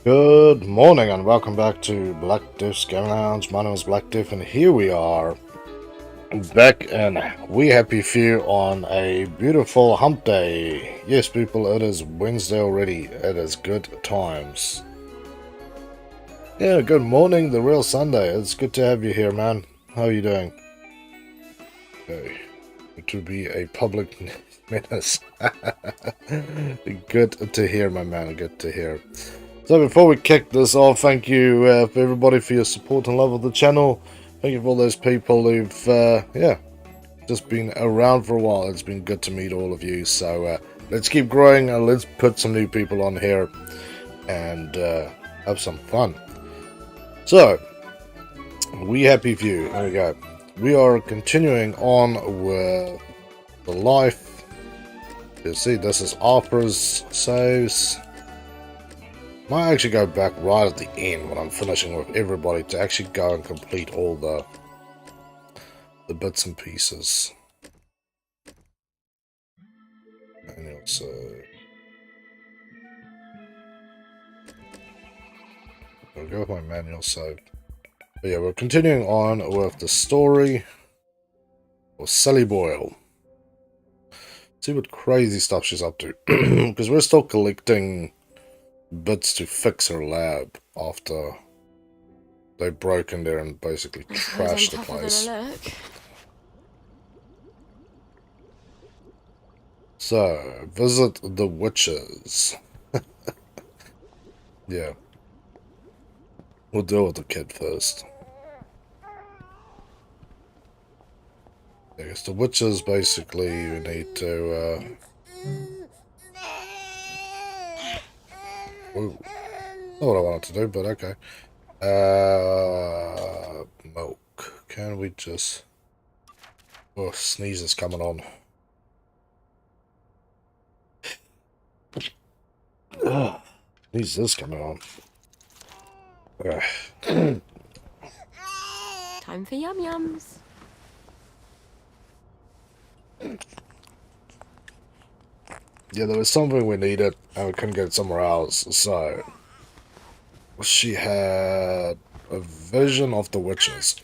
Good morning and welcome back to Black Diff's Gaming Lounge. My name is Black Diff and here we are back in We Happy Few on a beautiful hump day. Yes people, it is Wednesday already. It is good times. Yeah, good morning, the real Sunday. It's good to have you here, man. How are you doing? Okay. To be a public menace. Good to hear, my man. Good to hear. So before we kick this off, thank you for everybody for your support and love of the channel. Thank you for all those people who've, just been around for a while. It's been good to meet all of you. So let's keep growing and let's put some new people on here and have some fun. So, We Happy Few. There we go. We are continuing on with the life. You see, this is Opera's saves. Might actually go back right at the end when I'm finishing with everybody to actually go and complete all the bits and pieces. Manual save. I'll go with my manual save. But yeah, we're continuing on with the story of Sally Boyle. See what crazy stuff she's up to. Because we're still collecting bits to fix her lab after they broke in there and basically trashed the place. So, visit the witches. Yeah. We'll deal with the kid first. I guess the witches basically you need to ooh, not what I wanted to do, but okay. Milk. Can we just oh sneeze is coming on. Ugh. Sneeze is coming on. Time for yum yums. Yeah, there was something we needed and we couldn't get it somewhere else, so she had a vision of the witches.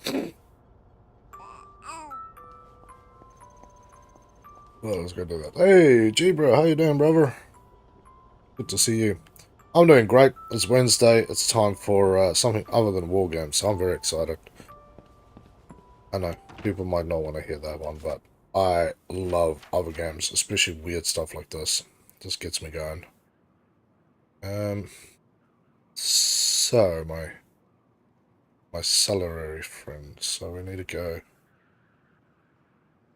Well, let's go do that. Hey, G bro, how you doing, brother? Good to see you. I'm doing great. It's Wednesday. It's time for something other than war games, so I'm very excited. I know people might not want to hear that one, but I love other games, especially weird stuff like this. Just gets me going. So my salary friend. So we need to go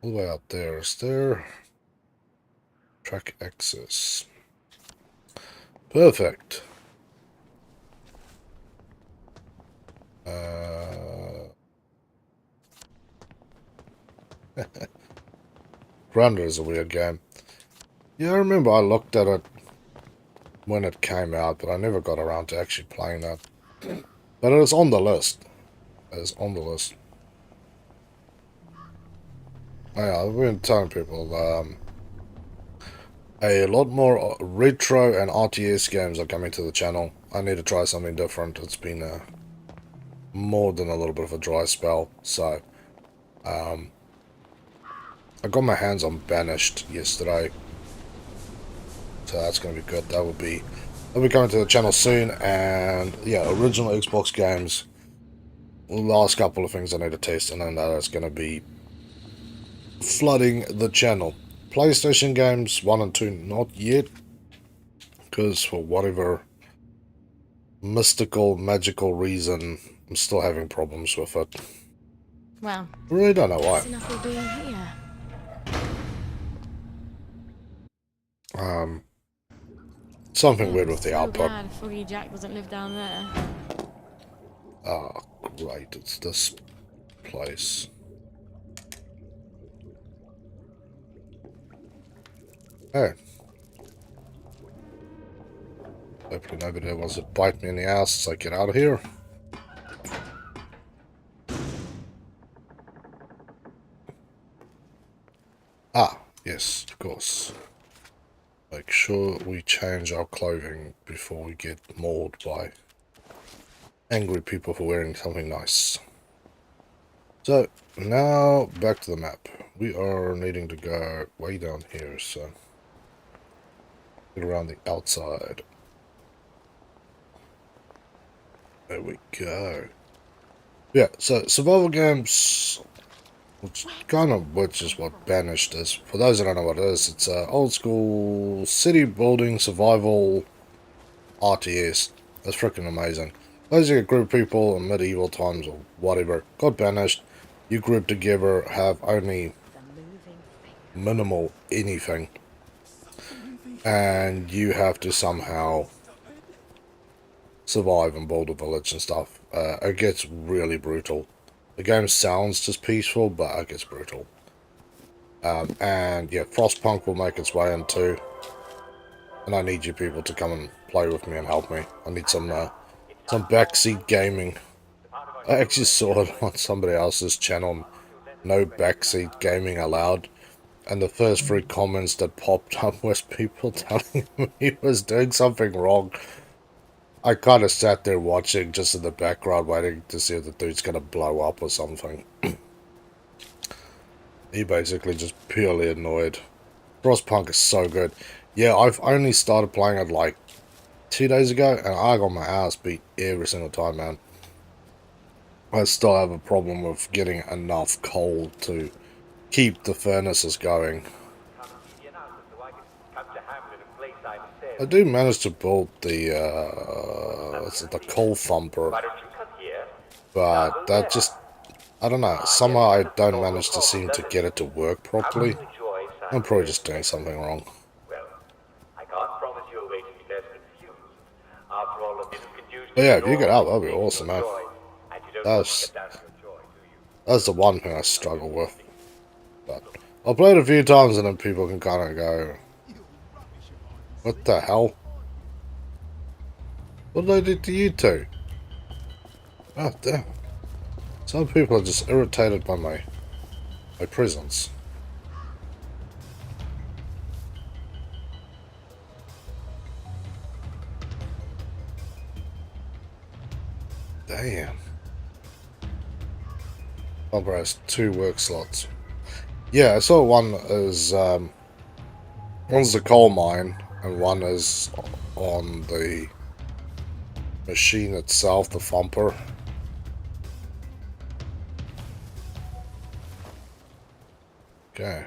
all the way out there. Is there track access? Perfect. Grunder is a weird game. Yeah, I remember I looked at it when it came out, but I never got around to actually playing that. But it is on the list. It is on the list. Oh, yeah, I've been telling people a lot more retro and RTS games are coming to the channel. I need to try something different. It's been more than a little bit of a dry spell. So, I got my hands on Banished yesterday. So that's going to be good. That'll be coming to the channel soon. And yeah, original Xbox games. The last couple of things I need to test, and then that is going to be flooding the channel. PlayStation games 1 and 2 not yet, because for whatever mystical, magical reason, I'm still having problems with it. Well, I really don't know why. enough of being here. Something weird with the So output. glad Foggy Jack doesn't live down there. Ah, great, it's this place. Hey. Hopefully nobody wants to bite me in the ass as I get out of here. Ah, yes, of course. Make sure we change our clothing before we get mauled by angry people for wearing something nice. So, now back to the map. We are needing to go way down here, so get around the outside. There we go. Yeah, so survival games, which is what Banished is. For those that don't know what it is, it's old school city building survival RTS. That's freaking amazing. Basically, a group of people in medieval times or whatever got banished. You group together, have only minimal anything, and you have to somehow survive and build a village and stuff. It gets really brutal. The game sounds just peaceful, but it gets brutal. And yeah, Frostpunk will make its way in too. And I need you people to come and play with me and help me. I need some backseat gaming. I actually saw it on somebody else's channel. No backseat gaming allowed. And the first 3 comments that popped up was people telling me he was doing something wrong. I kind of sat there watching just in the background, waiting to see if the dude's going to blow up or something. He basically just purely annoyed. Frostpunk is so good. Yeah, I've only started playing it like 2 days ago, and I got my ass beat every single time, man. I still have a problem with getting enough coal to keep the furnaces going. I do manage to build the coal thumper, but that just, I don't know, somehow I don't manage to seem to get it to work properly. I'm probably just doing something wrong. But yeah, if you get out, that'd be awesome, man. That's the one thing I struggle with. But I'll play it a few times and then people can kind of go, what the hell? What did I do to you two? Oh, damn. Some people are just irritated by my presence. Damn. Bumper has 2 work slots. Yeah, I saw one is, one's the coal mine, and one is on the machine itself, the thumper. Okay,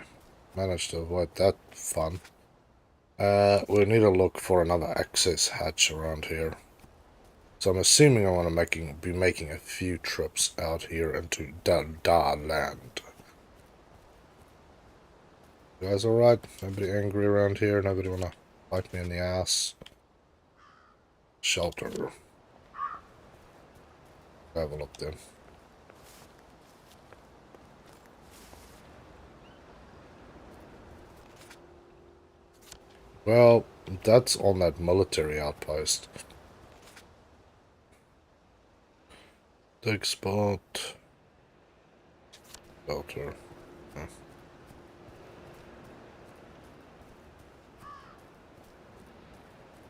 managed to avoid that fun. We need to look for another access hatch around here. So I'm assuming I want to be making a few trips out here into Da land. You guys alright? Nobody angry around here? Nobody want to bite me in the ass? Shelter. Travel up there. Well, that's on that military outpost. Dig spot. Shelter. Yeah.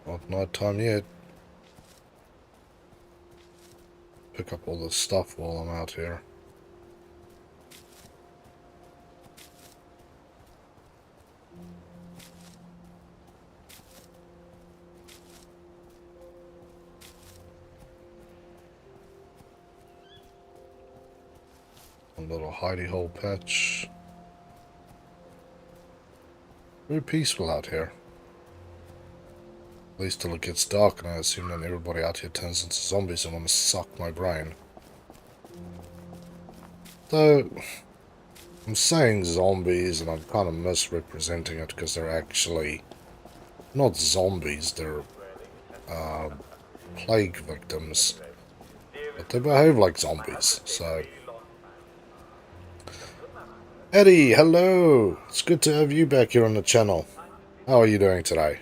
Not night time yet. Pick up all this stuff while I'm out here. A little hidey hole patch. Very peaceful out here. At least till it gets dark, and I assume then everybody out here turns into zombies and want to suck my brain. Though, I'm saying zombies, and I'm kind of misrepresenting it because they're actually not zombies, they're plague victims. But they behave like zombies, so... Eddie, hello! It's good to have you back here on the channel. How are you doing today?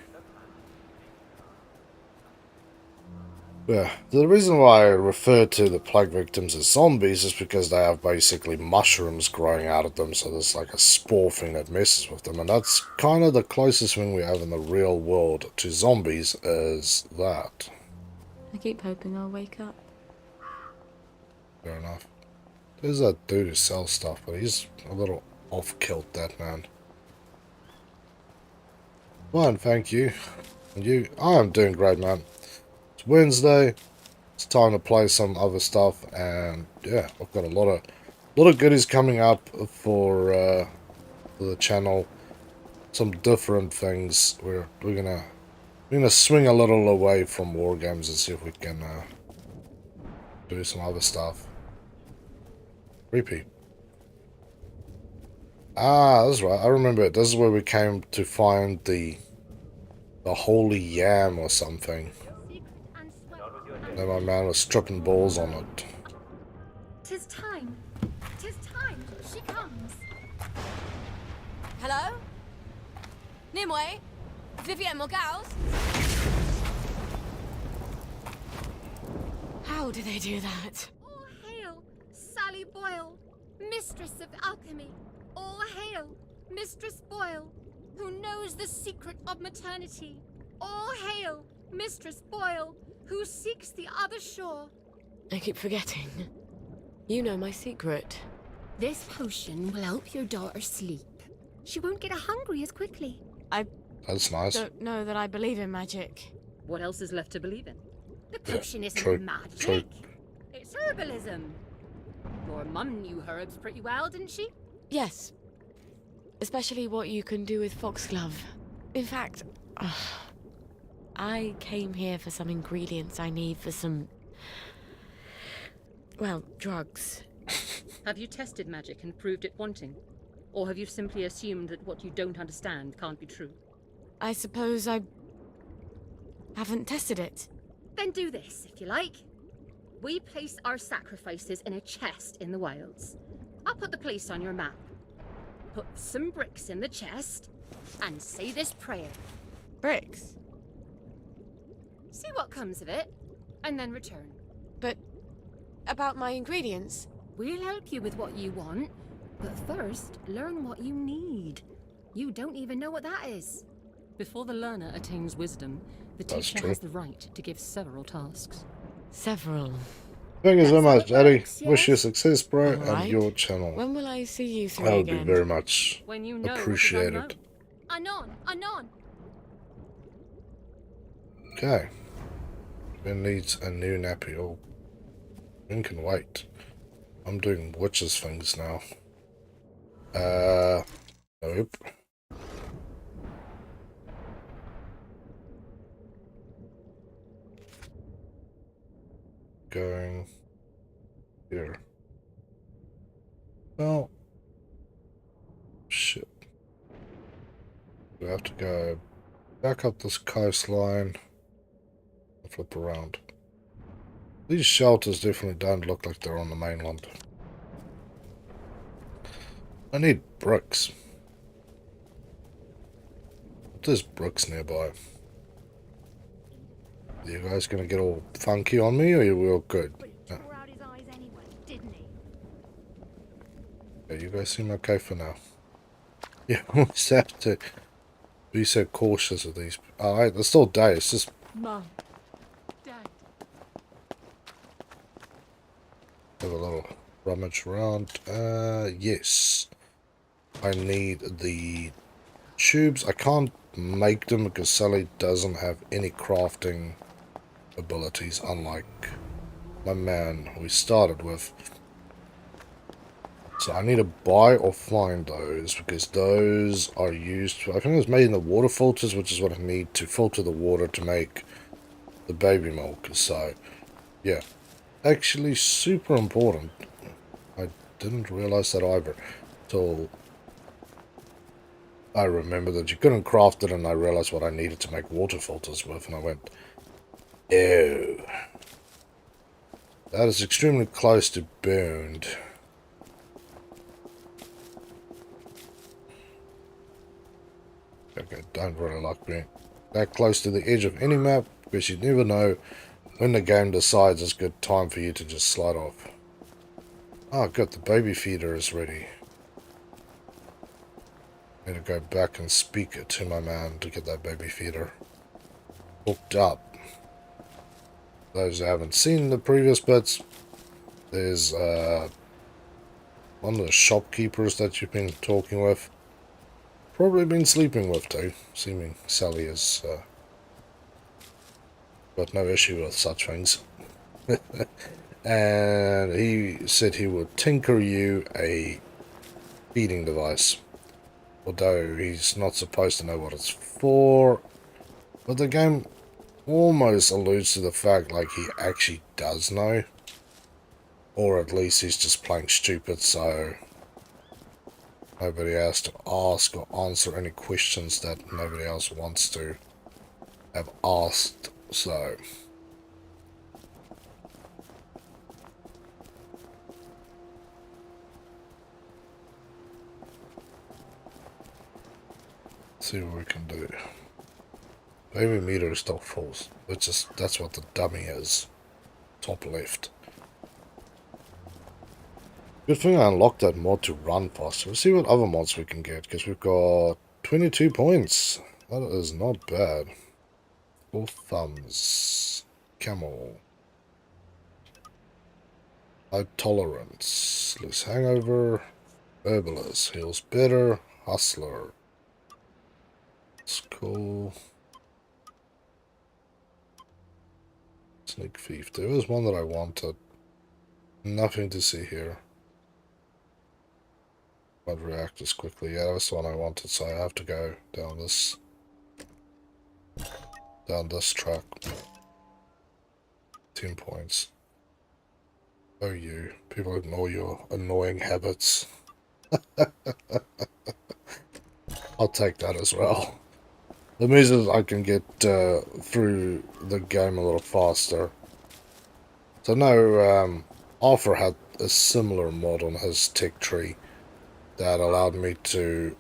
Yeah, the reason why I refer to the plague victims as zombies is because they have basically mushrooms growing out of them, so there's like a spore thing that messes with them, and that's kind of the closest thing we have in the real world to zombies is that. I keep hoping I'll wake up. Fair enough. There's that dude who sells stuff, but he's a little off-kilt, that man. Fine, thank you. And you? I am doing great, man. It's Wednesday. It's time to play some other stuff, and yeah, I've got a lot of goodies coming up for the channel. Some different things. We're gonna swing a little away from war games and see if we can do some other stuff. Creepy. Ah, that's right. I remember it. This is where we came to find the holy yam or something. And my man was stripping balls on it. 'Tis time. 'Tis time. She comes. Hello? Nimue? Vivienne Morgals? How do they do that? All hail, Sally Boyle, mistress of alchemy. All hail, Mistress Boyle, who knows the secret of maternity. All hail, Mistress Boyle, who seeks the other shore. I keep forgetting. You know my secret. This potion will help your daughter sleep. She won't get hungry as quickly. That's nice. Don't know that I believe in magic. What else is left to believe in? The potion isn't true, magic. true. It's herbalism. Your mum knew herbs pretty well, didn't she? Yes. Especially what you can do with foxglove. In fact, I came here for some ingredients I need for some... well, drugs. Have you tested magic and proved it wanting? Or have you simply assumed that what you don't understand can't be true? I suppose I haven't tested it. Then do this, if you like. We place our sacrifices in a chest in the wilds. I'll put the place on your map. Put some bricks in the chest and say this prayer. Bricks? See what comes of it, and then return. But about my ingredients? We'll help you with what you want, but first, learn what you need. You don't even know what that is. Before the learner attains wisdom, the That's teacher true. has the right to give several tasks. Several. Thank you so That's how much, it Eddie. works, Wish you yes? success, bro, and Alright. your channel. When will I see you three That would be again? very much When you know appreciated. what you Anon, anon. Okay. Ben needs a new nappy. Oh, Ben can wait. I'm doing witches things now. Nope. Going here. Well, shit. We have to go back up this coastline and flip around. These shelters definitely don't look like they're on the mainland. I need bricks. There's bricks nearby. Are you guys gonna get all funky on me, or are you all good? Tore out his eyes anyway, didn't he? Yeah, you guys seem okay for now. You always have to be so cautious of these. Alright, it's still day, it's just... Mum. Dad. Have a little rummage around. Yes. I need the tubes. I can't make them because Sally doesn't have any crafting abilities, unlike my man we started with. So I need to buy or find those, because those are used for, I think it was made in the water filters, which is what I need to filter the water to make the baby milk. So yeah, actually super important. I didn't realize that either till I remember that you couldn't craft it, and I realized what I needed to make water filters with, and I went, ew. That is extremely close to burned. Okay, don't really like being that close to the edge of any map, because you never know when the game decides it's good time for you to just slide off. Oh, good, the baby feeder is ready. Need to go back and speak it to my man to get that baby feeder hooked up. Those who haven't seen the previous bits, there's one of the shopkeepers that you've been talking with. Probably been sleeping with too, seeming Sally has got no issue with such things. And he said he would tinker you a feeding device. Although he's not supposed to know what it's for. But the game almost alludes to the fact like he actually does know. Or at least he's just playing stupid, so nobody has to ask or answer any questions that nobody else wants to have asked, so... see what we can do. Baby meter is still full, which is, that's what the dummy is. Top left. Good thing I unlocked that mod to run faster. Let's see what other mods we can get, because we've got 22 points. That is not bad. Four thumbs. Camel. High tolerance. Loose hangover. Herbalist. Heals better. Hustler. That's cool. Sneak thief. There was one that I wanted. Nothing to see here. Might react as quickly. Yeah, that's the one I wanted, so I have to go down this track. 10 points. Oh, you. People ignore your annoying habits. I'll take that as well. The means is I can get through the game a little faster. So no, Arthur had a similar mod on his tech tree that allowed me to...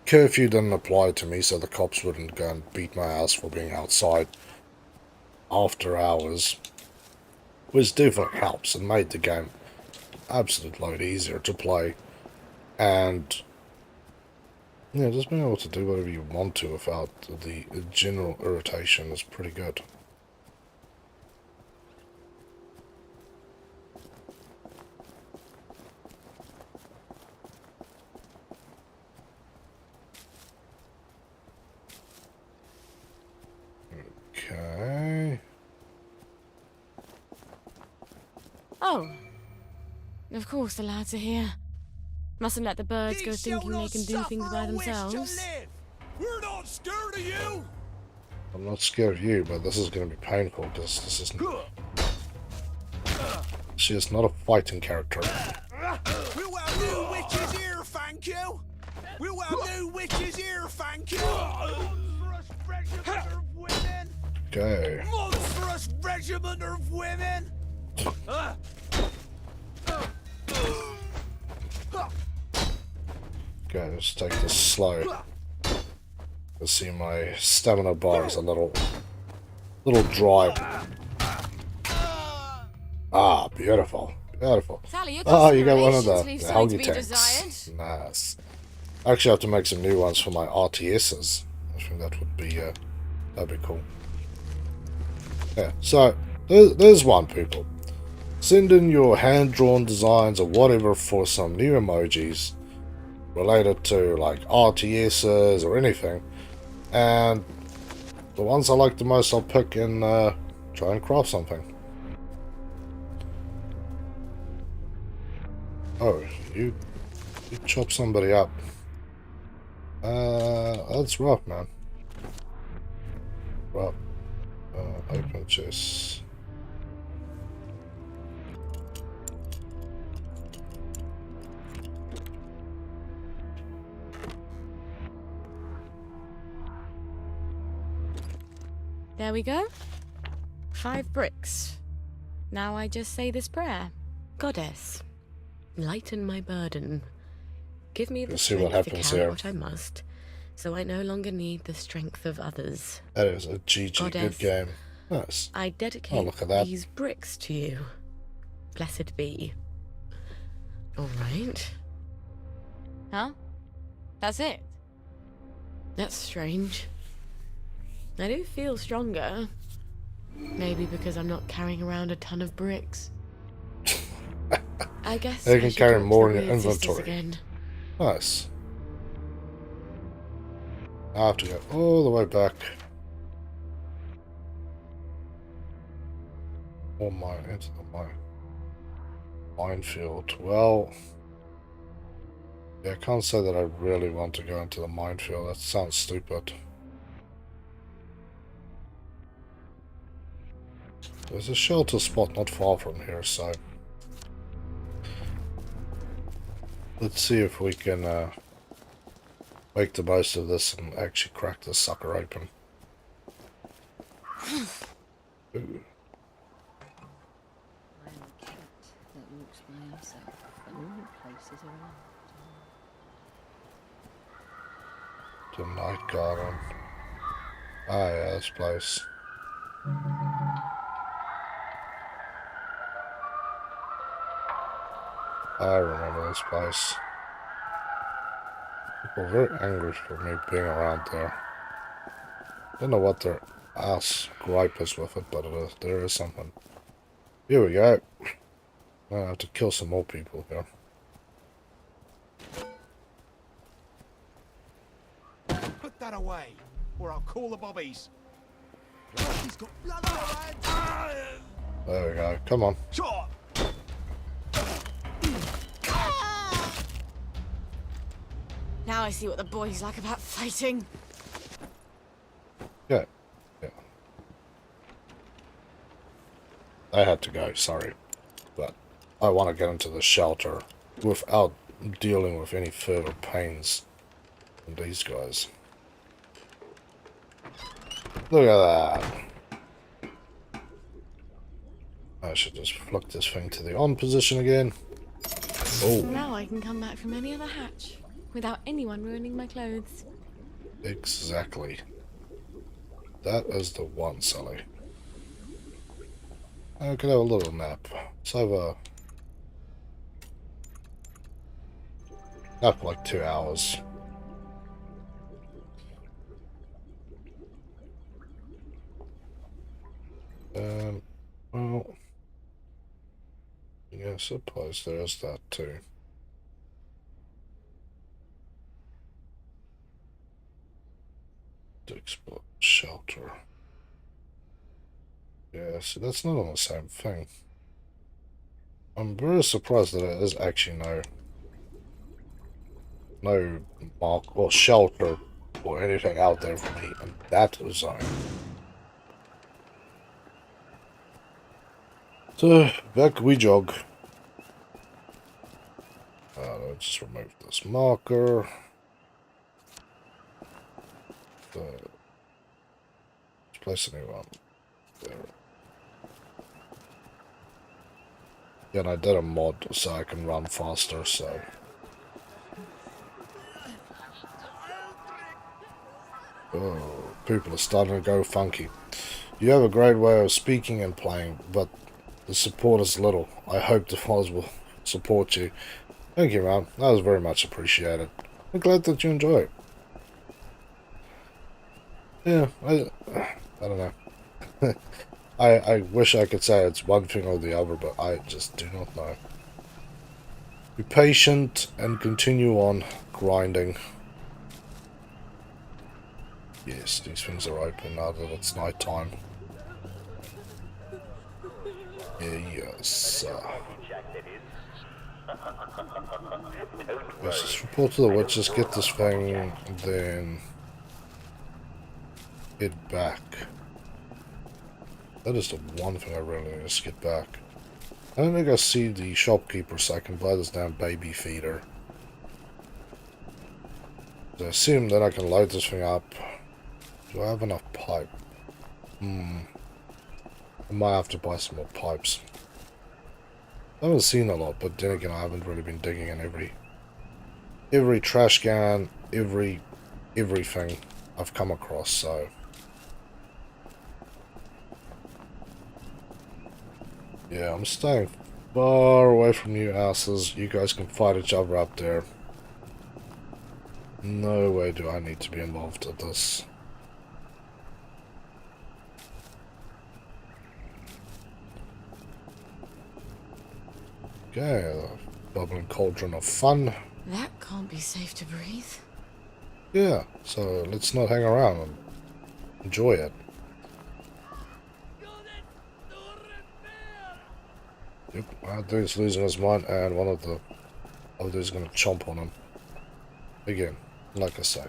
Curfew didn't apply to me, so the cops wouldn't go and beat my ass for being outside after hours. Which definitely helps and made the game absolute load easier to play. And... yeah, just being able to do whatever you want to without the general irritation is pretty good. Okay. Oh. Of course the lads are here. Mustn't let the birds go thinking they can do things by themselves. We're not scared of you! I'm not scared of you, but this is going to be painful because this isn't... she is not a fighting character. We'll have new witches here, thank you! We'll have new witches here, thank you! Okay. Monstrous regiment of women! Okay, let's take this slow. Let's see, my stamina bar is a little dry. Ah, beautiful. Beautiful. Sally, Oh, you got one of the leave Helgi something to be tanks. desired. Nice. I actually have to make some new ones for my RTSs. I think that would be, that'd be cool. Yeah, so, there's one, people. Send in your hand-drawn designs or whatever for some new emojis related to, like, RTSs or anything. And the ones I like the most I'll pick and try and craft something. Oh, you chop somebody up. That's rough, man. Rough. Open chest. There we go. 5 bricks. Now I just say this prayer. Goddess, lighten my burden. Give me the Let's see what strength to happens carry here. what I must, so I no longer need the strength of others. That is a GG Goddess, good game. Nice. I Oh, dedicate look at that. these bricks to you. Blessed be. All right. Huh? That's it? That's strange. I do feel stronger. Maybe because I'm not carrying around a ton of bricks. I guess You I can should carry talk more to in the your weird sisters inventory. again. Nice. I have to go all the way back. More mine into the minefield. Well, yeah, I can't say that I really want to go into the minefield. That sounds stupid. There's a shelter spot not far from here, so let's see if we can make the most of this and actually crack this sucker open. Ooh. I am a cat that walks by himself, but all places around. The night garden. Ah, yeah, this place. I remember this place. People are very angry for me being around there. Don't know what their ass gripe is with it, but there is something. Here we go. I have to kill some more people here. Put that away, or I'll call the bobbies. He's got blood on her hands. There we go. Come on. Shot. Now I see what the boys like about fighting. Yeah. Yeah. I had to go, sorry. But I want to get into the shelter without dealing with any further pains from these guys. Look at that. I should just flick this thing to the on position again. Oh, Now I can come back from any other hatch without anyone ruining my clothes. exactly. That is the one, Sally. I could have a little nap. Let's have a nap for like 2 hours. Well, yeah, I suppose there is that too. To explore shelter. Yeah, so that's not on the same thing. I'm very surprised that there is actually no mark or shelter or anything out there for me in that zone. So, back we jog. Let's just remove this marker. Let's place a new one. There. Yeah, and I did a mod so I can run faster, so... Oh, people are starting to go funky. You have a great way of speaking and playing, but the support is little. I hope the followers will support you. Thank you, man. That was very much appreciated. I'm glad that you enjoy it. Yeah, I don't know. I wish I could say it's one thing or the other, but I just do not know. Be patient and continue on grinding. Yes, these things are open now that it's night time. Yes. Let's just report to the witches, get this thing, and then head back. That is the one thing I really need to get back. I don't think I see the shopkeeper, so I can buy this damn baby feeder. So I assume that I can load this thing up. Do I have enough pipe? I might have to buy some more pipes. I haven't seen a lot, but then again, I haven't really been digging in every trash can, everything I've come across, so... Yeah, I'm staying far away from you asses. You guys can fight each other up there. No way do I need to be involved in this. Okay, bubbling cauldron of fun. That can't be safe to breathe. Yeah, so let's not hang around and enjoy it. Yep, that dude's losing his mind, and one of the other dudes is going to chomp on him. Again, like I say.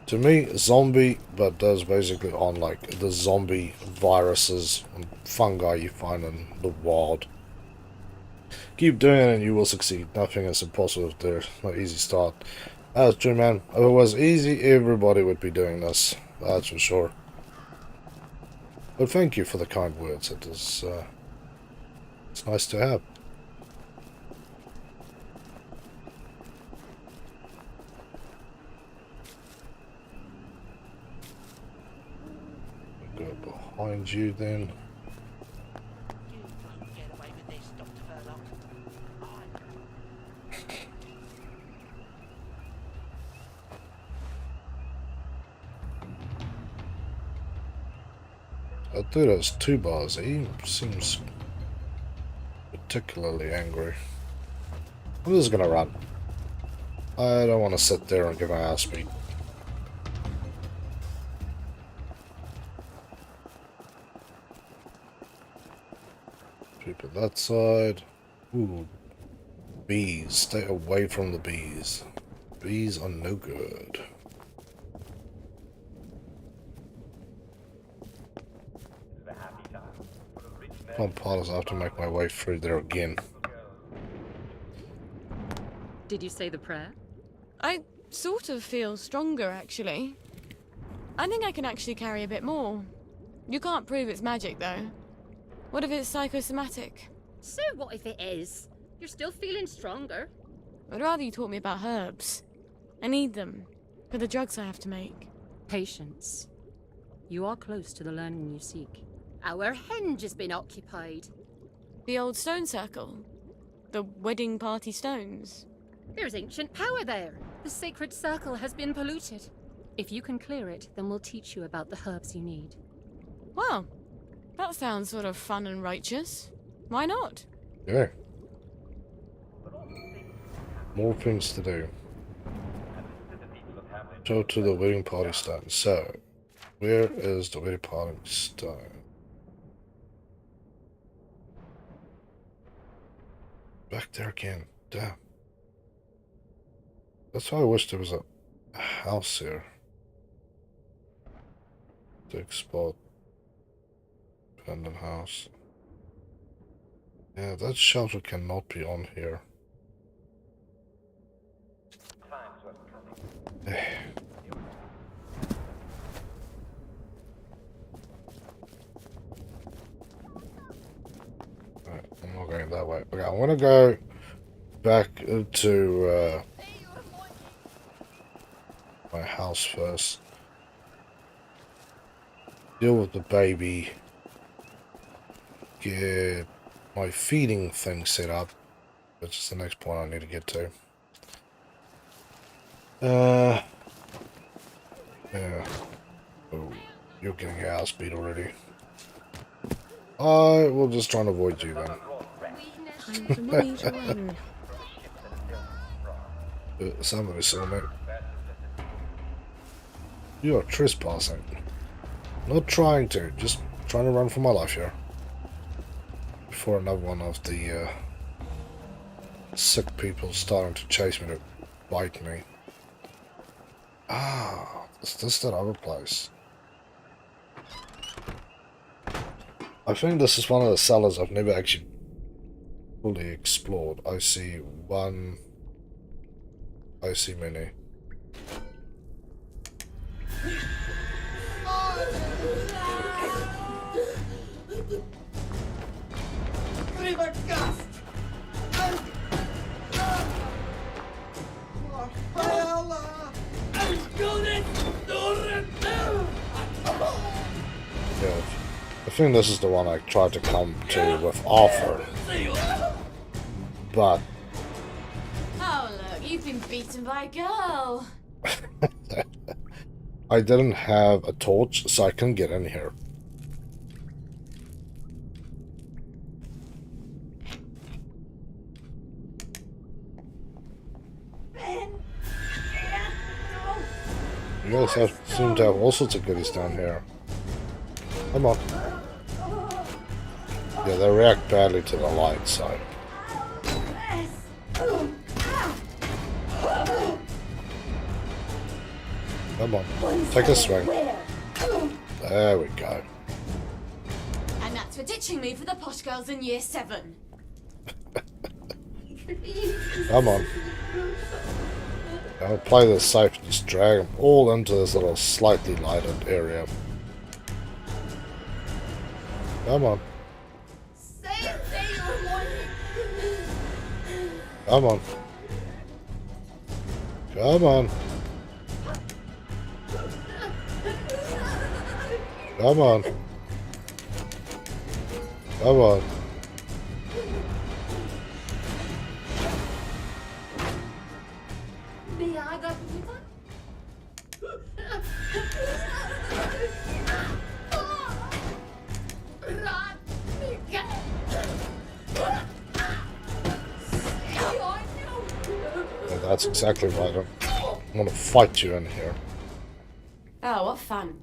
To me, zombie, but does basically on like the zombie viruses and fungi you find in the wild. Keep doing it and you will succeed. Nothing is impossible if there's no easy start. That's true, man. If it was easy, everybody would be doing this. That's for sure. But thank you for the kind words. It is, it's nice to have. Go behind you then. That dude has 2 bars. He seems particularly angry. I'm just gonna run. I don't want to sit there and get my ass beat. People that side. Ooh. Bees. Stay away from the bees. Bees are no good. I'll pause. I have to make my way through there again. Did you say the prayer? I sort of feel stronger, actually. I think I can actually carry a bit more. You can't prove it's magic, though. What if it's psychosomatic? So what if it is? You're still feeling stronger. I'd rather you taught me about herbs. I need them for the drugs I have to make. Patience. You are close to the learning you seek. Our henge has been occupied. The old stone circle. The wedding party stones. There's ancient power there. The sacred circle has been polluted. If you can clear it, then we'll teach you about the herbs you need. Well, that sounds sort of fun and righteous. Why not? Yeah. More things to do. Go to the wedding party stone. So, where is the wedding party stone? Back there again. Damn. That's why I wish there was a house here. Big spot. Abandoned house. Yeah, that shelter cannot be on here. Alright, I'm not going that way. Okay, I'm gonna go back to my house first. Deal with the baby. Get my feeding thing set up, which is the next point I need to get to. Yeah. Oh, you're getting your ass beat already. I will just try and avoid you then. Time for me to run. Somebody saw me. You are trespassing. Not trying to, just trying to run for my life here. Before another one of the sick people starting to chase me to bite me. Ah, is this that other place? I think this is one of the cellars I've never actually fully explored. I see one. I see many. Yeah, think this is the one I tried to come to with Arthur. But Oh, look, you've been beaten by a girl. I didn't have a torch, so I couldn't get in here. You guys seem to have all sorts of goodies down here. Come on. Yeah, they react badly to the light, so. Come on, take a swing. There we go. And that's for ditching me for the posh girls in year 7. Come on. I'll play this safe and just drag them all into this little slightly lighted area. Come on. Come on. Come on. Come on. Come on. Yeah, that's exactly right. I'm gonna fight you in here. Oh, what fun.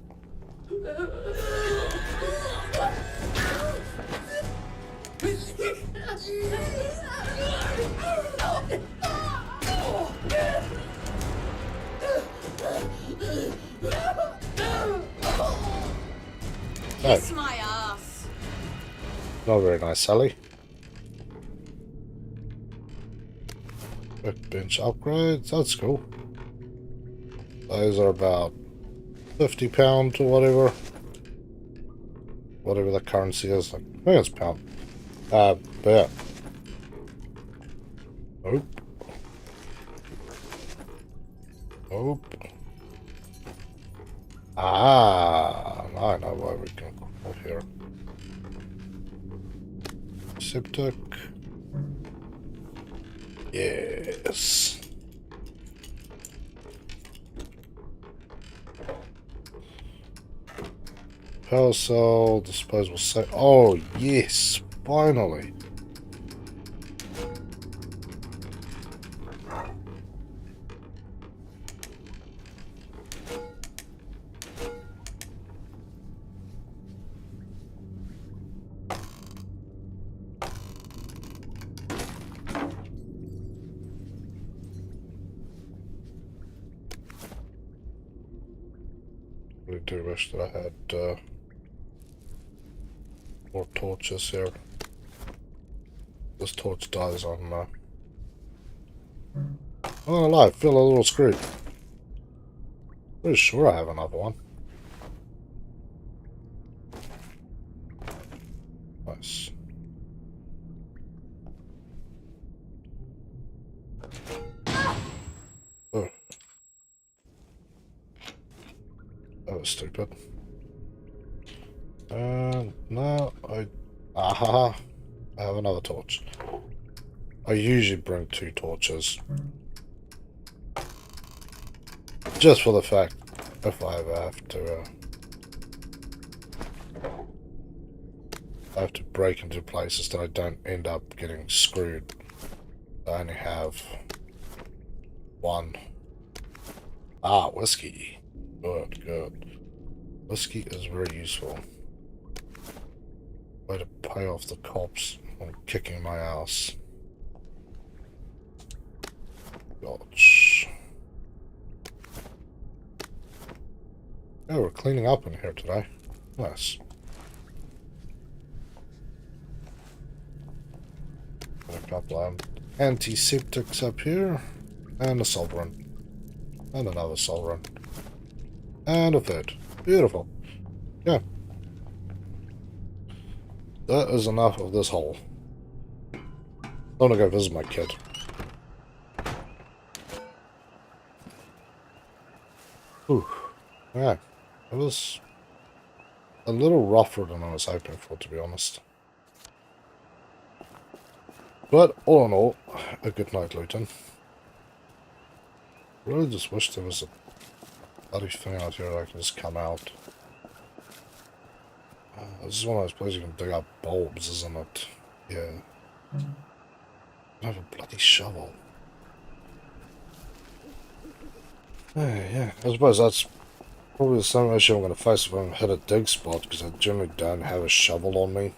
Kiss my ass. Not very nice, Sally. Workbench upgrades, that's cool. Those are about £50 or whatever. Whatever the currency is. I think it's pound. But yeah. Nope. Nope. Ah, I know why we can go here. Septic. Yes. Power cell, disposable set. Oh, yes, finally. I do wish that I had more torches here. This torch dies on oh no, I feel a little screwed. Pretty sure I have another one. Nice. Oh. That was stupid. No, I have another torch. I usually bring 2 torches. Just for the fact, if I ever have to break into places that I don't end up getting screwed. I only have 1. Ah, whiskey. Good, good. Whiskey is very useful. Way to pay off the cops on kicking my ass. Gotch. Oh, we're cleaning up in here today. Nice. Got a couple of antiseptics up here. And a sovereign. And another sovereign. And a third. Beautiful. Yeah. That is enough of this hole. I want to go visit my kid. Ooh. Yeah. It was a little rougher than I was hoping for, to be honest. But all in all, a good night, Luton. Really just wish there was a bloody thing out here that I can just come out. This is one of those places you can dig up bulbs, isn't it? Yeah. I have a bloody shovel. Yeah, I suppose that's probably the same issue I'm going to face if I hit a dig spot, because I generally don't have a shovel on me.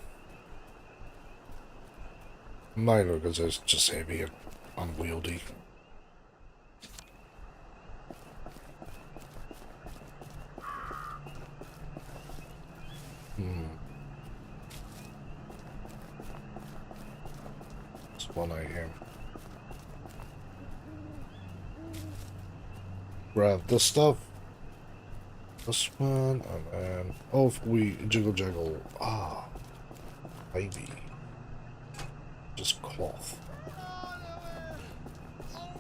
Mainly because it's just heavy and unwieldy. It's 1 AM. Grab this stuff. This one, and then off we jiggle jiggle. Ah, baby. Just cloth.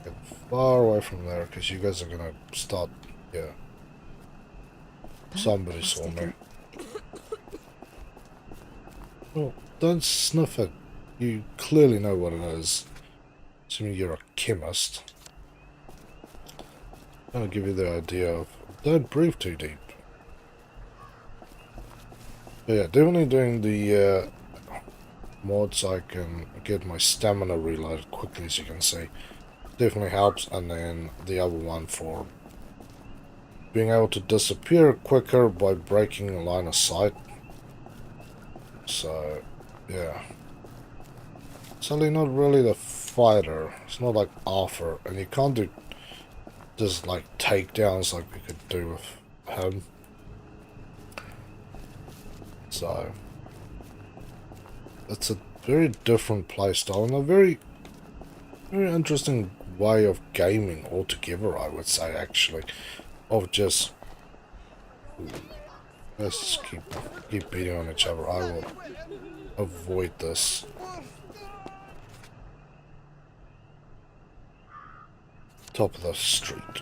Get far away from there, because you guys are gonna start. Yeah. Somebody saw me. Well, don't sniff it. You clearly know what it is. Assuming you're a chemist. I'll give you the idea of don't breathe too deep. But yeah, definitely doing the mods so I can get my stamina reloaded quickly, as you can see. Definitely helps, and then the other one for being able to disappear quicker by breaking a line of sight. So, yeah. Sally not really the fighter. It's not like Arthur, and you can't do just like takedowns like we could do with him. So it's a very different playstyle and a very interesting way of gaming altogether, I would say, actually. Of just let's just keep beating on each other. I will avoid this. Top of the street.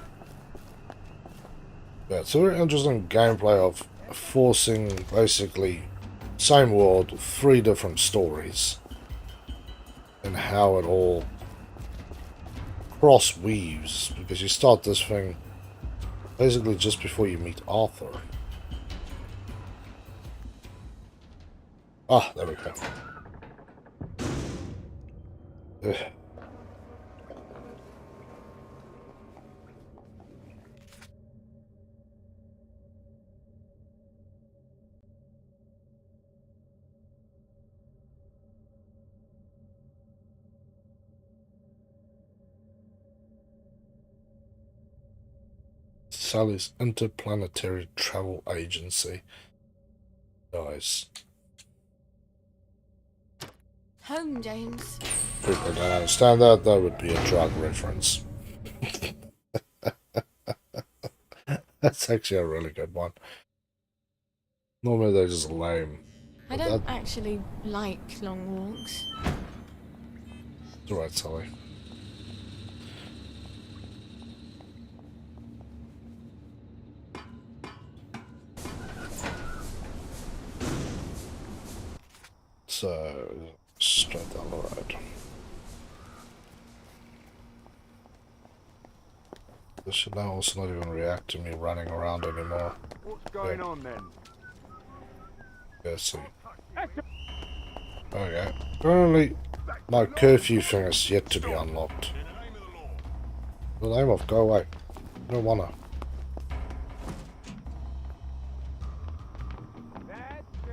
Yeah, it's a very interesting gameplay of forcing basically same world, 3 different stories, and how it all cross weaves, because you start this thing basically just before you meet Arthur. Ah, there we go. Ugh. Sally's Interplanetary Travel Agency. Nice. Home, James. People don't understand that. That would be a drug reference. That's actually a really good one. Normally they're just lame. I don't actually like long walks. It's alright, Sally. So, straight down the road. This should now also not even react to me running around anymore. What's going on then? Yeah, see. Okay. Apparently, my curfew thing is yet to be unlocked. The name of, go away. I don't wanna.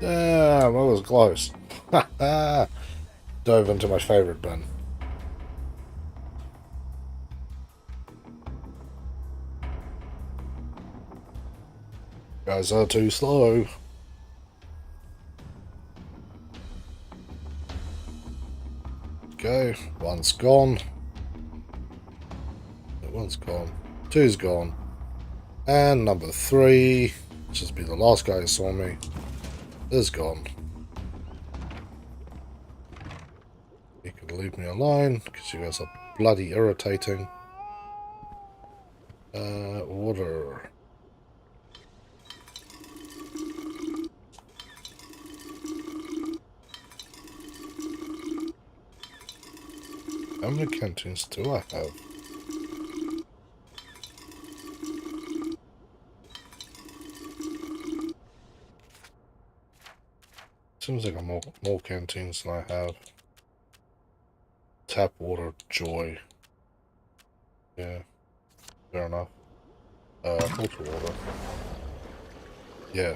Damn, that was close. Dove into my favorite bin. Guys are too slow. Okay, one's gone. One's gone. Two's gone. And number 3, which has been the last guy who saw me, is gone. You can leave me alone, because you guys are bloody irritating. Water. How many canteens do I have? Seems like I'm more canteens than I have. Tap water, joy. Yeah, fair enough. Filter water. Yeah.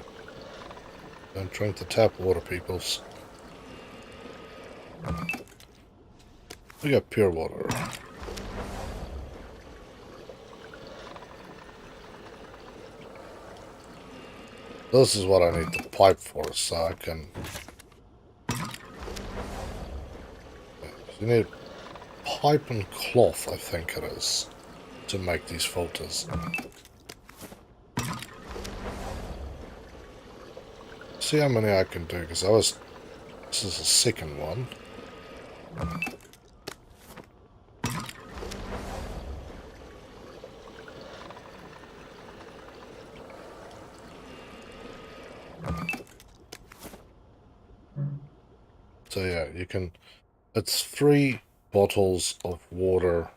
Don't drink the tap water, peoples. We got pure water. This is what I need the pipe for, so I can... You need pipe and cloth, I think it is, to make these filters. See how many I can do, because this is the second one. So yeah, you can, it's 3 bottles of water.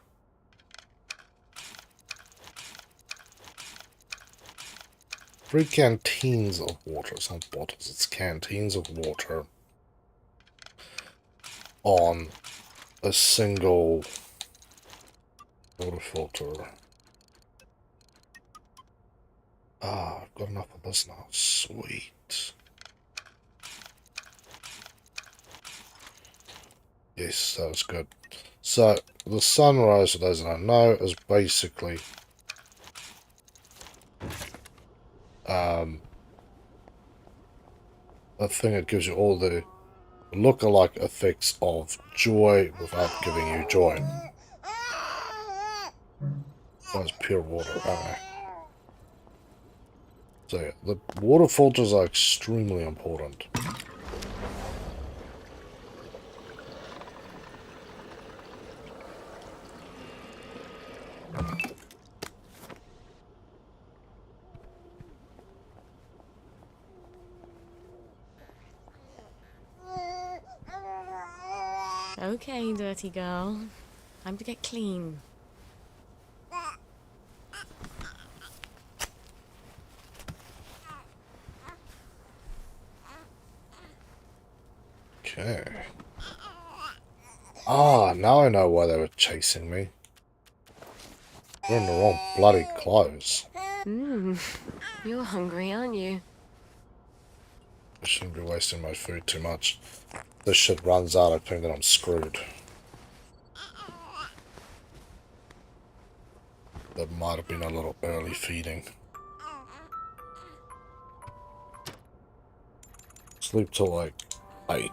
Three canteens of water. It's not bottles, it's canteens of water on a single water filter. Ah, I've got enough of this now. Sweet. Yes, that was good. So, the sunrise, for those that don't know, is basically a thing that gives you all the look-alike effects of joy without giving you joy. That's pure water, okay. So yeah, the water filters are extremely important. Okay, dirty girl. Time to get clean. Okay. Ah, now I know why they were chasing me. We're in the wrong bloody clothes. You're hungry, aren't you? I shouldn't be wasting my food too much. If this shit runs out, I think that I'm screwed. That might have been a little early feeding. Sleep till like 8.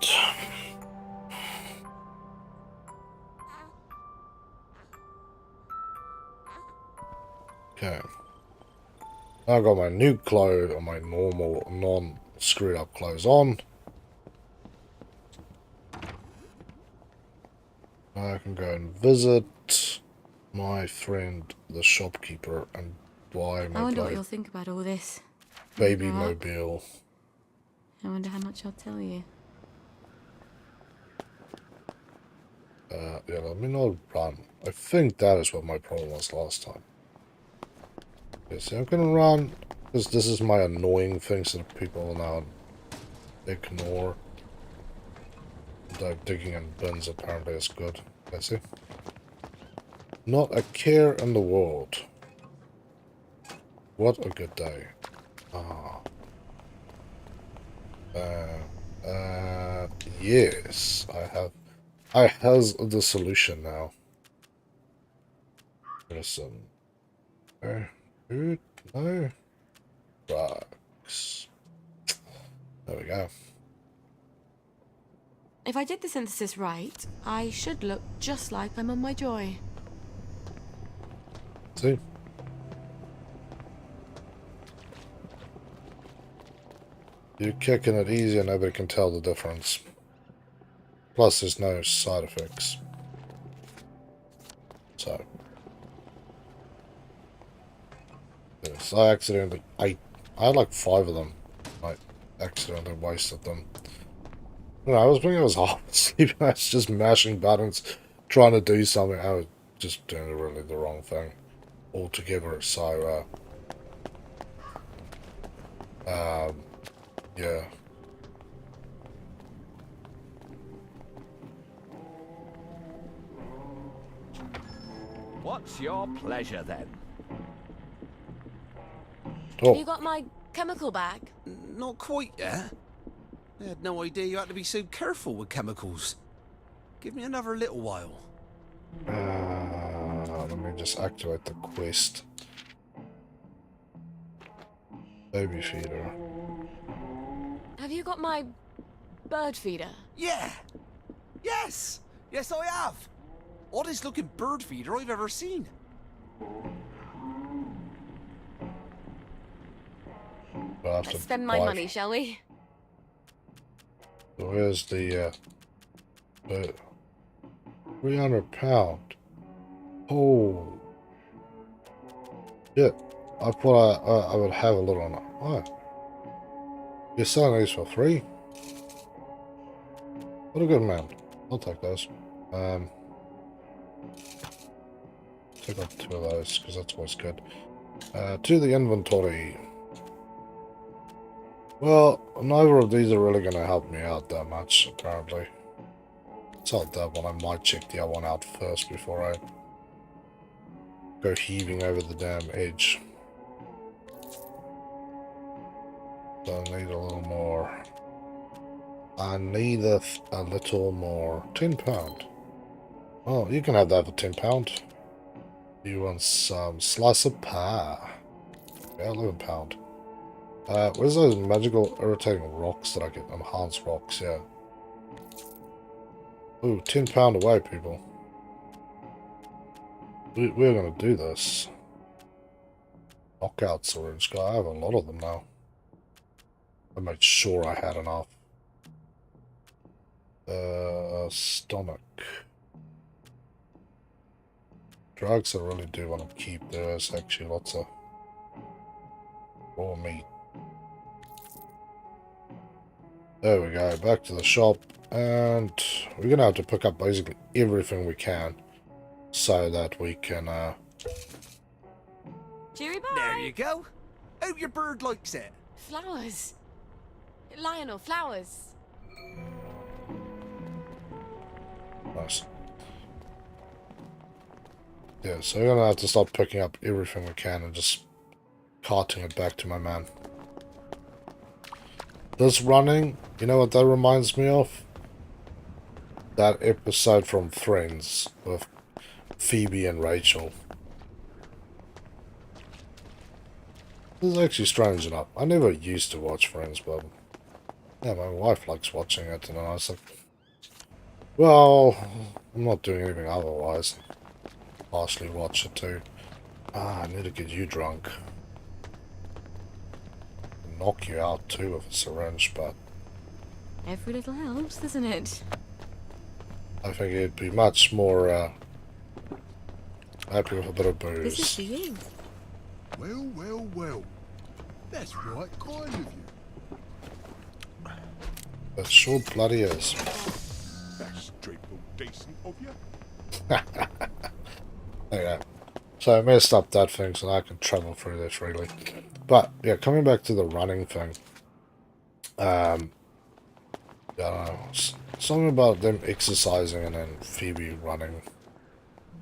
Okay. Now I've got my new clothes or my normal, non-screwed up clothes on. I can go and visit my friend, the shopkeeper, and buy my I wonder what you'll think about all this. baby Grow up. mobile. I wonder how much I'll tell you. Yeah, let me not run. I think that is what my problem was last time. Okay, so I'm gonna run, because this is my annoying things that people now ignore. Though digging in bins apparently is good. I see. Not a care in the world. What a good day. Ah. Yes, I has the solution now. Listen. Okay. Food? No. Drugs. There we go. If I did the synthesis right, I should look just like I'm on my joy. See? You're kicking it easy and nobody can tell the difference. Plus there's no side effects. So. Yes, I accidentally... I had like 5 of them. I accidentally wasted them. You know, I was half asleep and I was just mashing buttons. trying to do something. I was just doing really the wrong thing altogether. So, yeah. What's your pleasure then? Have Oh, you got my chemical bag? Not quite yet. I had no idea you had to be so careful with chemicals. Give me another little while. let me just activate the quest. Baby feeder. Have you got my bird feeder? Yeah! Yes! Yes, I have! Oddest looking bird feeder I've ever seen. I'll have Let's to spend my buy- money, shall we? So where's the £300? Oh, yeah. I thought I would have a little on it. Oh, you're selling these for free? What a good man. I'll take those. Take up 2 of those because that's always good. To the inventory. Well, neither of these are really going to help me out that much, apparently. It's not that one. I might check the other one out first before I go heaving over the damn edge. So I need a little more. I need a little more. £10. Oh, you can have that for £10. You want some slice of pie? Yeah, £11. Where's those magical irritating rocks that I get? Enhanced rocks, yeah. Ooh, £10 away, people. We're gonna do this. Knockout syringe guy. I have a lot of them now. I made sure I had enough. Stomach. Drugs I really do want to keep. There's actually lots of raw meat. There we go, back to the shop, and we're gonna have to pick up basically everything we can so that we can Cheery bye! There you go. Hope your bird likes it. Flowers. Lionel, flowers. nice. Yeah, so we're gonna have to start picking up everything we can and just carting it back to my man. This running, you know what that reminds me of? That episode from Friends with Phoebe and Rachel. This is actually strange enough. I never used to watch Friends, but yeah, my wife likes watching it, and I was like, well, I'm not doing anything otherwise. Partially watch it too. Ah, I need to get you drunk. Knock you out too with a syringe, but Every little helps, doesn't it? I think it'd be much more happy with a bit of This is booze. for you. Well, well, well. That's right kind of you. It sure bloody is. That's dreadful decent of you. Okay. So I messed up that thing so I can travel through this really. But yeah, coming back to the running thing. I don't know. Something about them exercising and then Phoebe running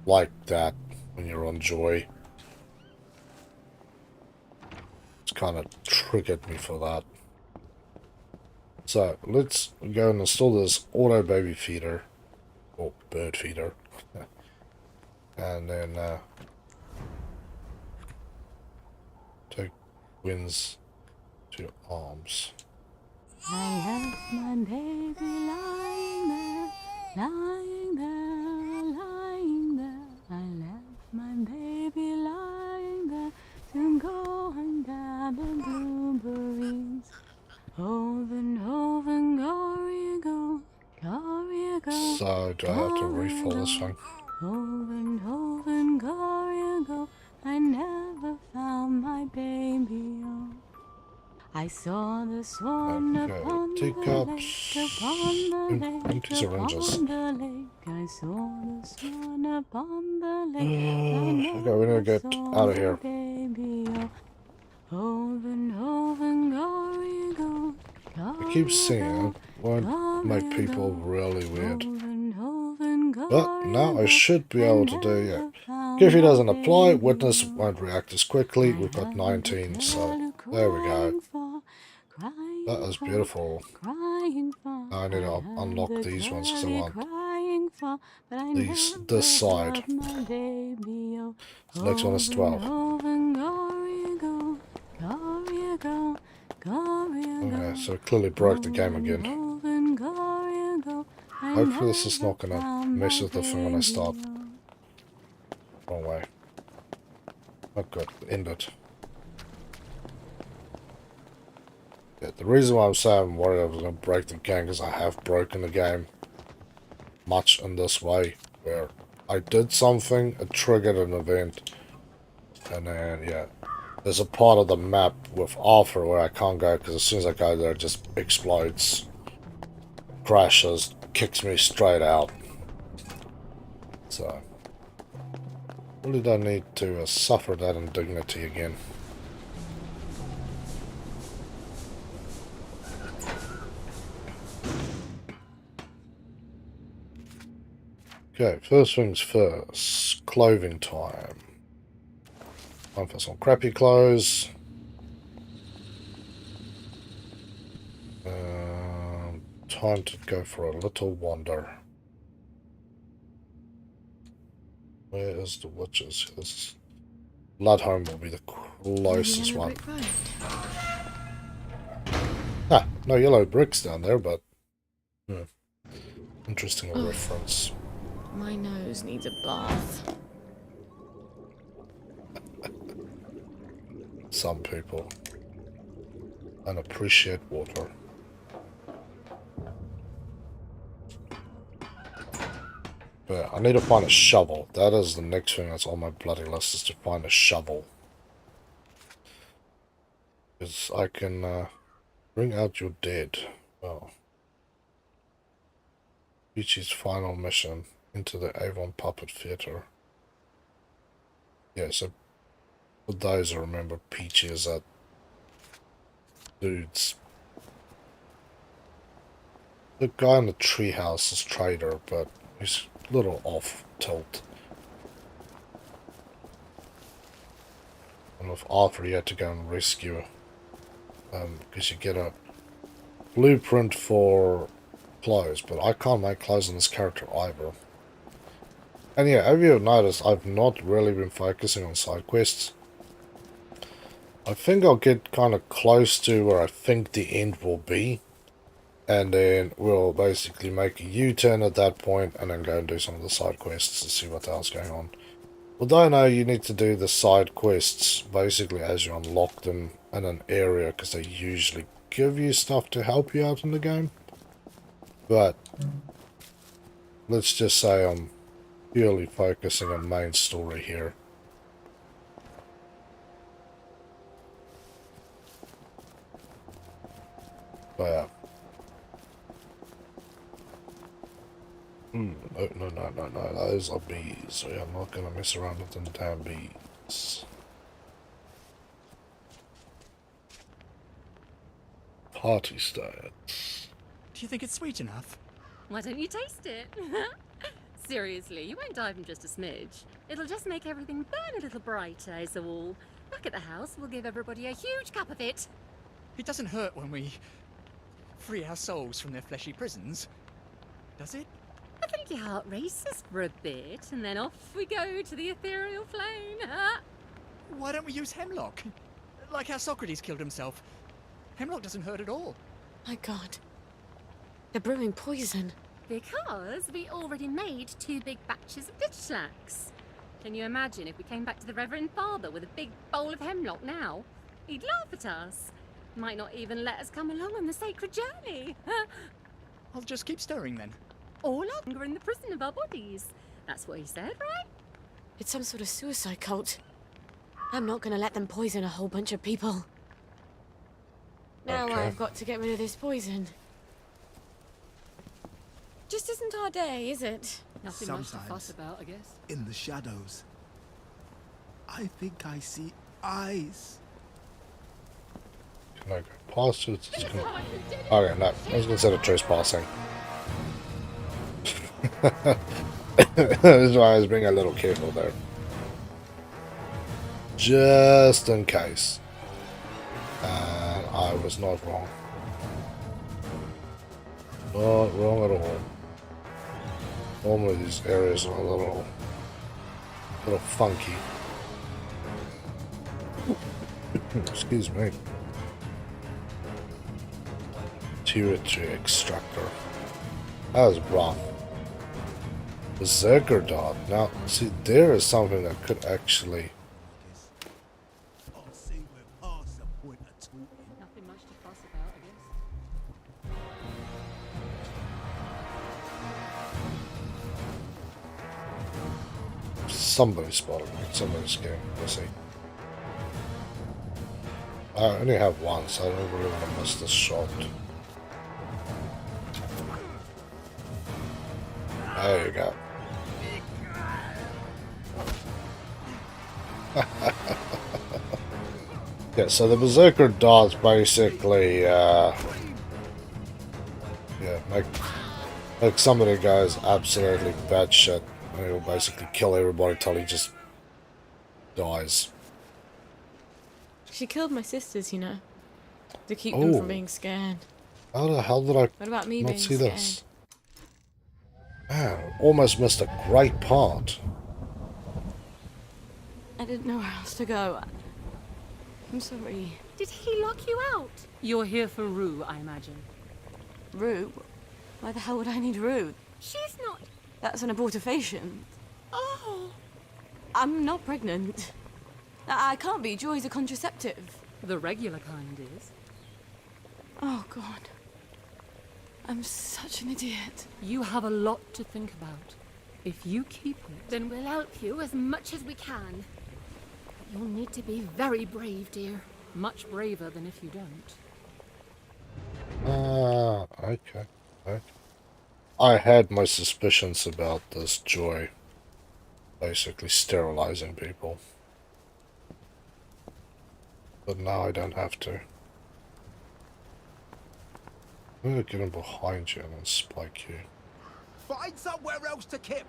like that when you're on Joy. It's kind of triggered me for that. So let's go and install this auto baby feeder or bird feeder. And then take Win's to arms. I left my baby lying there, lying there, lying there. I left my baby lying there to go and gather blueberries. Over and over and glory go, glory go. So do I have to refill this thing? Over and glory go. I never found my baby. Oh. I saw the swan Okay, upon the teacups, lake, upon the lake, empty syringes. upon the lake. I saw the swan upon the lake. Okay, we need to get out of here. Baby, over and over and glory go. I keep singing, it won't make people really weird. But now I should be able to do, yeah. Giffy doesn't apply, witness won't react as quickly, we've got 19, so there we go. That is beautiful. Now I need to unlock these ones because I want this side. The next one is 12. Okay, so it clearly broke the game again. Hopefully this is not gonna mess with the thing when I start. Wrong way. Not good. End it. Yeah, the reason why I'm saying I'm worried I was gonna break the game is I have broken the game much in this way, where I did something, it triggered an event, and then yeah. There's a part of the map with Arthur where I can't go because as soon as I go there it just explodes, crashes, kicks me straight out. So, really don't need to suffer that indignity again. Okay, first things first, clothing time. Time for some crappy clothes. Time to go for a little wander. Where is the witches? This Bloodhome will be the closest one. Ah, no yellow bricks down there, but interesting reference. My nose needs a bath. Some people don't appreciate water. But I need to find a shovel. That is the next thing that's on my bloody list, is to find a shovel. Because I can bring out your dead. Well, Peachy's final mission into the Avon Puppet Theatre. Yeah, so for those who remember, Peachy is that dude's the guy in the treehouse is Trader, but he's a little off tilt. And with Arthur you had to go and rescue because you get a blueprint for clothes, but I can't make clothes on this character either. And yeah, as you've noticed, I've not really been focusing on side quests. I think I'll get kind of close to where I think the end will be, and then we'll basically make a U-turn at that point and then go and do some of the side quests to see what the hell's going on. Although I know you need to do the side quests basically as you unlock them in an area, because they usually give you stuff to help you out in the game. But let's just say I'm purely focusing on main story here. But no, those are bees, so yeah, I'm not gonna mess around with them damn bees. Party stats. Do you think it's sweet enough? Why don't you taste it? Seriously, you won't dive in just a smidge. It'll just make everything burn a little brighter, so all. Back at the house, we'll give everybody a huge cup of it. It doesn't hurt when we free our souls from their fleshy prisons, does it? I think your heart races for a bit, and then off we go to the ethereal plane. Why don't we use hemlock? Like how Socrates killed himself. Hemlock doesn't hurt at all. My God. They're brewing poison. Because we already made 2 big batches of ditch slacks. Can you imagine if we came back to the Reverend Father with a big bowl of hemlock now? He'd laugh at us. Might not even let us come along on the sacred journey. I'll just keep stirring then. All longer in the prison of our bodies. That's what he said, right? It's some sort of suicide cult. I'm not gonna let them poison a whole bunch of people. Now Okay. I've got to get rid of this poison. Just isn't our day, is it? Nothing much to Sometimes. fuss about, I guess. In the shadows, I think I see eyes. Can I go past it? It's gonna... Okay, no. I was considered trespassing. That's why I was being a little careful there. Just in case. And I was not wrong. Not wrong at all. Normally these areas are a little funky. Excuse me. Territory extractor. That was rough. Berserker dot. Now, see, there is something that could actually. I'll see we're past the point of talking. Nothing much to fuss about, I guess. Somebody spotted me. Somebody's game. We'll see. I only have one, so I don't really want to miss this shot. There you go. Yeah, so the Berserker darts basically, yeah, make some of the guys absolutely batshit. And he'll basically kill everybody till he just dies. She killed my sisters, you know, to keep them Oh. from being scared. How the hell did I What about me not being see scared? this? Man, almost missed a great part. I didn't know where else to go. I'm sorry. Did he lock you out? You're here for Rue, I imagine. Rue? Why the hell would I need Rue? She's not. That's an abortifacient. Oh. I'm not pregnant. I can't be. Joy's a contraceptive. The regular kind is. Oh, God. I'm such an idiot. You have a lot to think about. If you keep it, Then we'll help you as much as we can. But you'll need to be very brave, dear. much braver than if you don't. Okay. Okay. I had my suspicions about this Joy basically sterilizing people. But now I don't have to. I'm gonna get him behind you and then spike you. Find somewhere else to kip.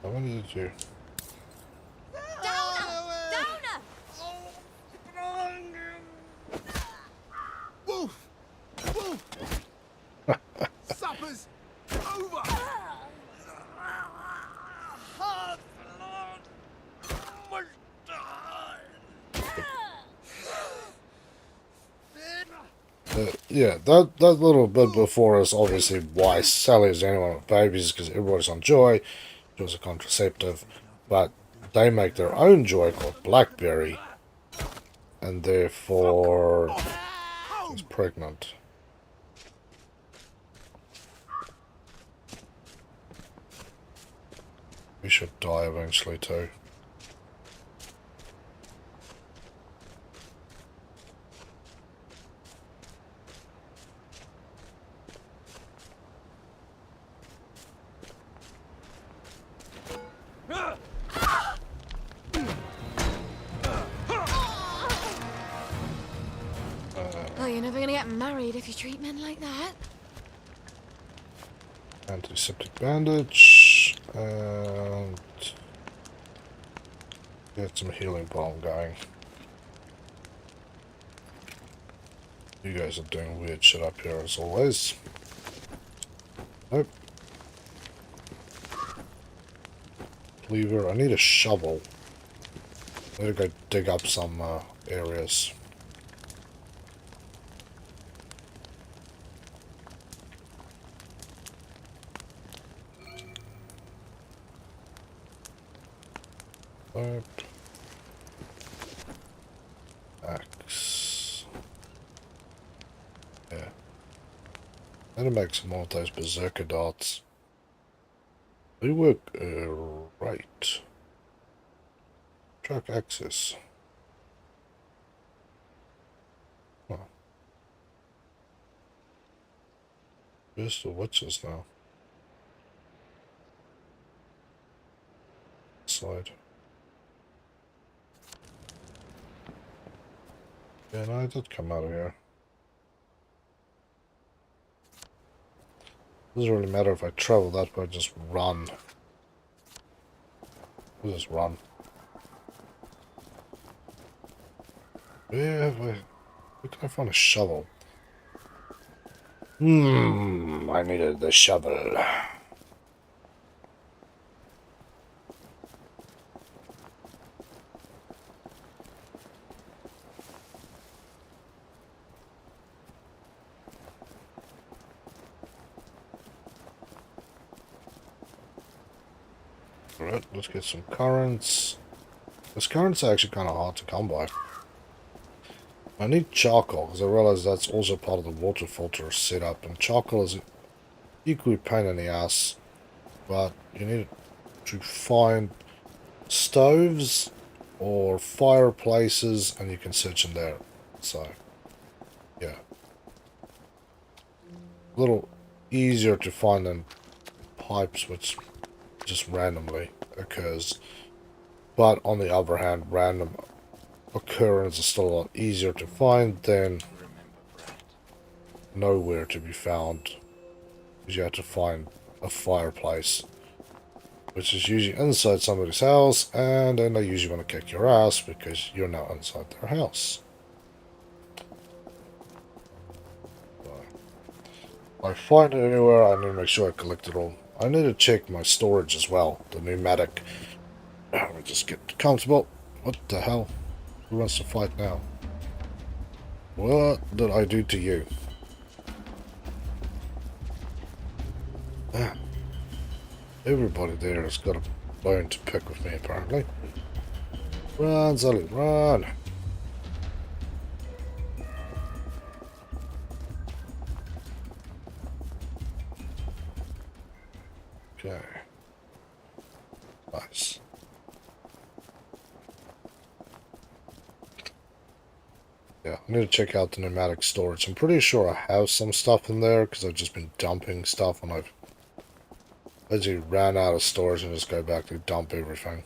What did you? Woof! Woof! Supper's over! Hard blood must die. Yeah, that little bit before is obviously why Sally is the only one with babies, because everybody's on Joy. Joy's a contraceptive, but they make their own Joy called Blackberry, and therefore she's pregnant. We should die eventually too. Oh, you're never gonna get married if you treat men like that. Antiseptic bandage, and get some healing balm going. You guys are doing weird shit up here as always. Nope. Cleaver, I need a shovel. I need to go dig up some areas. Nope. Axe. Yeah. I'm gonna make some more of those berserker darts. We work right. Track access. Huh. Where's the witches now? Side. Yeah, no, I did come out of here. Doesn't really matter if I travel that way, just run. We'll just run. Where can I find a shovel? I needed the shovel. Alright, let's get some currants. This currants are actually kind of hard to come by. I need charcoal, because I realize that's also part of the water filter setup, and charcoal is equally pain in the ass, but you need to find stoves or fireplaces, and you can search in there. So, yeah. A little easier to find than pipes, which just randomly occurs. But on the other hand, random occurrence is still a lot easier to find than nowhere to be found. Because you have to find a fireplace, which is usually inside somebody's house, and then they usually want to kick your ass because you're now inside their house. If I find it anywhere, I need to make sure I collect it all. I need to check my storage as well, the pneumatic. Let me just get comfortable. What the hell? Who wants to fight now? What did I do to you? Ah. Everybody there has got a bone to pick with me, apparently. Run, Zully, run! Okay. Nice. Yeah, I need to check out the pneumatic storage. I'm pretty sure I have some stuff in there because I've just been dumping stuff and I've basically ran out of storage and just go back to dump everything.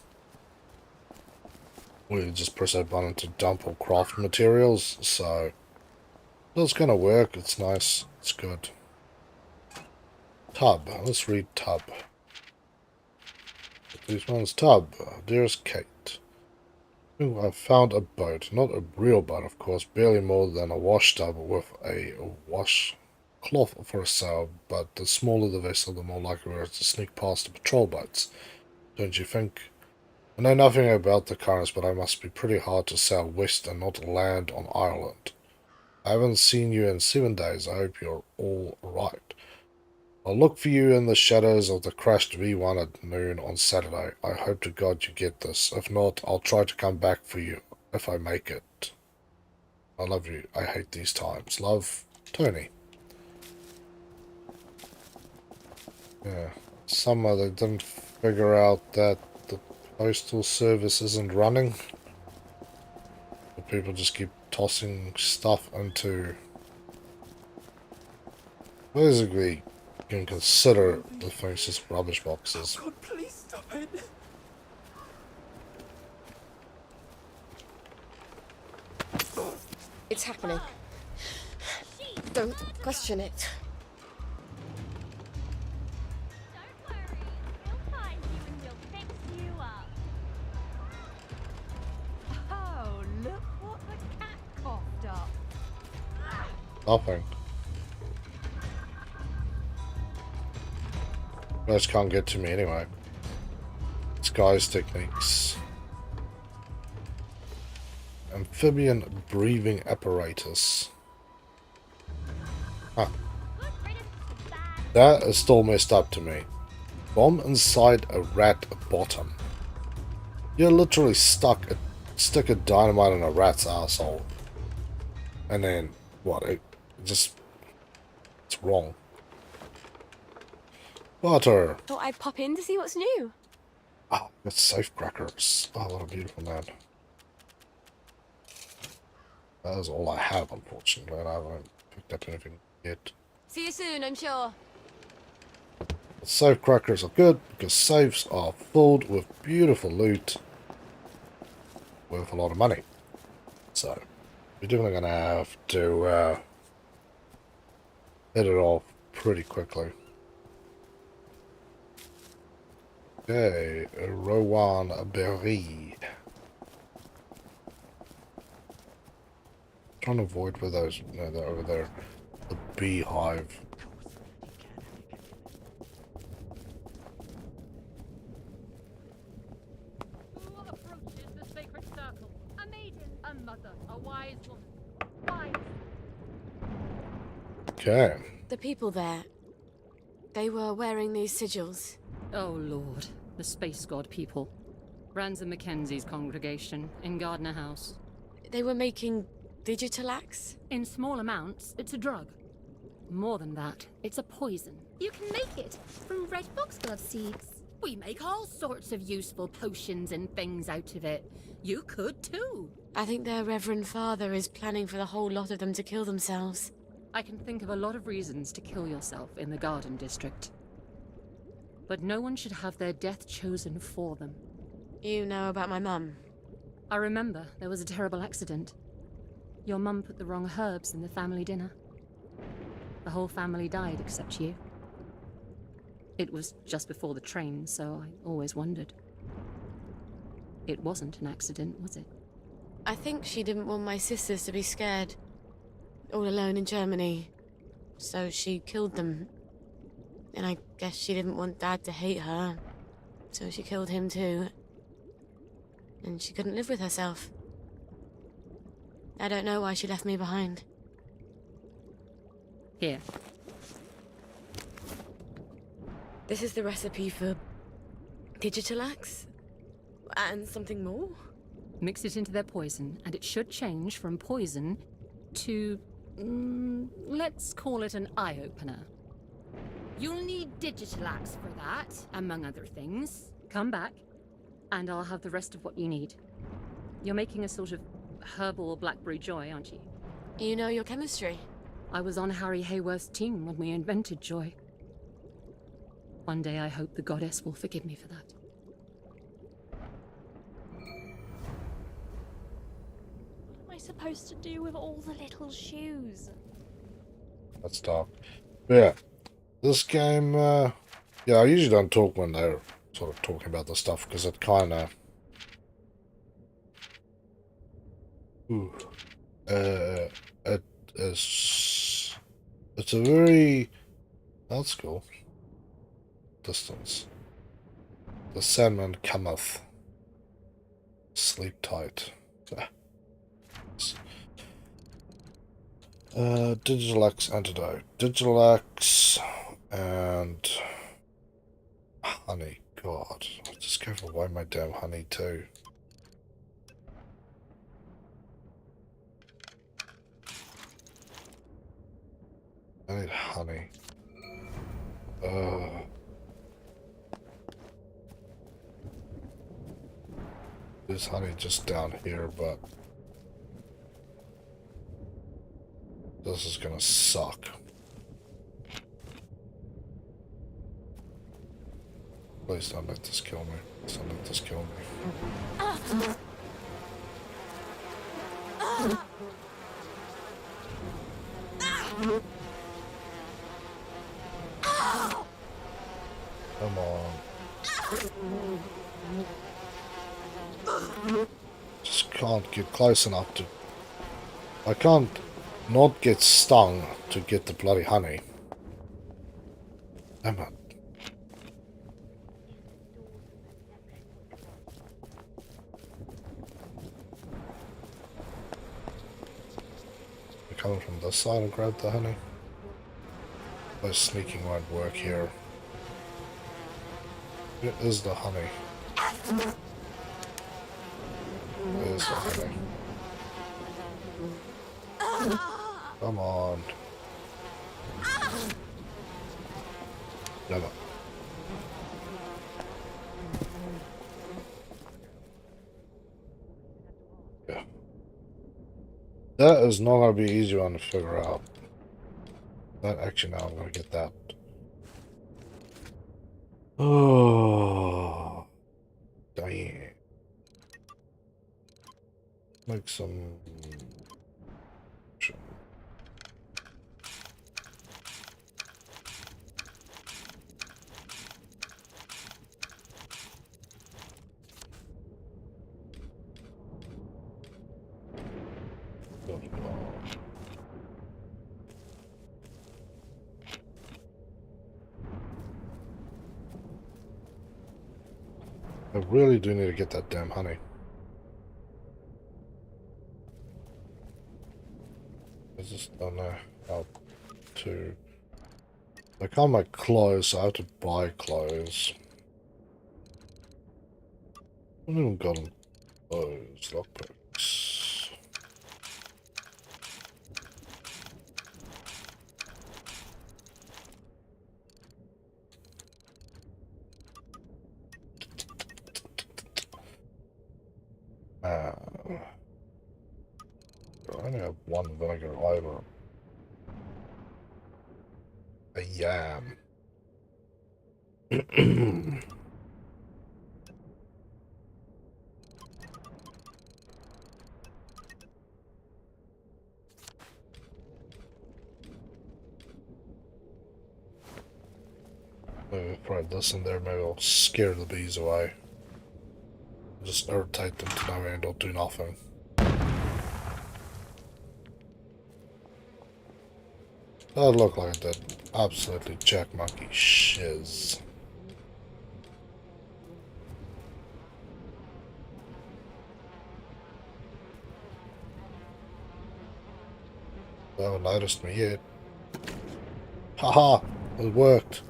We just press that button to dump all craft materials, so that's gonna work. It's nice. It's good. Tub. Let's read tub. This one's tub. Dearest Kate. Ooh, I found a boat. Not a real boat, of course. Barely more than a wash tub with a washcloth for a sail. But the smaller the vessel, the more likely we are to sneak past the patrol boats. Don't you think? I know nothing about the currents, but I must be pretty hard to sail west and not land on Ireland. I haven't seen you in 7 days. I hope you're all right. I'll look for you in the shadows of the crashed V1 at noon on Saturday. I hope to God you get this. If not, I'll try to come back for you if I make it. I love you. I hate these times. Love, Tony. Yeah. Somehow they didn't figure out that the postal service isn't running. But people just keep tossing stuff into... Basically... You can consider the things as rubbish boxes. Oh God, please stop it. It's happening. Don't question it. Don't worry, we'll find you and we'll fix you up. Oh, look what the cat coughed up. Nothing. You guys can't get to me anyway. Disguise techniques. Amphibian breathing apparatus. Huh. That is still messed up to me. Bomb inside a rat bottom. You're literally stick a dynamite in a rat's asshole. And then, what? It's wrong. Butter. Thought I'd pop in to see what's new. Oh, it's safe crackers. Oh, what a beautiful man. That is all I have, unfortunately, and I haven't picked up anything yet. See you soon, I'm sure. But safe crackers are good because safes are filled with beautiful loot worth a lot of money. So, we're definitely going to have to hit it off pretty quickly. Okay, Rowan Berry. Trying to avoid where those, no, they're over there. The beehive. Who approaches the sacred circle? A maiden, a mother, a wise woman. Wise. Okay. The people there, they were wearing these sigils. Oh Lord, the space god people. Ransom Mackenzie's congregation in Gardner House. They were making digital axe? In small amounts, it's a drug. More than that, it's a poison. You can make it from red foxglove seeds. We make all sorts of useful potions and things out of it. You could too. I think their Reverend Father is planning for the whole lot of them to kill themselves. I can think of a lot of reasons to kill yourself in the Garden District. But no one should have their death chosen for them. You know about my mum? I remember there was a terrible accident. Your mum put the wrong herbs in the family dinner. The whole family died except you. It was just before the train, so I always wondered. It wasn't an accident, was it? I think she didn't want my sisters to be scared. All alone in Germany. So she killed them. And I guess she didn't want Dad to hate her. So she killed him too. And she couldn't live with herself. I don't know why she left me behind. Here. This is the recipe for digital axe? And something more? Mix it into their poison, and it should change from poison to... let's call it an eye-opener. You'll need digital axe for that, among other things. Come back, and I'll have the rest of what you need. You're making a sort of herbal blackberry joy, aren't you? You know your chemistry. I was on Harry Hayworth's team when we invented joy. One day I hope the goddess will forgive me for that. What am I supposed to do with all the little shoes? Let's talk. Yeah. This game, yeah, I usually don't talk when they're sort of talking about the stuff because it kind of... it is... It's a very... That's cool. Distance. The Sandman cometh. Sleep tight. Digital Axe antidote. Digital Axe and honey. God, I just gave away my damn honey too. I need honey. There's honey just down here, but this is gonna suck. Please don't let this kill me. Please don't let this kill me. Come on. Just can't get close enough to... I can't not get stung to get the bloody honey. Damn it. We're coming from this side and grab the honey. No sneaking won't work here. Where is the honey? Where's the honey? Come on. Never. That is not going to be an easy one to figure out. That actually, now I'm going to get that. Oh, dang. Make some. I really do need to get that damn honey. I just don't know how to. I can't make clothes, so I have to buy clothes. I haven't even gotten those lockpicks. I only have one vinegar item. A yam. Maybe probably this in there, maybe I'll scare the bees away. Just irritate them to no end or do nothing. That looked like it did. Absolutely jack monkey shiz. They haven't noticed me yet. Haha! It worked.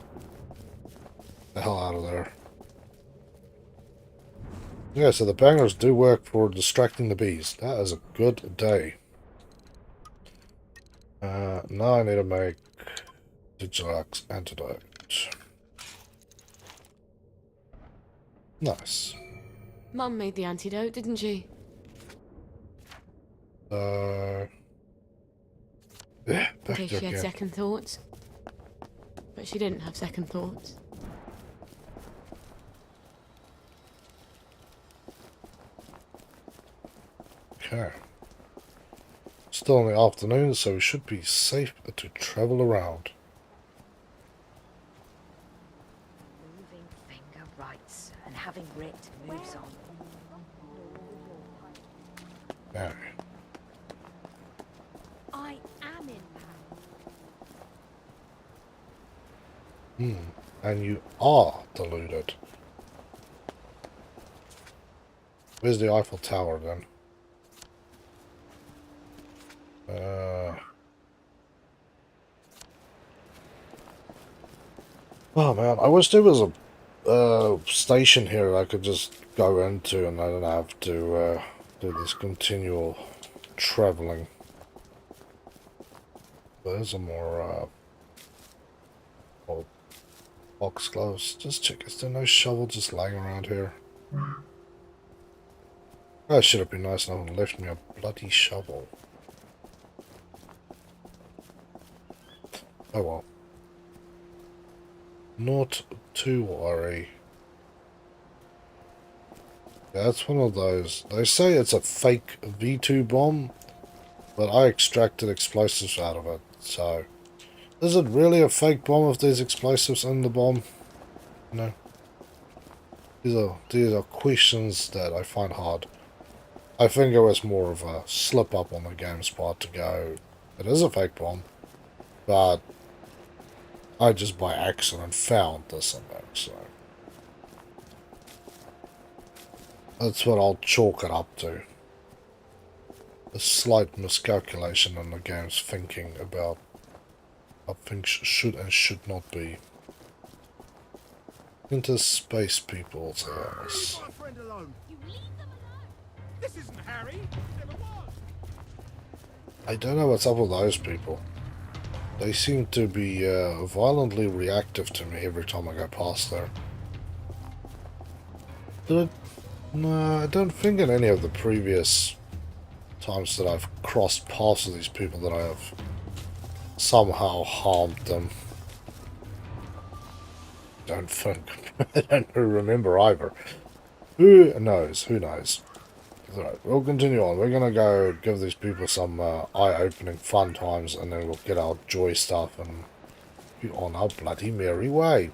The hell out of there. Yeah, so the bangers do work for distracting the bees. That is a good day. Now I need to make Digilax antidote. Nice. Mum made the antidote, didn't she? Yeah, In back case there she had again. second thoughts. But she didn't have second thoughts. Okay. Still in the afternoon, so we should be safe to travel around. Moving finger writes, and having writ moves on. Yeah. I am in power. And you are deluded. Where's the Eiffel Tower then? Oh man, I wish there was a station here that I could just go into and I don't have to do this continual traveling. There's a more box close. Just check, is there no shovel just lying around here? That should have been nice enough and left me a bloody shovel. Oh well. Not to worry. That's one of those. They say it's a fake V2 bomb, but I extracted explosives out of it, so... Is it really a fake bomb if there's explosives in the bomb? No. These are questions that I find hard. I think it was more of a slip up on the game's part to go, it is a fake bomb, but I just by accident found this and that, so that's what I'll chalk it up to. A slight miscalculation in the game's thinking about how things should and should not be. Interspace people's house. Leave my friend alone. You leave them alone. This isn't Harry. Never was. I don't know what's up with those people. They seem to be violently reactive to me every time I go past there. No, I don't think in any of the previous times that I've crossed paths with these people that I have somehow harmed them. Don't think. I don't remember either. Who knows? Who knows? Alright, we'll continue on. We're gonna go give these people some eye-opening fun times, and then we'll get our joy stuff and be on our bloody merry way.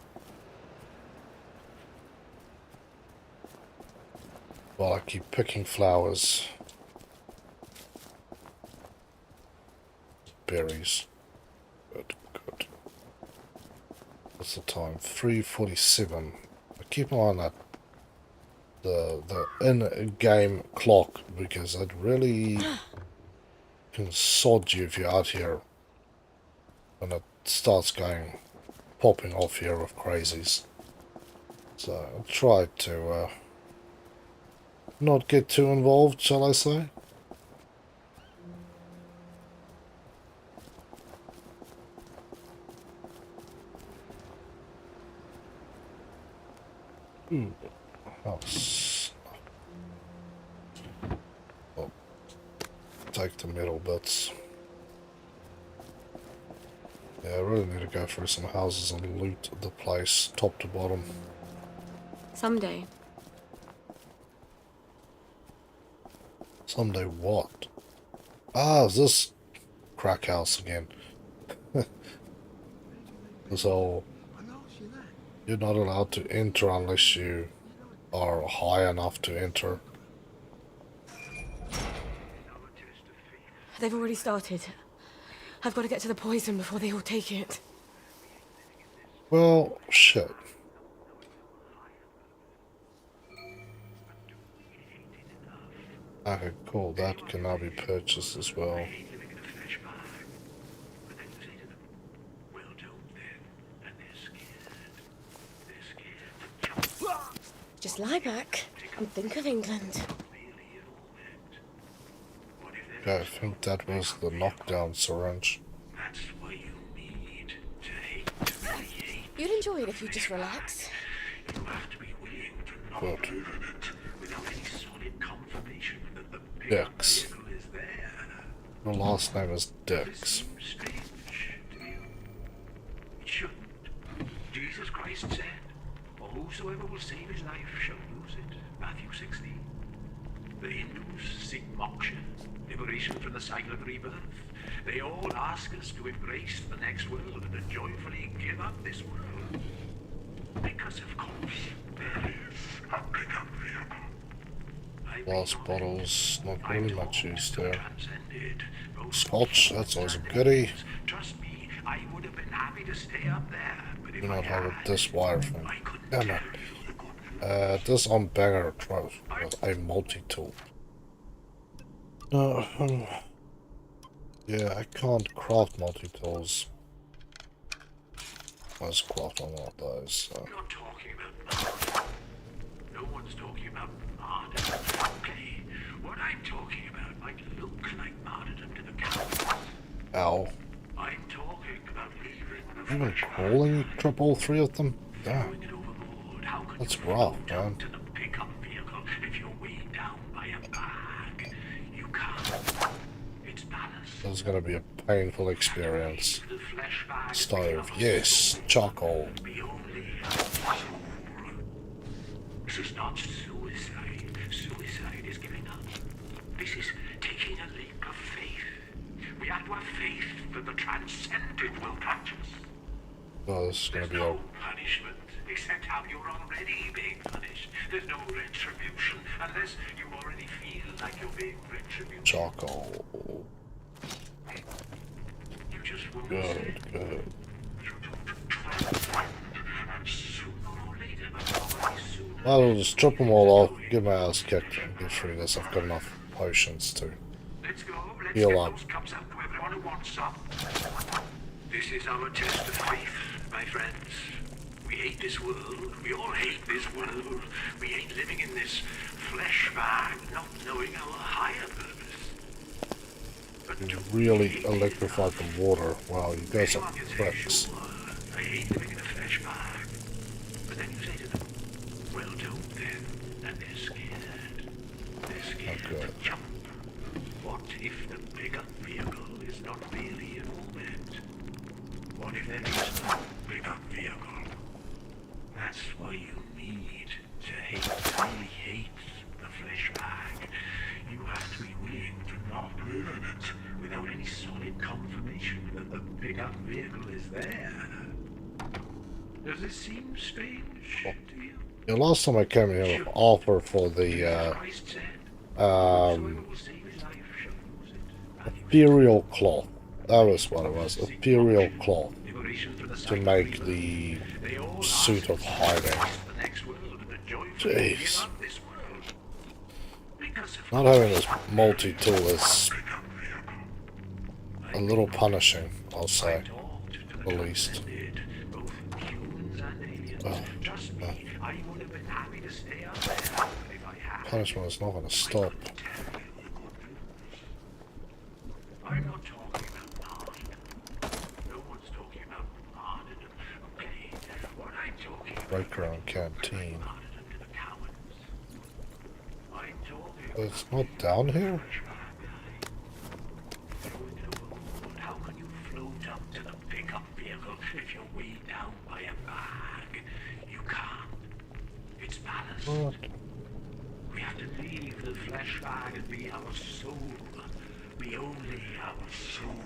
While I keep picking flowers. Berries. Good, good. What's the time? 3:47. I keep an eye on that the in-game clock, because it really can sod you if you're out here when it starts going popping off here with crazies. So I'll try to not get too involved, shall I say. House. Oh, take the metal bits. Yeah, I really need to go through some houses and loot the place top to bottom. Someday. Someday what? Ah, is this crack house again? So you're not allowed to enter unless you are high enough to enter. They've already started. I've got to get to the poison before they all take it. Well, shit. Okay, cool. That can now be purchased as well. Just lie back and think of England. Okay, I think that was the knockdown syringe. You'd enjoy it if you just relax. Good. Dix. Your last name is Dix. Jesus Christ said, "For whosoever will save his life shall lose it." Matthew 16. The Hindus seek moksha, liberation from the cycle of rebirth. They all ask us to embrace the next world and to joyfully give up this world. Because of course, there is a bigger vehicle. Last bottles, not really much use there. Scotch, that's always a goodie. Trust me, I would have been happy to stay up there. But Do not have this wire thing. Damn it. This on banger with a multi-tool. Yeah, I can't craft multi-tools. Let's craft on one of those. So. You're talking about no one's talking about martyrdom. Okay, what I'm talking about might look like martyrdom to the cowards. Ow. I'm talking about leaving. Even crawling, you trip all three of them? Damn. That's rough, man. To the pickup vehicle if you're weighed down by a bag. You can't. It's ballast. This is gonna be a painful experience. Stove, yes. Charcoal. This is not suicide. Suicide is giving up. This is taking a leap of faith. We have to have faith that the transcendent will catch us. Oh, this is gonna be a no punishment, except how you're already being punished. There's no retribution unless you already feel like you're being retributed. charcoal. You just won't Good, good. Well, I'll just chop them all off, get my ass kicked, and get through this. I've got enough potions to heal up. This is our test of faith, my friends. We hate this world. We all hate this world. We hate living in this flesh bag, not knowing our higher purpose. You really electrified the water. Wow, you guys are pricks. I hate living in a flesh bag. But then you say to them, well, don't then. And they're scared. They're scared to jump. What vehicle is not really an orbit? What if there is no pickup vehicle? That's why you need to really hate the flesh bag. You have to be willing to not live in it without any solid confirmation that the pickup vehicle is there. Does this seem strange to you? The last time I came here with an offer for the ethereal cloth. That was what it was. Ethereal cloth. To make the suit of hiding. Jeez. Not having this multi-tool is a little punishing, I'll say. At least. Punishment is not going to stop. I'm not talking about martyrdom. No one's talking about martyrdom. Okay, what I'm talking about Breakground canteen. martyrdom to the cowards. I'm talking It's not down here? how can you float up to the pickup vehicle if you're weighed down by a bag? You can't. It's ballast. What? We have to leave the flesh bag and be our soul. Be only our soul.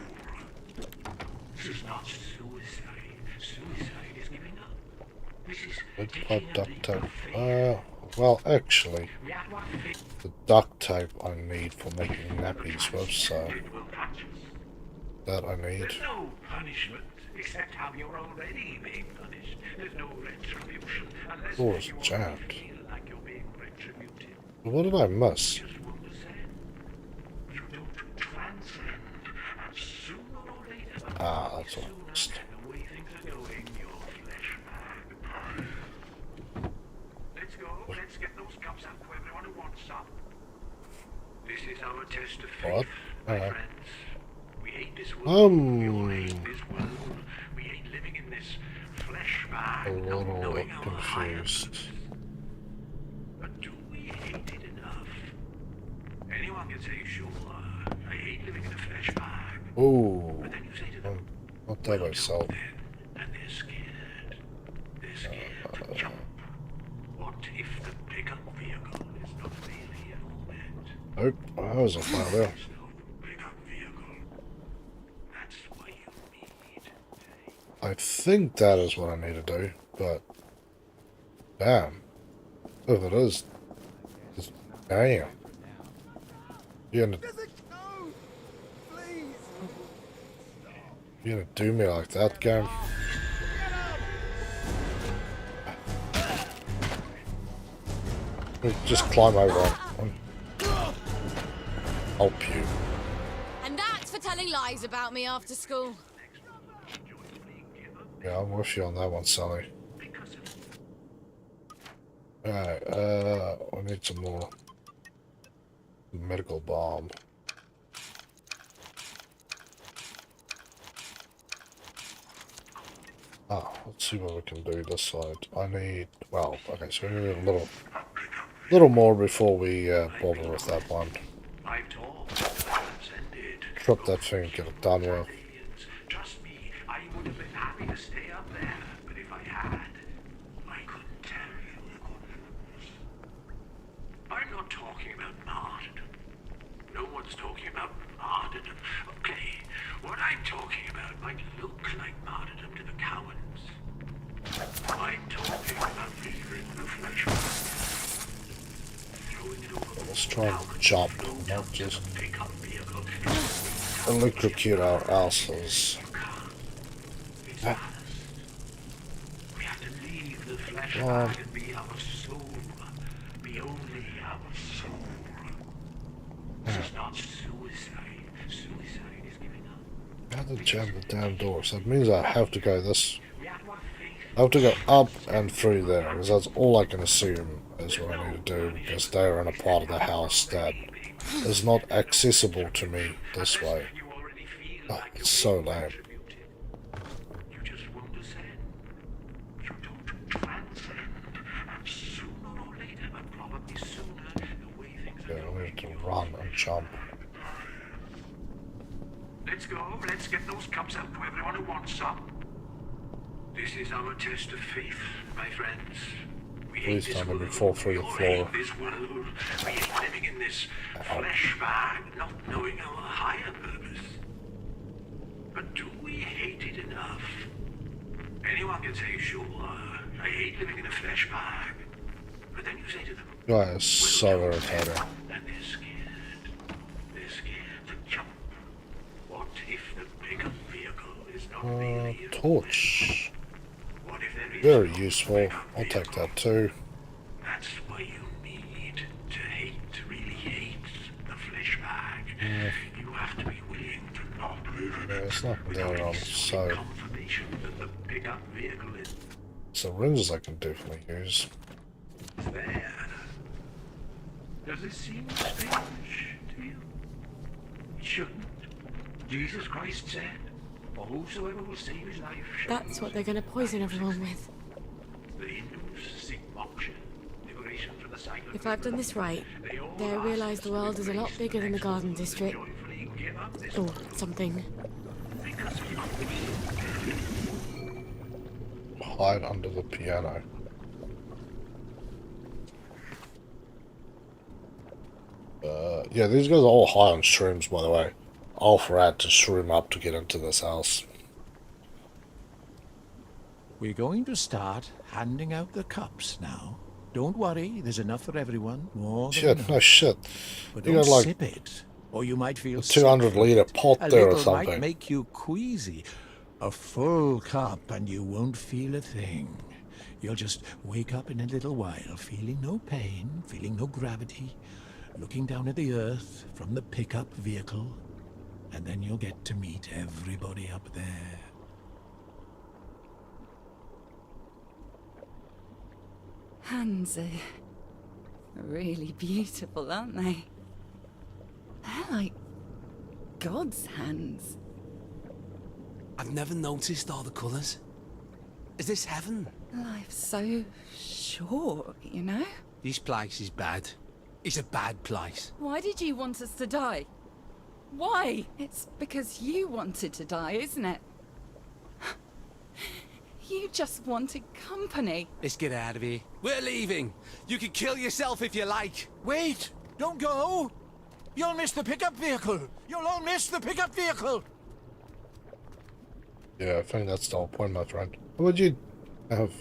This is not suicide. Suicide is giving up. This is taking a duct leap tape. of faith. Well, actually, We have one thing the duct tape I need for making nappies with, so it will catch us. that I need. There's no punishment except how you're already being punished. There's no retribution unless Door is you jammed. already feel like you're being retributed. What did I miss? Just won't ascend. You don't transcend. And sooner or later, Ah, that's all. sooner, the way things are going, your flesh bag. Let's go. Let's get those cups out to everyone who wants some. This is our test of faith, What? my friends. We hate this world. We all Um, hate this world. We hate living in this flesh bag, A not little knowing our higher confused. purpose. But do we hate it enough? Anyone can say, sure, I hate living in a flesh bag. Ooh, But then you say to them, not that I saw. then, and they're scared. They're scared to jump. What if the pickup vehicle is not really an orbit? Nope, I wasn't far there. There's no pickup vehicle. That's why you need to I think that is what I need to do, but damn, if it is, just damn. You're gonna do me like that, game? Just climb over it. Help you. And that's for telling lies about me after school. Yeah, I'm with you on that one, Sally. Alright, I need some more medical bomb. Ah, let's see what we can do this side. I need, well, okay, so we need a little more before we bother with that one. I've talked to the transcended. Trip that thing and get it done with. Trust me, I would have been happy to stay up there, but if I had, I couldn't tell you. I'm not talking about martyrdom. No one's talking about martyrdom. Okay, what I'm talking about might look like martyrdom to the cowards. I'm talking about leaving the flesh. Throwing it over. Let's try and jump, not just Pick up vehicle. electrocute our asses. It's honest. We have to leave the flesh bag and be our soul. Be only our soul. This is not suicide. Suicide is giving up. I have to jam the damn door, so that means I have to go this. We have one faith. I have to go up and through there, because that's all I can assume is what I need to do, because they're in a part of the house that is not accessible to me this way. You already feel Oh, like it's so lame. retributed. You just won't ascend. You don't transcend. And sooner or later, but probably sooner, the way things are Yeah, I going, need to run and jump. Let's go. Let's get those cups out to everyone who wants some. This is our test of faith, my friends. We hate Please this tell me world. we fall through the We all floor. hate this world. We hate living in this flesh bag, not knowing our higher purpose. But do we hate it enough? Anyone can say, sure, I hate living in a flesh bag. But then you say to them, Guy is so irritating. and they're scared. They're scared to jump. What if the pickup vehicle is not really a Torch. What if there is Very no useful. pickup I'll take vehicle? that too. That's why you need to hate, really hate the flesh bag. You have to be willing to not live in Yeah, it it's not without there, any sweet so confirmation that the pickup vehicle is syringes I can definitely use. there. Does it seem strange to you? It shouldn't. Jesus Christ said, "For whosoever will save his life shall That's what they're gonna poison everyone with. The Hindus seek moksha, liberation from the cycle. If I've done this right, they'll realise the world is a lot bigger than the Garden District. Or something. Hide under the piano. Yeah, these guys are all high on shrooms, by the way. Alpha had to shroom up to get into this house. We're going to start handing out the cups now. Don't worry, there's enough for everyone. More than Shit, enough. no shit. But You don't got like sip it, or you might feel a 200 sick. litre pot A there or little might something. make you queasy. A full cup and you won't feel a thing. You'll just wake up in a little while, feeling no pain, feeling no gravity, looking down at the earth from the pickup vehicle, and then you'll get to meet everybody up there. Hands are really beautiful, aren't they? They're like God's hands. I've never noticed all the colours. Is this heaven? Life's so short, you know? This place is bad. It's a bad place. Why did you want us to die? Why? It's because you wanted to die, isn't it? You just wanted company. Let's get out of here. We're leaving. You can kill yourself if you like. Wait! Don't go! You'll miss the pickup vehicle! You'll all miss the pickup vehicle! Yeah, I think that's the whole point, my friend. How would you have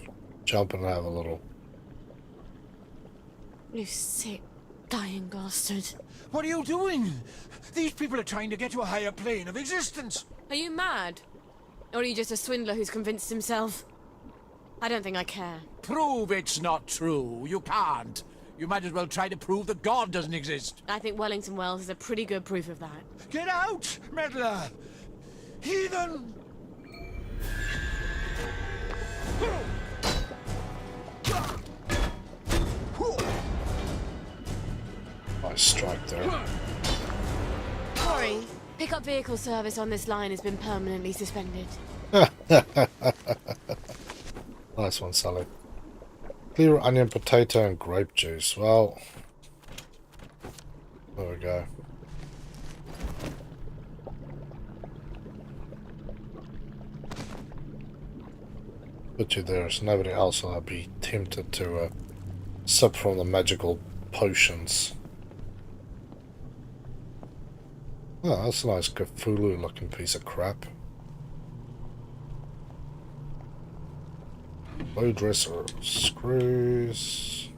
jump and have a little? You sick, dying bastard. What are you doing? These people are trying to get to a higher plane of existence. Are you mad? Or are you just a swindler who's convinced himself? I don't think I care. Prove it's not true. You can't. You might as well try to prove that God doesn't exist. I think Wellington Wells is a pretty good proof of that. Get out, meddler! Heathen! Nice strike there. Sorry, pickup vehicle service on this line has been permanently suspended. Nice one, Sally. Clear onion, potato, and grape juice. Well, there we go. Put you there so nobody else will be tempted to sip from the magical potions. Oh, that's a nice Cthulhu looking piece of crap. Low dresser, screws.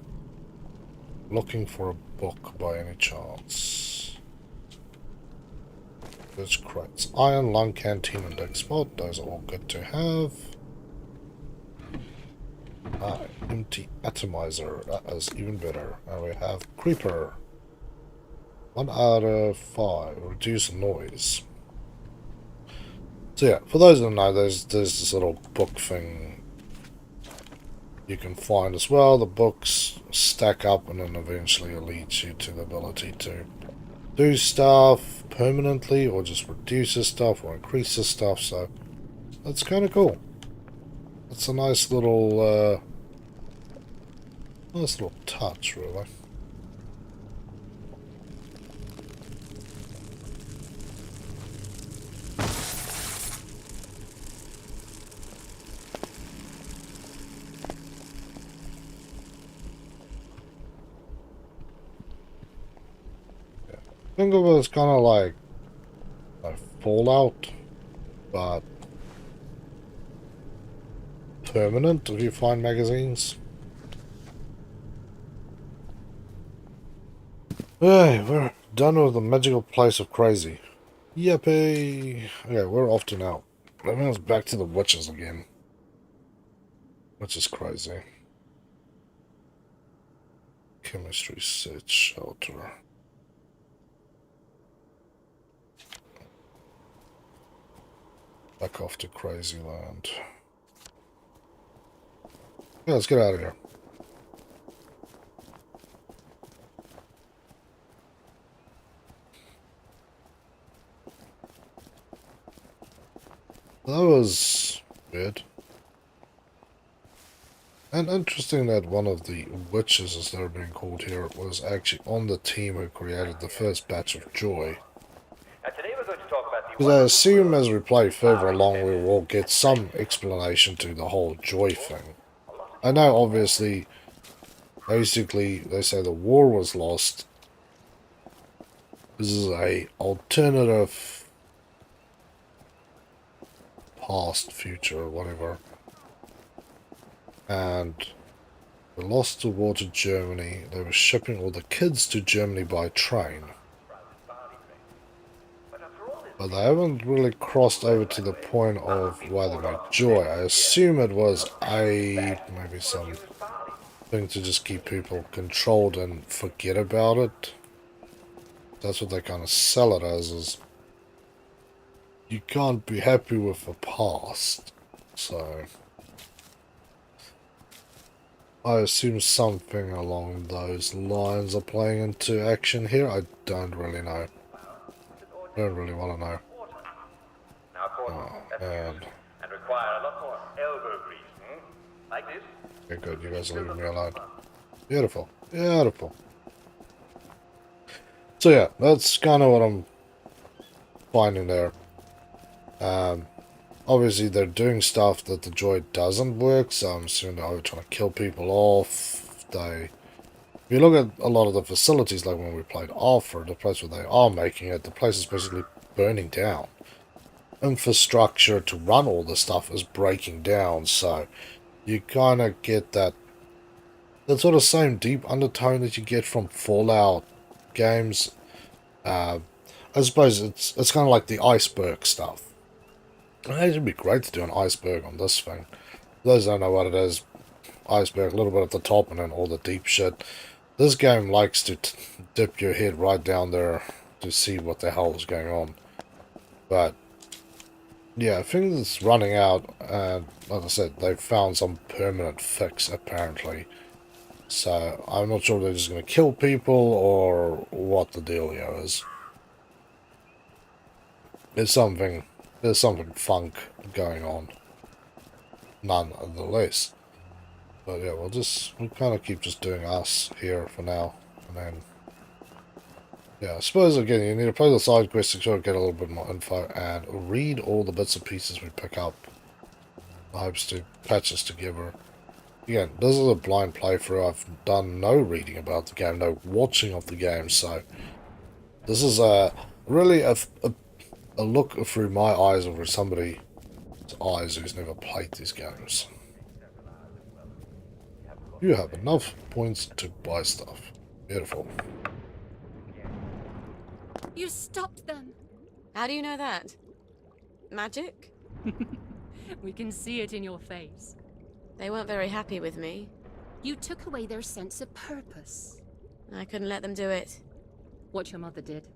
Looking for a book by any chance. There's crates. Iron, lung, canteen, and export. Those are all good to have. Ah, empty atomizer. That is even better. And we have creeper. 1 out of 5. Reduce noise. So yeah, for those who don't know, there's this little book thing you can find as well. The books stack up and then eventually it leads you to the ability to do stuff permanently or just reduces stuff or increases stuff, so that's kind of cool. It's a nice little touch, really. Think of it as kind of like Fallout, but permanent if you find magazines. Hey, we're done with the magical place of crazy. Yippee! Okay, we're off to now. That means back to the witches again. Which is crazy. Chemistry set shelter. Back off to crazy land. Yeah, let's get out of here. That was weird. And interesting that one of the witches, as they're being called here, was actually on the team who created the first batch of Joy. Because I assume as we play further along we will get some explanation to the whole Joy thing. I know obviously, basically they say the war was lost. This is a alternative past, future, or whatever. And they lost the war to Germany. They were shipping all the kids to Germany by train. But they haven't really crossed over to the point of why they made Joy. I assume it was maybe some thing to just keep people controlled and forget about it. That's what they kind of sell it as, is you can't be happy with the past. So I assume something along those lines are playing into action here. I don't really know. Don't really want to know. Oh, man. And require a lot more elbow grease, Like this? Okay, good. You guys are leaving me alone. Beautiful. Beautiful. So yeah, that's kind of what I'm finding there. Obviously they're doing stuff that the Joy doesn't work, so I'm assuming they're trying to kill people off. If you look at a lot of the facilities, like when we played Alpha, the place where they are making it, the place is basically burning down. Infrastructure to run all this stuff is breaking down, so you kind of get that sort of same deep undertone that you get from Fallout games. I suppose it's kind of like the iceberg stuff. It'd be great to do an iceberg on this thing. For those who don't know what it is, iceberg, a little bit at the top and then all the deep shit. This game likes to dip your head right down there to see what the hell is going on. But yeah, I think it's running out, and like I said, they've found some permanent fix apparently. So I'm not sure if they're just going to kill people or what the dealio is. There's something funk going on, nonetheless. But yeah, we'll kind of keep just doing us here for now, and then yeah, I suppose again you need to play the side quests to sort of get a little bit more info and read all the bits and pieces we pick up. I hope to patch this together. Again, this is a blind playthrough. I've done no reading about the game, no watching of the game, so this is really a look through my eyes or through somebody's eyes who's never played these games. You have enough points to buy stuff. Beautiful. You stopped them. How do you know that? Magic? We can see it in your face. They weren't very happy with me. You took away their sense of purpose. I couldn't let them do it. What your mother did.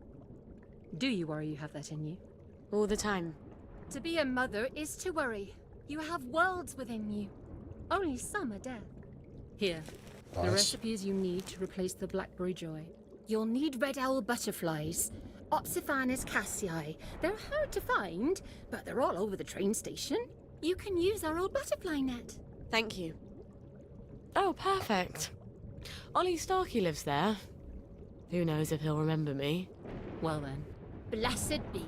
Do you worry you have that in you? All the time. To be a mother is to worry. You have worlds within you. Only some are dead. Here, nice. The recipes you need to replace the blackberry joy. You'll need red owl butterflies. Opsiphanes cassii. They're hard to find, but they're all over the train station. You can use our old butterfly net. Thank you. Oh, perfect. Ollie Starkey lives there. Who knows if he'll remember me. Well then. Blessed be.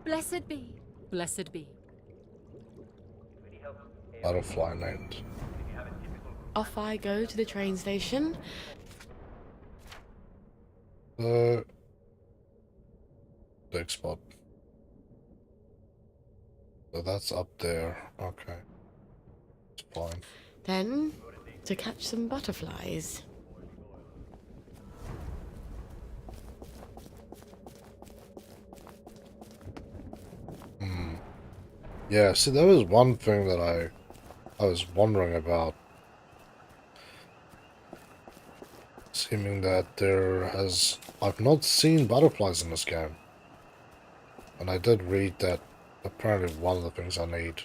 Blessed be. Blessed be. Butterfly net. Off I go to the train station. Big spot. So that's up there. Okay. It's fine. Then, to catch some butterflies. Yeah, see, there was one thing that I was wondering about. Seeming that I've not seen butterflies in this game. And I did read that apparently one of the things I need,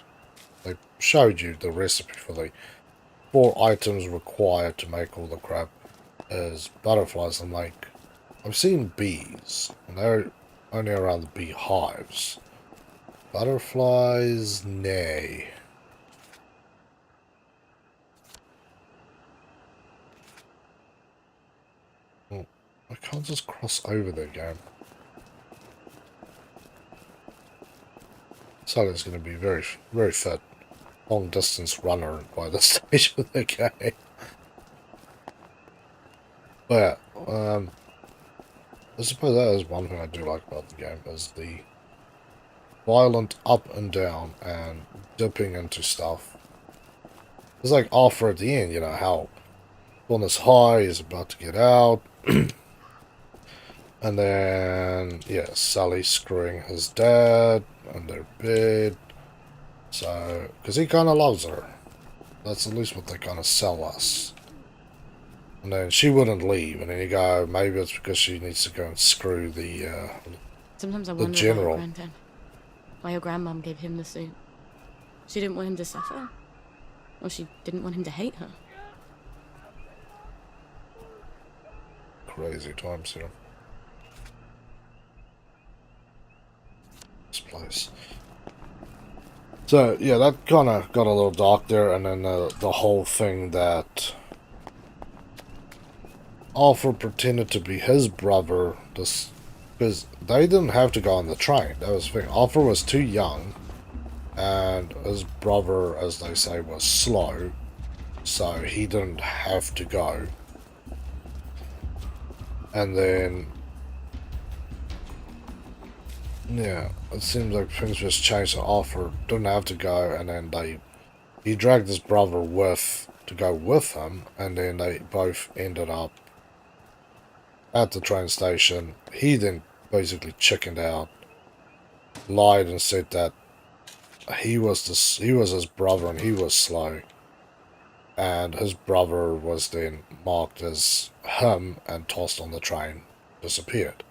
they showed you the recipe for the 4 items required to make all the crap, is butterflies. I'm like, I've seen bees, and they're only around the bee hives. Butterflies, nay. Oh, I can't just cross over the game. Sally's going to be very, very fit. Long distance runner by this stage of the game. But yeah, I suppose that is one thing I do like about the game, is the violent up and down and dipping into stuff. It's like Arthur at the end, you know, how on this high is about to get out. And then, yeah, Sally screwing his dad and their bed. So, because he kind of loves her. That's at least what they kind of sell us. And then she wouldn't leave. And then you go, maybe it's because she needs to go and screw the Sometimes I the wonder general. about Granddad. Why your grandmom gave him the suit. She didn't want him to suffer. Or she didn't want him to hate her. Crazy times here. This place. So, yeah, that kind of got a little dark there, and then the whole thing that Arthur pretended to be his brother, because they didn't have to go on the train. That was the thing. Arthur was too young, and his brother, as they say, was slow, so he didn't have to go. And then, yeah, it seems like things just changed. So Arthur didn't have to go, and then he dragged his brother to go with him, and then they both ended up at the train station. He then basically chickened out, lied and said that he was his brother and he was slow, and his brother was then marked as him and tossed on the train, disappeared.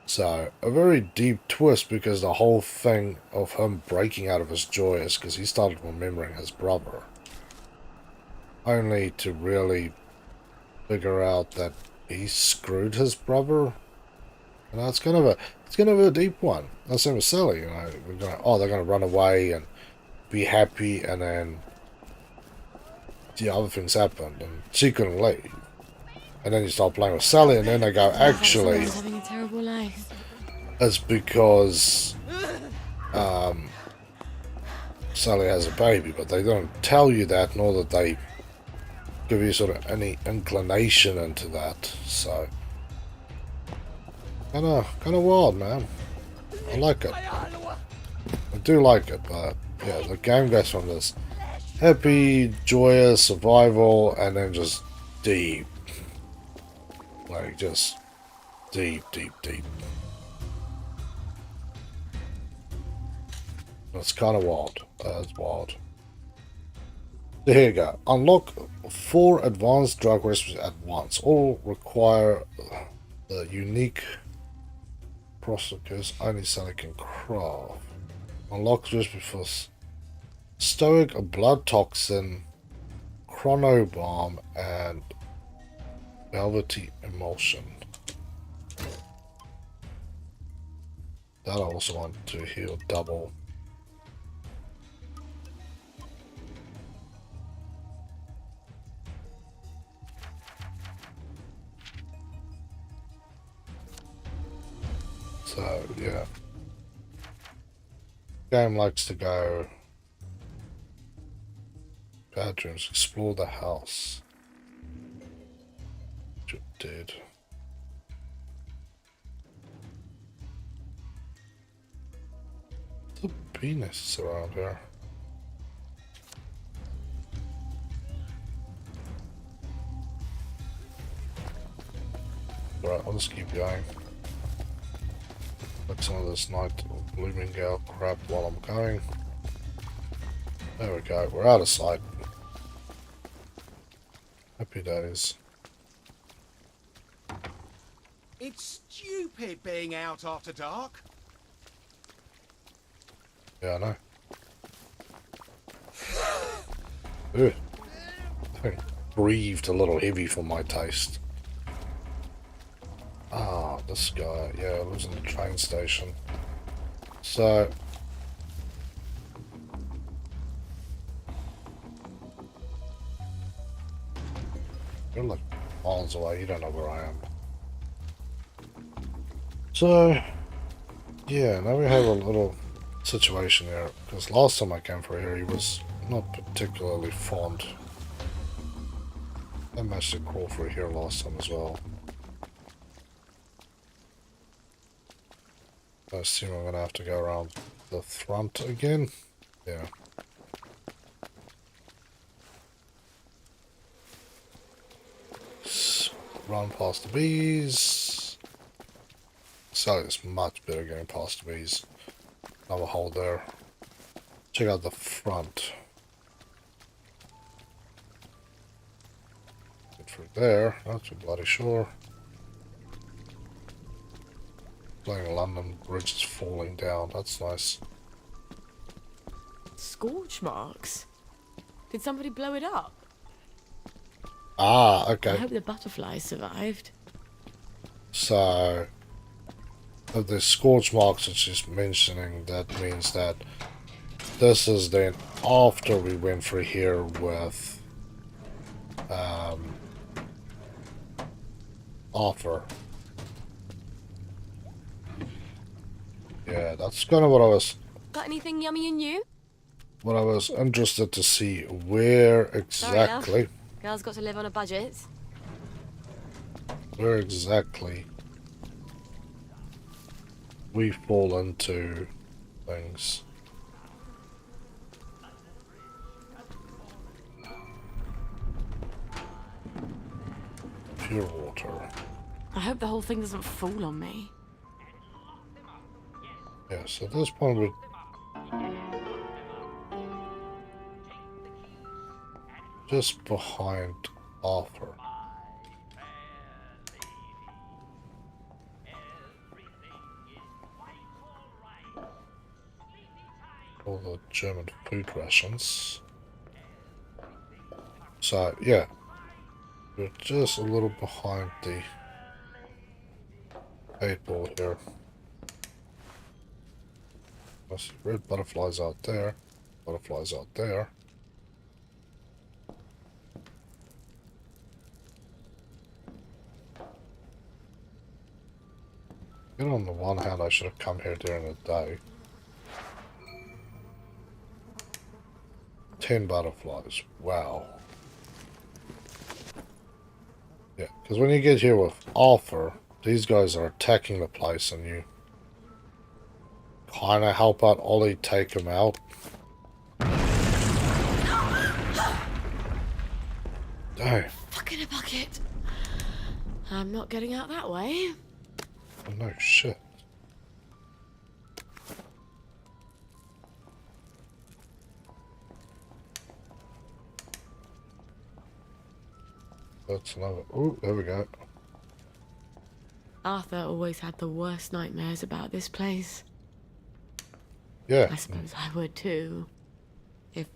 So, a very deep twist, because the whole thing of him breaking out of his joy is because he started remembering his brother. Only to really figure out that he screwed his brother. You know, it's kind of a deep one. That's same with Sally, you know, they're gonna run away and be happy, and then other things happened and she couldn't leave. And then you start playing with Sally, and then they go, actually, Someone's having a terrible life. it's because Sally has a baby, but they don't tell you that, nor that they give you sort of any inclination into that. So kind of wild, man. I like it. I do like it, but yeah, the game goes from this happy, joyous survival, and then just deep. Like, just deep, deep, deep. It's kind of wild. It's wild. So here you go. Unlock 4 advanced drug recipes at once. All require the unique processes only Sally can craft. Unlock recipe for Stoic, a blood toxin, chrono bomb, and velvety emulsion. That I also want to heal double. So, yeah. Game likes to go bedrooms, explore the house. Which it did. The bee nests around here. Alright, I'll just keep going. Like some of this night blooming gale crap while I'm going. There we go, we're out of sight. Happy days. It's stupid being out after dark. Yeah, I know. Ugh. I think breathed a little heavy for my taste. Ah, this guy, yeah, lives in the train station. So you're like miles away, you don't know where I am. So yeah, now we have a little situation here, because last time I came through here he was not particularly fond. I managed to crawl through here last time as well. I assume I'm gonna have to go around the front again. Yeah. Run past the bees. So it's much better going past the bees. Another hole there. Check out the front. Get through there. Not too bloody sure. Playing London Bridge is falling down. That's nice. Scorch marks? Did somebody blow it up? Ah, okay. I hope the butterflies survived. So, of the scorch marks it's just mentioning, that means that this is then after we went through here with Arthur. Yeah, that's kind of what I was anything yummy and new? What I was interested to see, where exactly... Sorry, girl's got to live on a budget. Where exactly we fall into things. Pure water. I hope the whole thing doesn't fall on me. Yeah, so at this point we're just behind Arthur. All the German food rations. So, yeah. We're just a little behind the 8 ball here. There's red butterflies out there. Butterflies out there. You know, on the one hand, I should have come here during the day. 10 butterflies. Wow. Yeah, because when you get here with Arthur, these guys are attacking the place and you kind of help out Ollie take him out. Dang. Fuck in a bucket. I'm not getting out that way. Oh, no shit. That's another... Oh, there we go. Arthur always had the worst nightmares about this place. Yeah. I suppose I would too. If...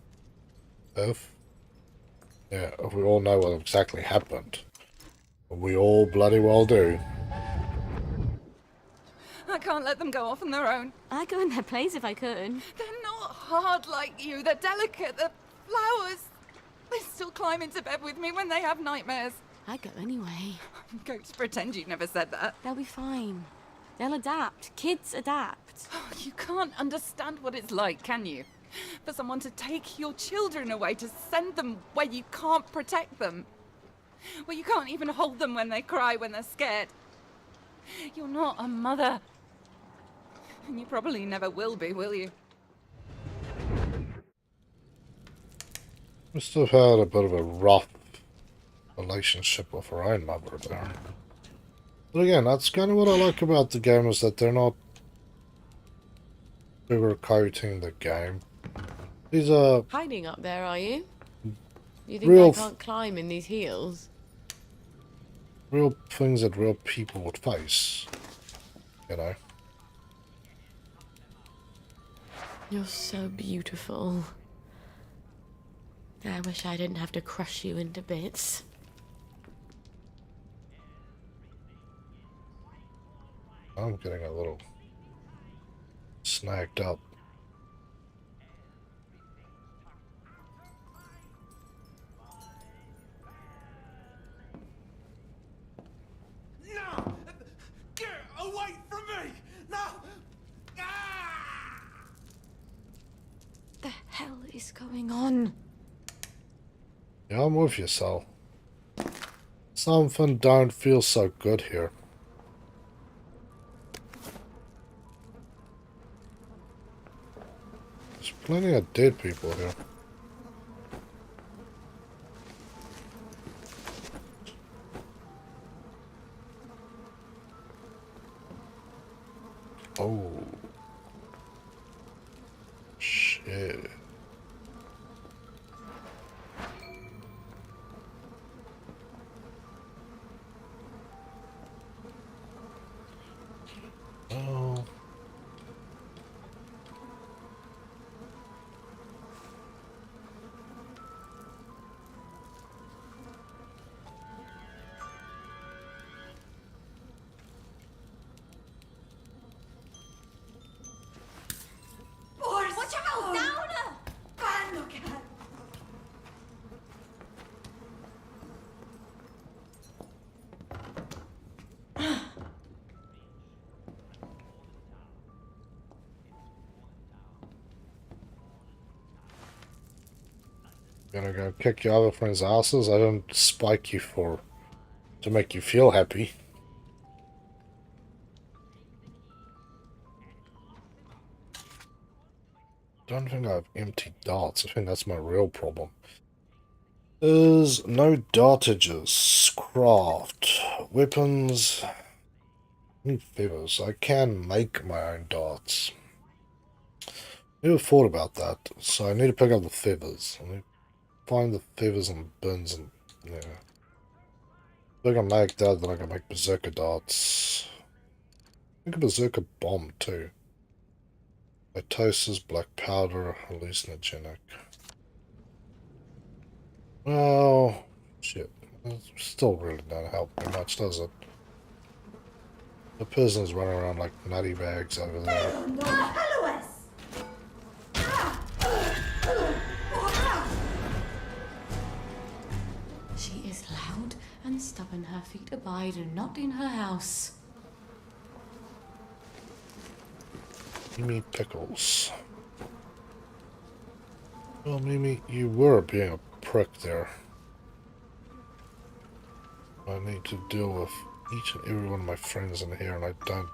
Yeah, if we all know what exactly happened. We all bloody well do. I can't let them go off on their own. I'd go in their place if I could. They're not hard like you. They're delicate. They're flowers. They still climb into bed with me when they have nightmares. I'd go anyway. I'm going to pretend you've never said that. They'll be fine. They'll adapt. Kids adapt. Oh, you can't understand what it's like, can you? For someone to take your children away, to send them where you can't protect them. Where you can't even hold them when they cry, when they're scared. You're not a mother. And you probably never will be, will you? Must have had a bit of a rough relationship with her own mother there. But again, that's kind of what I like about the game, is that they're not sugarcoating the game. These are Hiding up there, are you? You think real I can't climb in these heels? real things that real people would face, you know. You're so beautiful. I wish I didn't have to crush you into bits. I'm getting a little snagged up. No! Get away from me! No! Ah! The hell is going on? Yeah, I'm with you, Sal. Something don't feel so good here. There's plenty of dead people here. Oh. Shit. Oh. Watch out! Downer! Bad look at. Gonna go kick your other friends' asses? I don't spike you to make you feel happy. Don't think I have empty darts. I think that's my real problem. There's no dartages. Craft. Weapons. And feathers. I can make my own darts. Never thought about that. So I need to pick up the feathers. I need to find the feathers and bins and yeah. If I can make that, then I can make berserker darts. Make a berserker bomb too. Mitosis, black powder, hallucinogenic. Well, shit. That still really don't help me much, does it? The person's running around like nutty bags over there. She is loud and stubborn. Her feet abide and not in her house. Mimi Pickles. Well, Mimi, you were being a prick there. I need to deal with each and every one of my friends in here, and I don't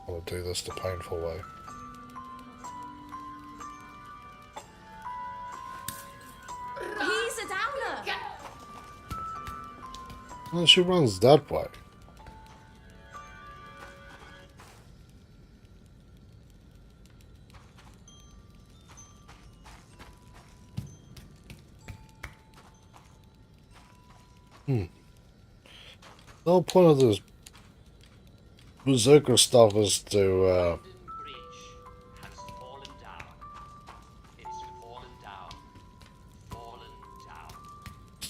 want to do this the painful way. He's a downer! Well, she runs that way. The whole point of this berserker stuff is to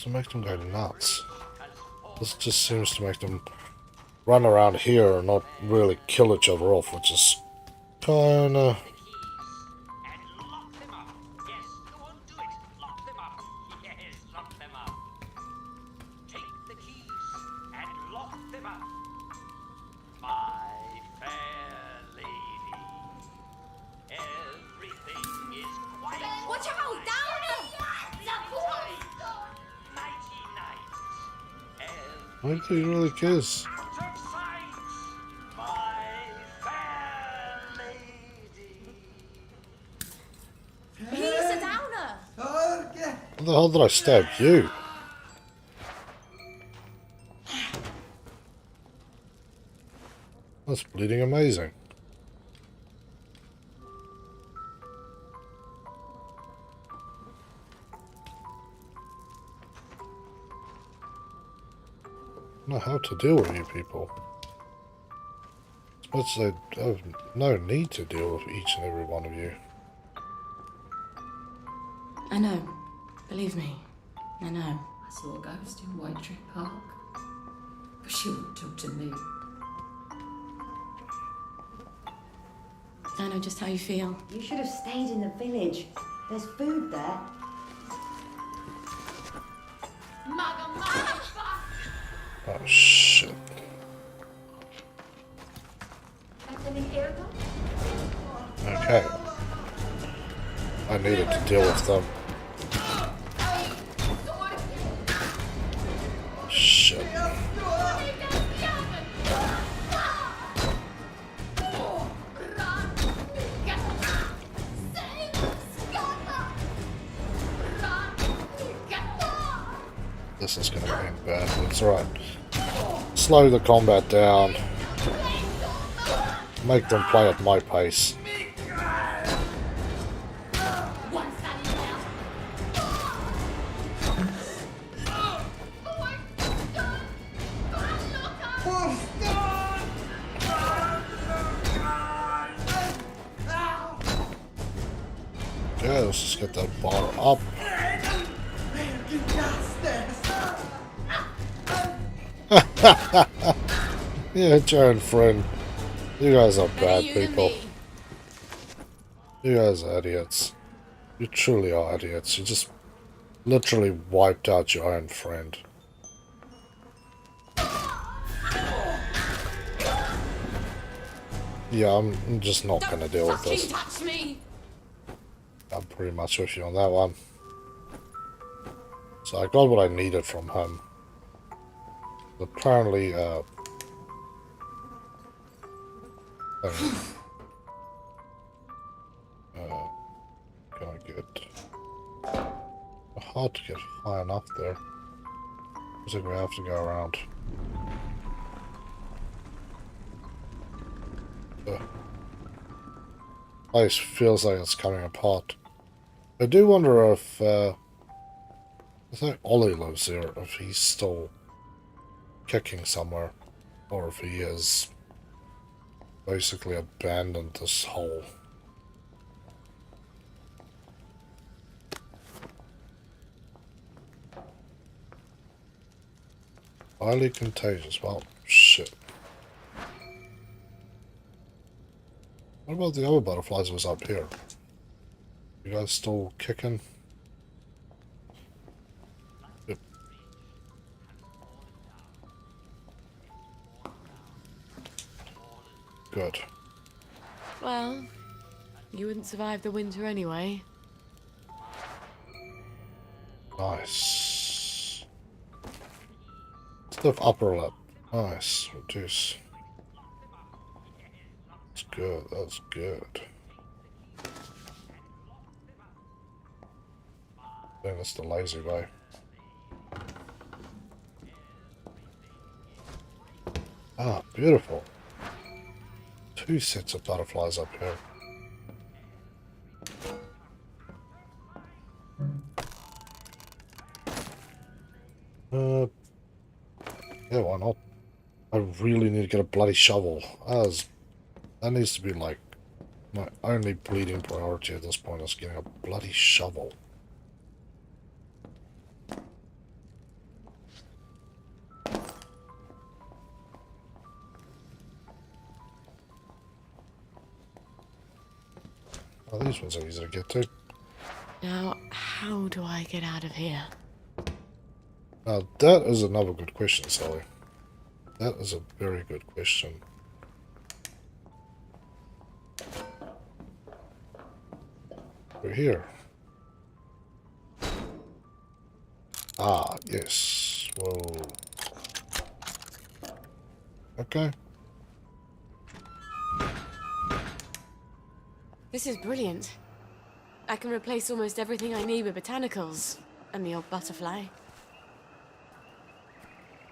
make them go nuts. This just seems to make them run around here and not really kill each other off, which is kinda... Watch out! Downer! I think he really cares. He's a downer! the hell did I stab you? That's bleeding amazing. I don't know how to deal with you people. As much as I have no need to deal with each and every one of you. I know. Believe me. I know. I saw a ghost in White Tree Park. But she wouldn't talk to me. I know just how you feel. You should have stayed in the village. There's food there. Oh shit. Okay. I needed to deal with them. Shit. This is gonna end bad, but it's alright. Slow the combat down. Make them play at my pace. Yeah, let's just get that bar up. Yeah, Jared friend. You guys are bad people. You guys are idiots. You truly are idiots. You just literally wiped out your own friend. Yeah, I'm just not gonna deal with this. Touch me. I'm pretty much with you on that one. So I got what I needed from him. Apparently, can I get hard to get high enough there? Looks like we have to go around. Place feels like it's coming apart. I do wonder if I think Ollie lives here, if he's still kicking somewhere, or if he has basically abandoned this hole. Highly contagious. Well, shit. What about the other butterflies that was up here? You guys still kicking? Yep. Good. Well, you wouldn't survive the winter anyway. Nice. Stiff upper lip. Nice. Reduce. That's good. That's good. I think that's the lazy way. Ah, beautiful. 2 sets of butterflies up here. Yeah, why not? I really need to get a bloody shovel. That needs to be like my only bleeding priority at this point is getting a bloody shovel. Oh, these ones are easy to get to. Now, how do I get out of here? Now, that is another good question, Sally. That is a very good question. We're here. Ah, yes. Whoa. Okay. This is brilliant. I can replace almost everything I need with botanicals. And the old butterfly.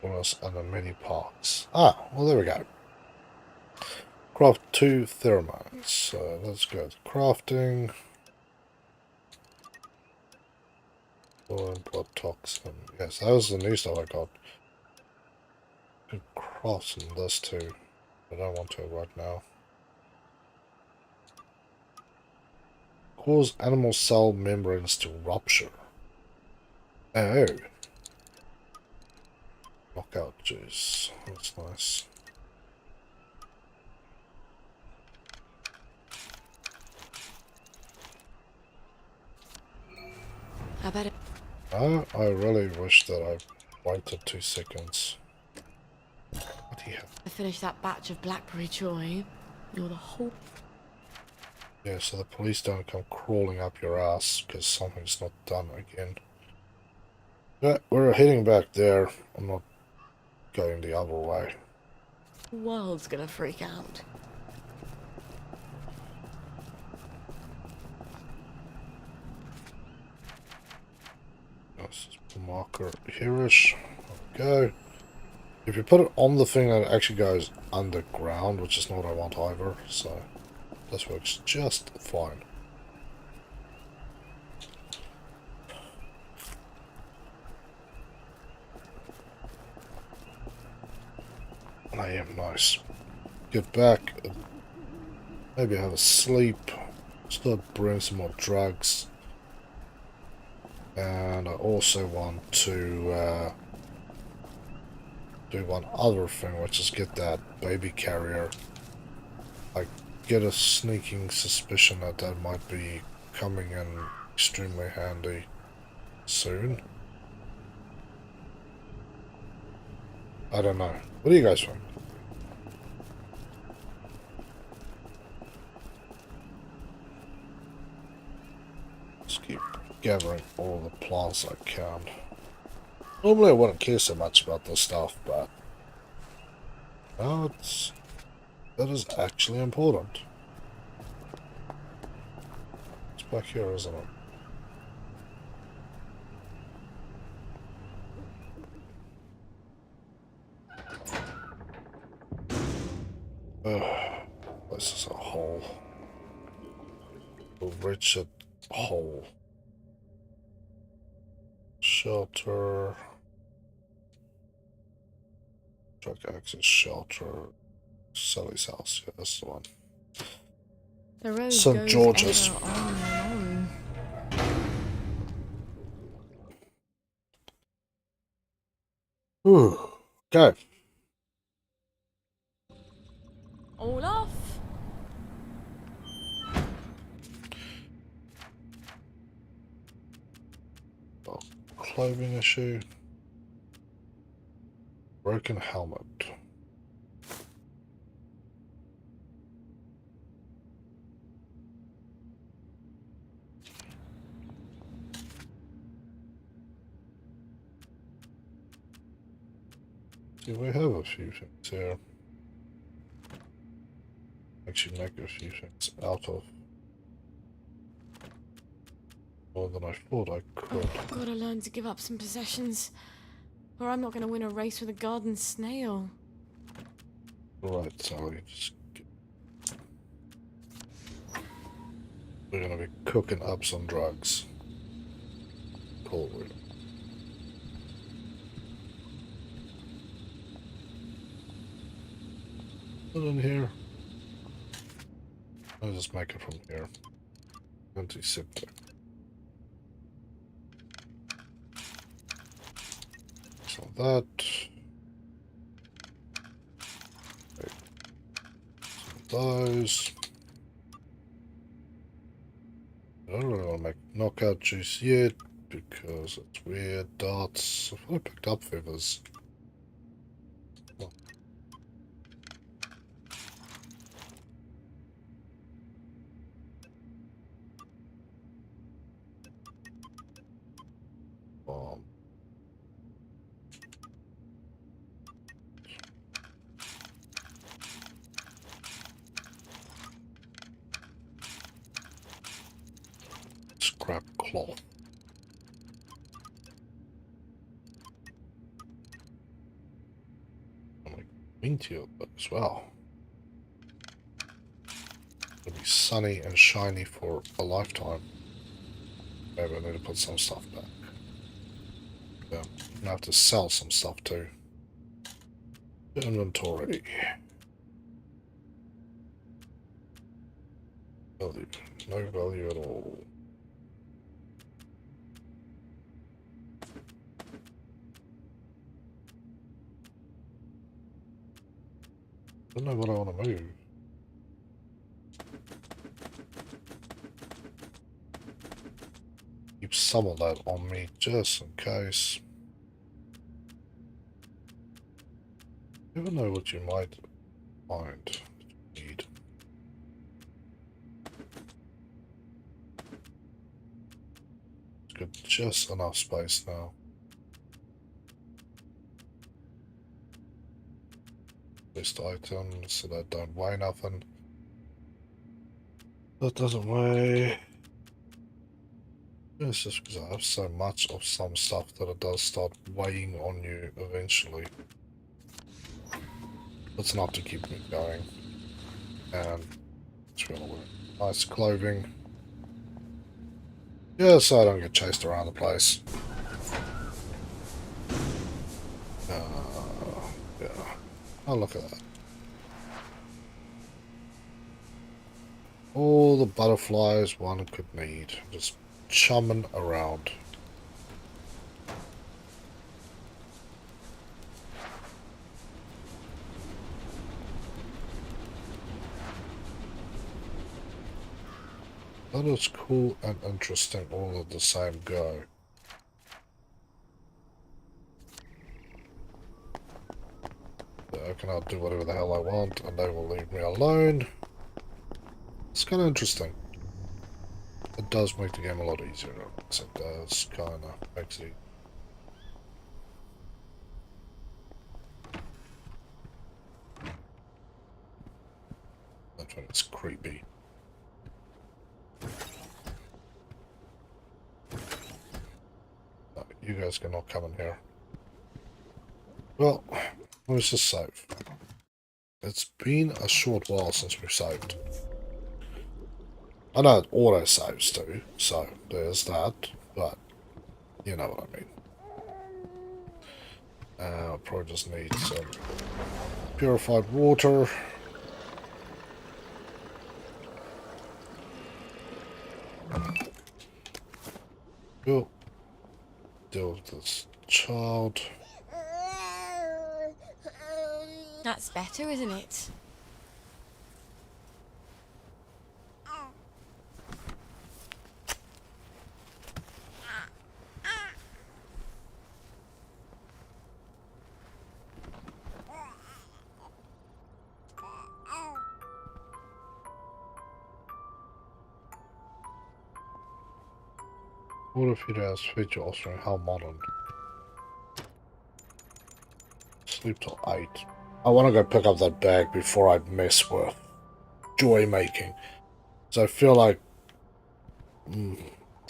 Bonus and the mini parts. Ah, well there we go. Craft 2 pheromones. So let's go to crafting. Blood toxin. Yes, that was the new stuff I got. Could craft some of this too. I don't want to right now. Cause animal cell membranes to rupture. Oh. Knockout juice. That's nice. How about it? Oh, I really wish that I waited 2 seconds. What do you have? I finished that batch of blackberry joy. You're the whole... Yeah, so the police don't come crawling up your ass because something's not done again. Yeah, we're heading back there. I'm not going the other way. The world's gonna freak out. This is marker here-ish. Go. If you put it on the thing, it actually goes underground, which is not what I want either, so this works just fine. I am nice. Get back. Maybe have a sleep. Start brewing some more drugs. And I also want to do one other thing, which is get that baby carrier. I get a sneaking suspicion that that might be coming in extremely handy soon. I don't know. What do you guys think? Just keep gathering all the plants I can. Normally I wouldn't care so much about this stuff, but now that is actually important. It's back here, isn't it? This is a hole. A wretched hole. Shelter. Truck access shelter. Sally's house. Yeah, that's the one. The road St. goes George's. ever on and on. Ooh. Okay. All off. Oh, clothing issue. Broken helmet. See, we have a few things here. Actually make a few things out of more than I thought I could. I've got to learn to give up some possessions, or I'm not going to win a race with a garden snail. Right, Sally, we're going to be cooking up some drugs. Cool. Put in here. I'll just make it from here. Antiseptic. So that. Okay. So those. I don't really want to make knockout juice yet because it's weird. Darts. I thought I picked up feathers. Scrap cloth. meteor as well. It'll be sunny and shiny for a lifetime. Maybe I need to put some stuff back. Yeah, I'm gonna have to sell some stuff too. Inventory. Value. No value at all. I don't know what I want to move. Keep some of that on me just in case. You never know what you might find. Need. It's got just enough space now. List items so that don't weigh nothing. That doesn't weigh. It's just because I have so much of some stuff that it does start weighing on you eventually. That's enough to keep me going. And it's gonna work. Nice clothing. Yeah, so I don't get chased around the place. Yeah. Oh, look at that. All the butterflies one could need. Just chumming around. That is cool and interesting all at the same go. I can now do whatever the hell I want and they will leave me alone. It's kind of interesting. It does make the game a lot easier. So it does kind of makes it. That's when it's creepy. No, you guys cannot come in here. Well, let's just save. It's been a short while since we've saved. I know it auto-saves too, so there's that, but you know what I mean. I'll probably just need some purified water. Cool. Deal with this child. That's better, isn't it? What if it has feature offering how modern? Sleep till 8. I want to go pick up that bag before I mess with joy making. So I feel like,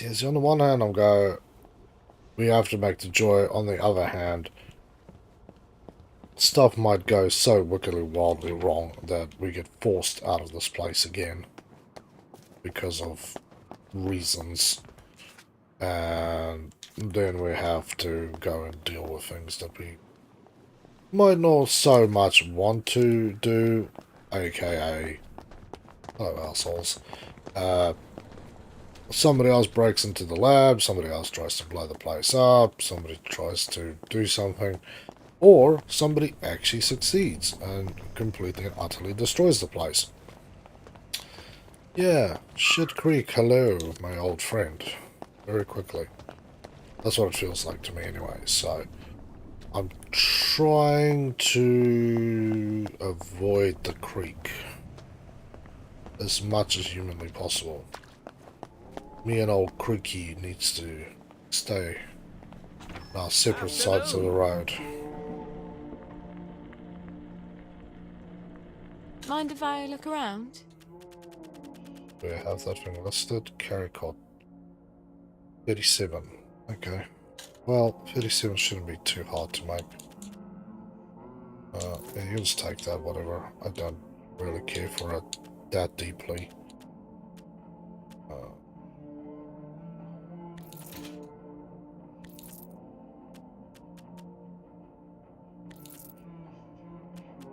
yes, on the one hand I'm going, we have to make the joy. On the other hand, stuff might go so wickedly wildly wrong that we get forced out of this place again because of reasons. And then we have to go and deal with things that we might not so much want to do, aka, hello assholes, somebody else breaks into the lab, somebody else tries to blow the place up, somebody tries to do something, or somebody actually succeeds and completely and utterly destroys the place. Yeah, Shit Creek, hello, my old friend. Very quickly. That's what it feels like to me anyway, so I'm trying to avoid the creek as much as humanly possible. Me and old Creaky needs to stay on our separate sides of the road. Mind if I look around? Do we have that thing listed? Carry cot 37. Okay. Well, 37 shouldn't be too hard to make. Yeah, you just take that, whatever. I don't really care for it that deeply.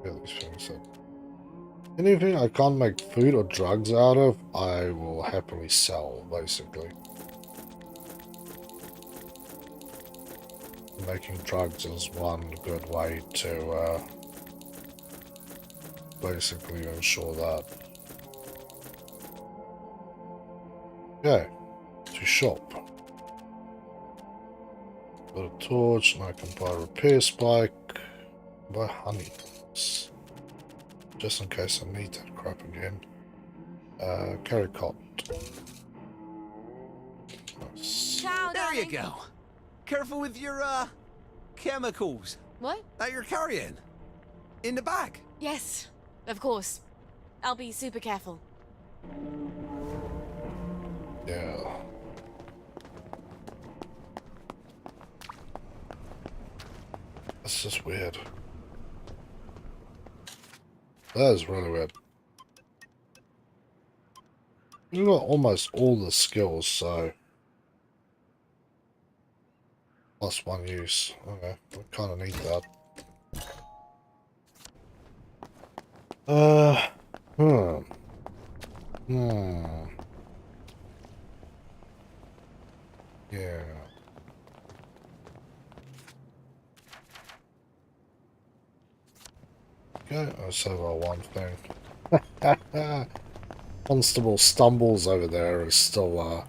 Yeah, these things up. Anything I can't make food or drugs out of, I will happily sell, basically. Making drugs is one good way to basically ensure that. Okay, to shop. Got a torch, and I can buy a repair spike, buy honey. Just in case I need that crap again. Carry cot. Nice. There you go. Careful with your, chemicals. What? That you're carrying. In the bag. Yes, of course. I'll be super careful. Yeah. That's just weird. That is really weird. You've got almost all the skills, so... Plus one use. Okay, I kind of need that. Yeah. Okay, I just have one thing. Constable stumbles over there is still a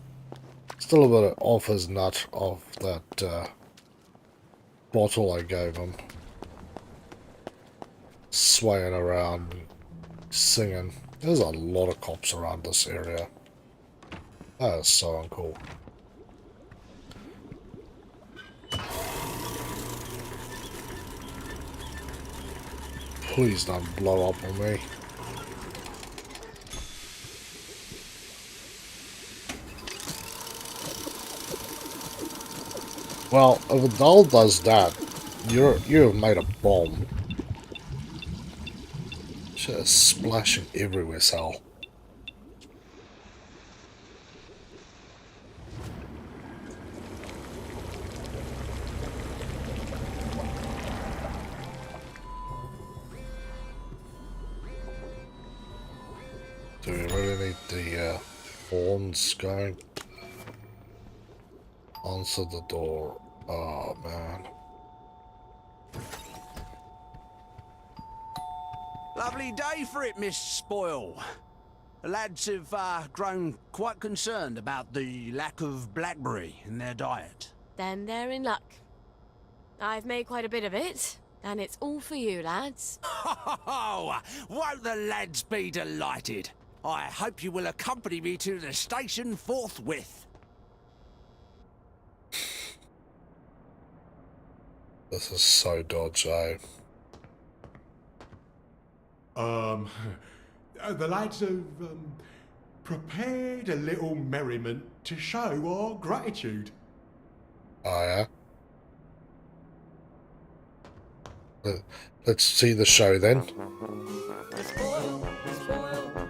bit off his nut of that bottle I gave him. Swaying around, singing. There's a lot of cops around this area. That is so uncool. Please don't blow up on me. Well, if a doll does that, you have made a bomb. Shit is splashing everywhere, Sal. Do we really need the horns going? Answer the door. Oh, man. Lovely day for it, Miss Spoil. The lads have grown quite concerned about the lack of blackberry in their diet. Then they're in luck. I've made quite a bit of it, and it's all for you, lads. Oh, won't the lads be delighted? I hope you will accompany me to the station forthwith. This is so dodgy. The lads have prepared a little merriment to show our gratitude. Oh, yeah? Let's see the show then.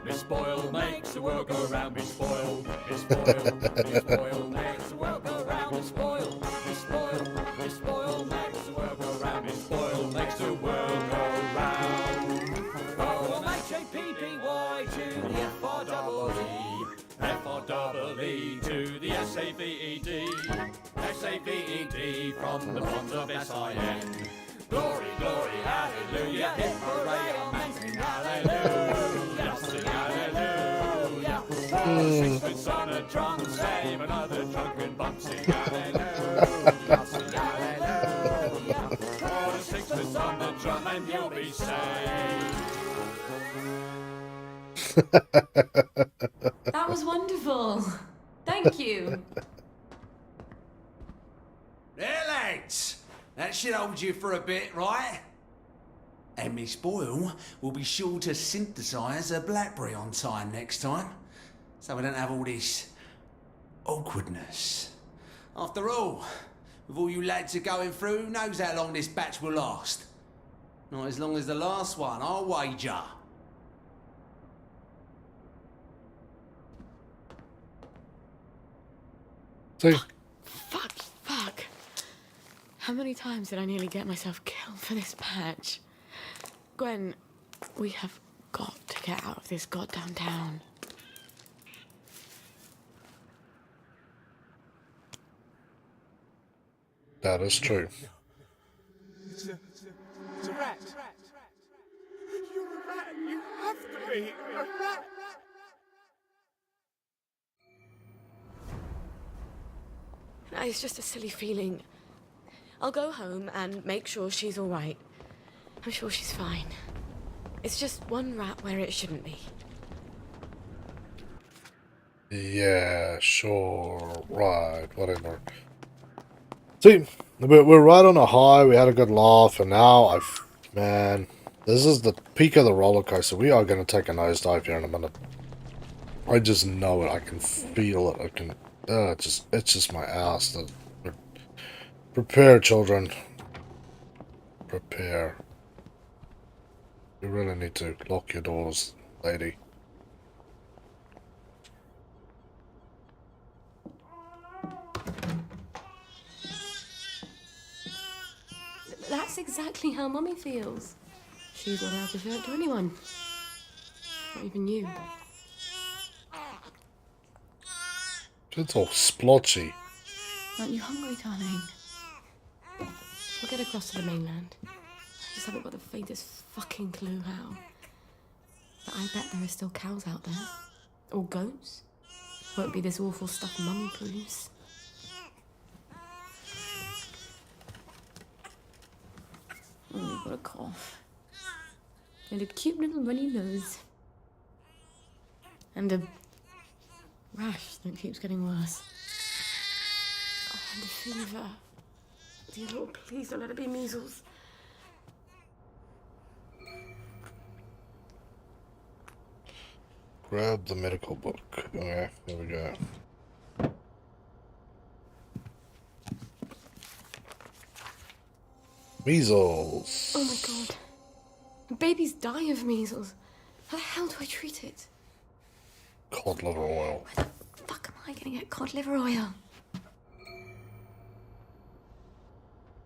Miss Spoil makes the world go round. Miss Spoil, Miss Spoil makes the world go round. Miss Spoil, Miss Spoil makes the world go round. Miss Spoil makes the world go round. From H-A-P-P-Y to the F-R-E-E, F-R-E-E to the S-A-V-E-D, S-A-V-E-D from the bonds of S-I-N. Glory, glory, hallelujah, hip hooray, amen, sing hallelujah, sing hallelujah. Sixpence on a drum, save another drunken bum, sing hallelujah, sing hallelujah. Pour a sixpence on the drum and you'll be saved. That was wonderful. Thank you. There, lads. That should hold you for a bit, right? And Miss Boyle will be sure to synthesise a blackberry on time next time, so we don't have all this awkwardness. After all, with all you lads are going through, who knows how long this batch will last? Not as long as the last one, I'll wager. See? Fuck. How many times did I nearly get myself killed for this patch? Gwen, we have got to get out of this goddamn town. That is true. It's a rat. You're a rat. You have to be a rat. It's just a silly feeling. I'll go home and make sure she's all right. I'm sure she's fine. It's just one rat where it shouldn't be. Yeah, sure, right, whatever. See, we're right on a high, we had a good laugh, and now man, this is the peak of the roller coaster. We are going to take a nosedive here in a minute. I just know it, I can feel it, I can, it's just my ass. Prepare, children. Prepare. You really need to lock your doors, lady. That's exactly how Mummy feels. She's not allowed to show it to anyone. Not even you. It's all splotchy. Aren't you hungry, darling? We'll get across to the mainland. I just haven't got the faintest fucking clue how. But I bet there are still cows out there. Or goats. Won't be this awful stuff Mummy proves. Oh, you've got a cough. And a cute little runny nose. And a rash that keeps getting worse. Oh, and a fever. Dear Lord, please don't let it be measles. Grab the medical book. Okay, here we go. Measles. Oh my god. Babies die of measles. How the hell do I treat it? Cod liver oil. Where the fuck am I gonna get cod liver oil?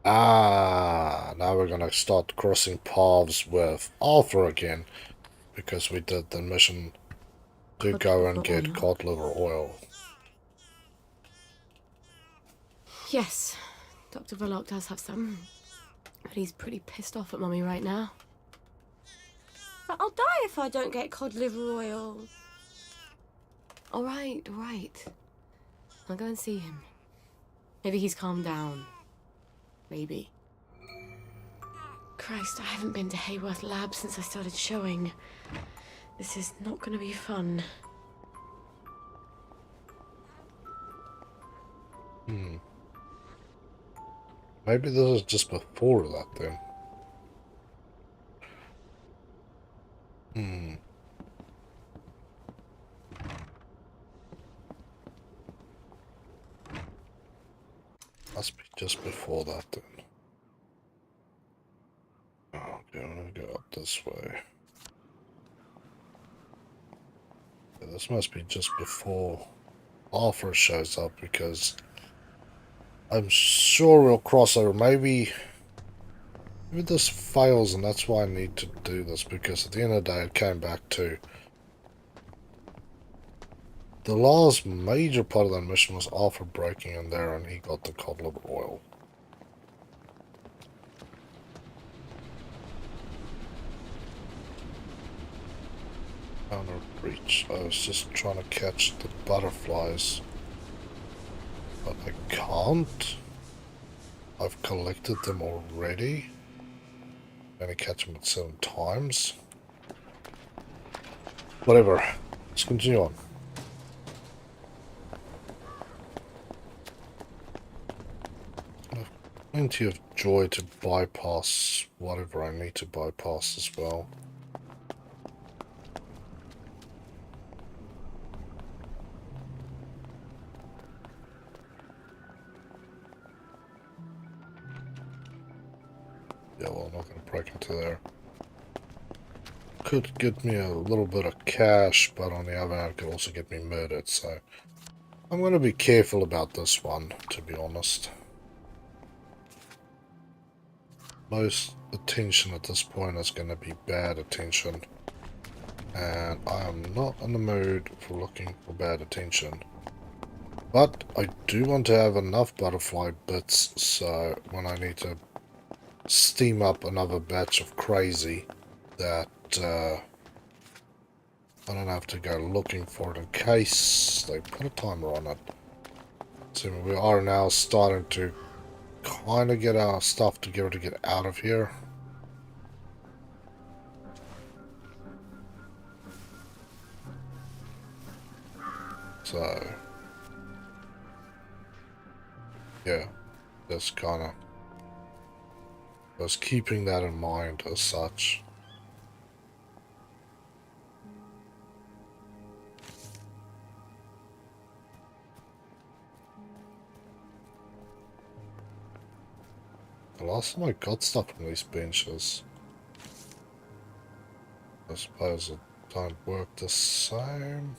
Ah, now we're gonna start crossing paths with Arthur again, because we did the mission to go and get cod liver oil. Yes, Dr. Verloc does have some. But he's pretty pissed off at Mummy right now. But I'll die if I don't get cod liver oil. All right. I'll go and see him. Maybe he's calmed down. Maybe. Christ, I haven't been to Hayworth Lab since I started showing. This is not going to be fun. Maybe this is just before that then. Must be just before that then. Okay, I'm gonna go up this way. Yeah, this must be just before Arthur shows up, because I'm sure we'll cross over. Maybe this fails and that's why I need to do this, because at the end of the day it came back to the last major part of that mission was Arthur breaking in there and he got the cod liver oil. Counter breach. I was just trying to catch the butterflies, but I can't. I've collected them already. I'm gonna catch them at 7 times. Whatever. Let's continue on. I've plenty of joy to bypass whatever I need to bypass as well. Yeah, well, I'm not going to break into there. Could get me a little bit of cash, but on the other hand, could also get me murdered, so I'm going to be careful about this one, to be honest. Most attention at this point is going to be bad attention, and I am not in the mood for looking for bad attention. But I do want to have enough butterfly bits, so when I need to steam up another batch of crazy, that I don't have to go looking for it in case they put a timer on it. So we are now starting to kind of get our stuff together to get out of here. So yeah, just kind of just keeping that in mind as such. The last time I got stuff from these benches, I suppose it don't work the same.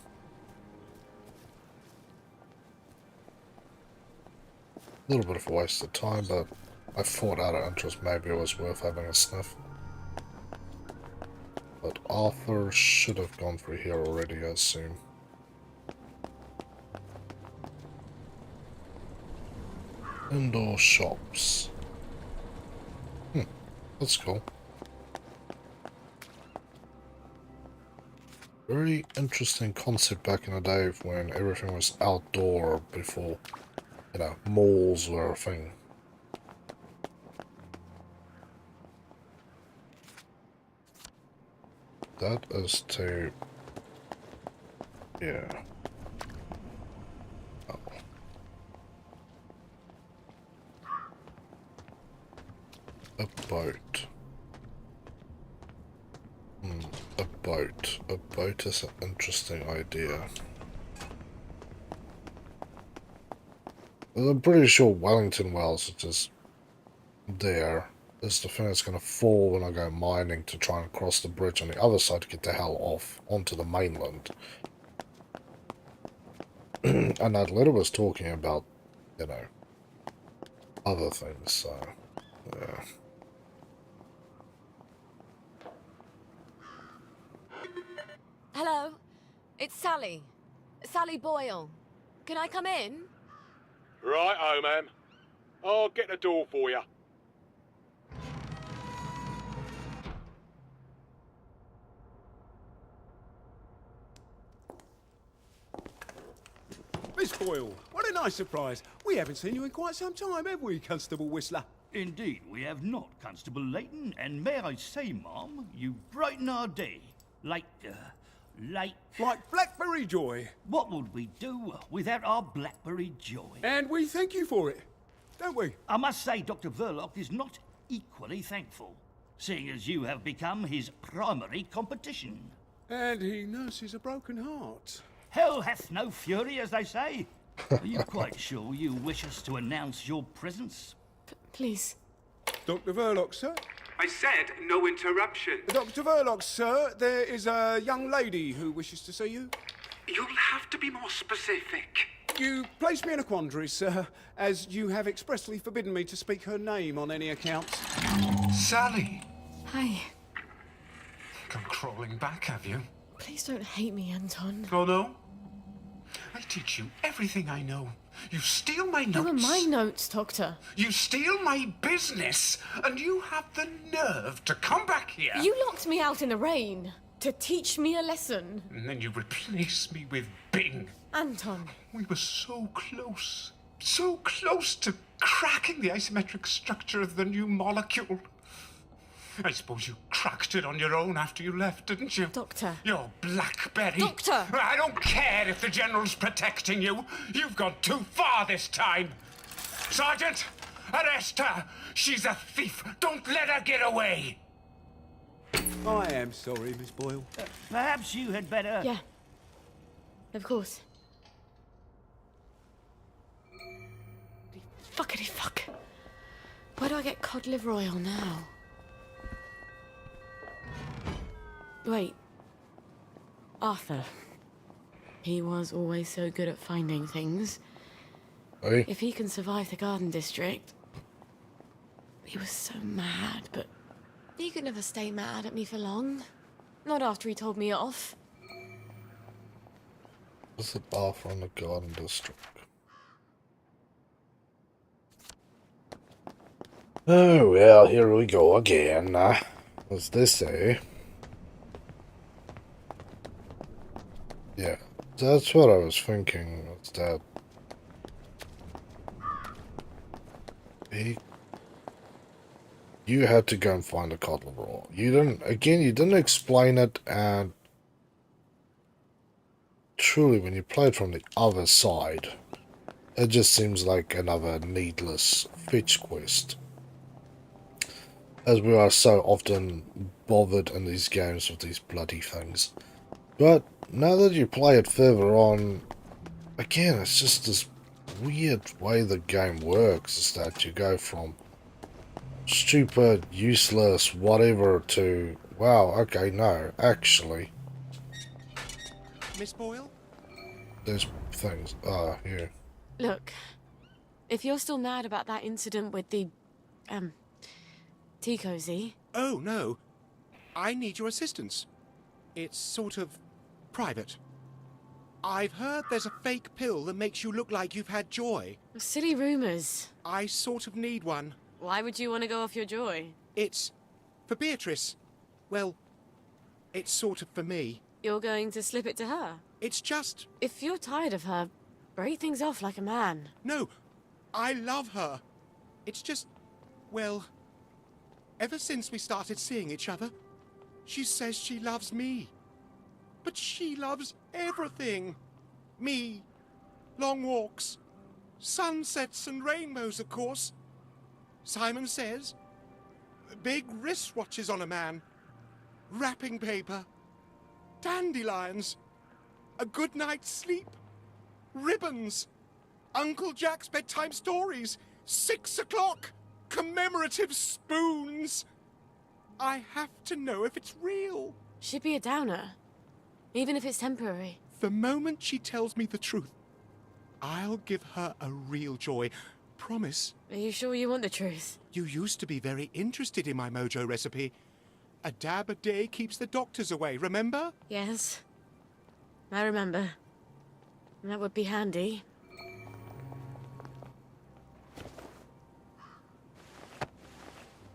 A little bit of a waste of time, but I thought out of interest maybe it was worth having a sniff. But Arthur should have gone through here already, I assume. Indoor shops. That's cool. Very interesting concept back in the day when everything was outdoor before, you know, malls were a thing. That is to... yeah. Oh. A boat. A boat. A boat is an interesting idea. I'm pretty sure Wellington Wells, which is there, is the thing that's going to fall when I go mining to try and cross the bridge on the other side to get the hell off onto the mainland. And that letter was talking about, you know, other things, so, yeah. Hello, it's Sally. Sally Boyle. Can I come in? Right-o, ma'am. I'll get the door for you. Miss Boyle, what a nice surprise. We haven't seen you in quite some time, have we, Constable Whistler? Indeed, we have not, Constable Layton, and may I say, Ma'am, you brighten our day. Like Blackberry Joy. What would we do without our Blackberry Joy? And we thank you for it, don't we? I must say Dr. Verloc is not equally thankful, seeing as you have become his primary competition. And he nurses a broken heart. Hell hath no fury, as they say. Are you quite sure you wish us to announce your presence? Please. Dr. Verloc, sir? I said no interruption. Dr. Verloc, sir, there is a young lady who wishes to see you. You'll have to be more specific. You place me in a quandary, sir, as you have expressly forbidden me to speak her name on any account. Sally! Hi. Come crawling back, have you? Please don't hate me, Anton. Oh, no? I teach you everything I know. You steal my notes. They were my notes, Doctor. You steal my business, and you have the nerve to come back here. You locked me out in the rain to teach me a lesson. And then you replace me with Bing. Anton. We were so close to cracking the asymmetric structure of the new molecule. I suppose you cracked it on your own after you left, didn't you? Doctor. You're Blackberry. Doctor! I don't care if the General's protecting you. You've gone too far this time. Sergeant, arrest her. She's a thief. Don't let her get away. I am sorry, Miss Boyle. Perhaps you had better... Yeah. Of course. Fuckity fuck. Where do I get cod liver oil now? Wait. Arthur. He was always so good at finding things. Hey. If he can survive the Garden District... He was so mad, but... He could never stay mad at me for long. Not after he told me off. What's the bar from the Garden District? Oh, well, here we go again. What's this say? Yeah, that's what I was thinking. What's that? You had to go and find a cotton roll. You didn't explain it, and truly, when you play it from the other side, it just seems like another needless fetch quest. As we are so often bothered in these games with these bloody things. But now that you play it further on, again, it's just this weird way the game works, is that you go from stupid, useless, whatever to, wow, okay, no, actually. Miss Boyle? There's things, here. Look, if you're still mad about that incident with the, tea cozy... Oh, no. I need your assistance. It's sort of private. I've heard there's a fake pill that makes you look like you've had joy. Silly rumours. I sort of need one. Why would you want to go off your joy? It's for Beatrice. Well, it's sort of for me. You're going to slip it to her? It's just... If you're tired of her, break things off like a man. No, I love her. It's just... well... ever since we started seeing each other, she says she loves me. But she loves everything. Me. Long walks. Sunsets and rainbows, of course. Simon says. Big wristwatches on a man. Wrapping paper. Dandelions. A good night's sleep. Ribbons. Uncle Jack's bedtime stories. 6 o'clock. Commemorative spoons. I have to know if it's real. She'd be a downer. Even if it's temporary. The moment she tells me the truth, I'll give her a real joy. Promise. Are you sure you want the truth? You used to be very interested in my mojo recipe. A dab a day keeps the doctors away, remember? Yes. I remember. That would be handy.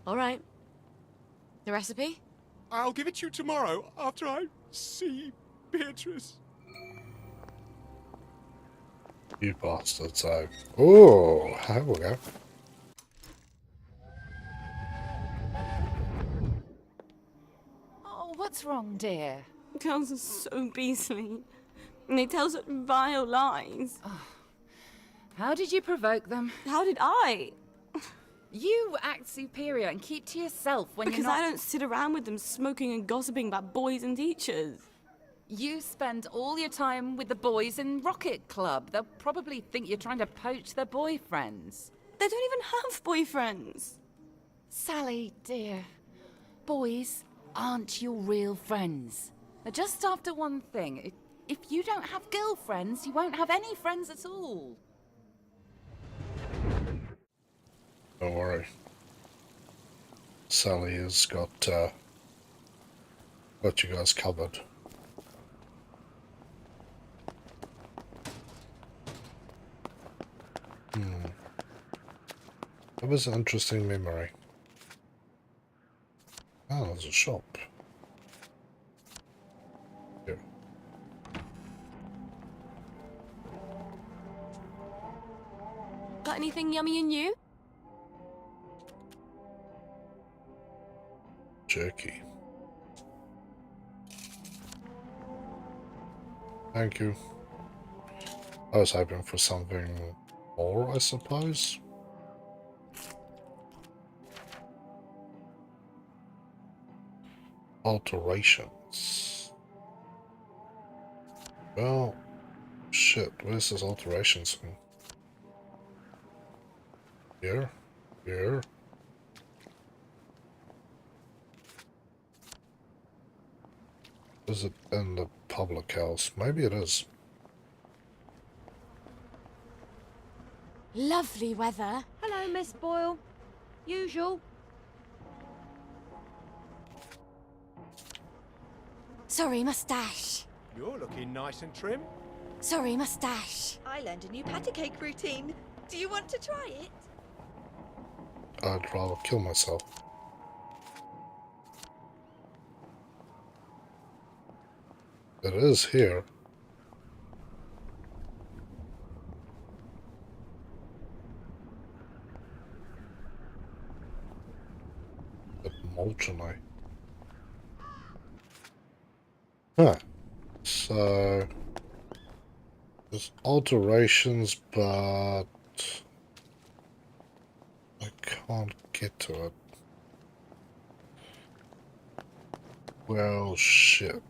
All right. The recipe? I'll give it to you tomorrow after I see Beatrice. You bastard, so... Oh, here we go. Oh, what's wrong, dear? Girls are so beastly. And they tell such vile lies. Oh. How did you provoke them? How did I? You act superior and keep to yourself when because you're not... I don't sit around with them smoking and gossiping about boys and teachers. You spend all your time with the boys in Rocket Club. They'll probably think you're trying to poach their boyfriends. They don't even have boyfriends. Sally, dear, boys aren't your real friends. They're just after one thing. If you don't have girlfriends, you won't have any friends at all. Don't worry. Sally has got you guys covered. That was an interesting memory. Oh, there's a shop. Here. Got anything yummy and new? Jerky. Thank you. I was hoping for something more, I suppose. Alterations. Well, shit, where's this alterations thing? Here? Here? Is it in the public house? Maybe it is. Lovely weather. Hello, Miss Boyle. Usual. Sorry, mustache. You're looking nice and trim. Sorry, mustache. I learned a new patty cake routine. Do you want to try it? I'd rather kill myself. It is here. But Molchanite. Huh. So there's alterations, but I can't get to it. Well, shit.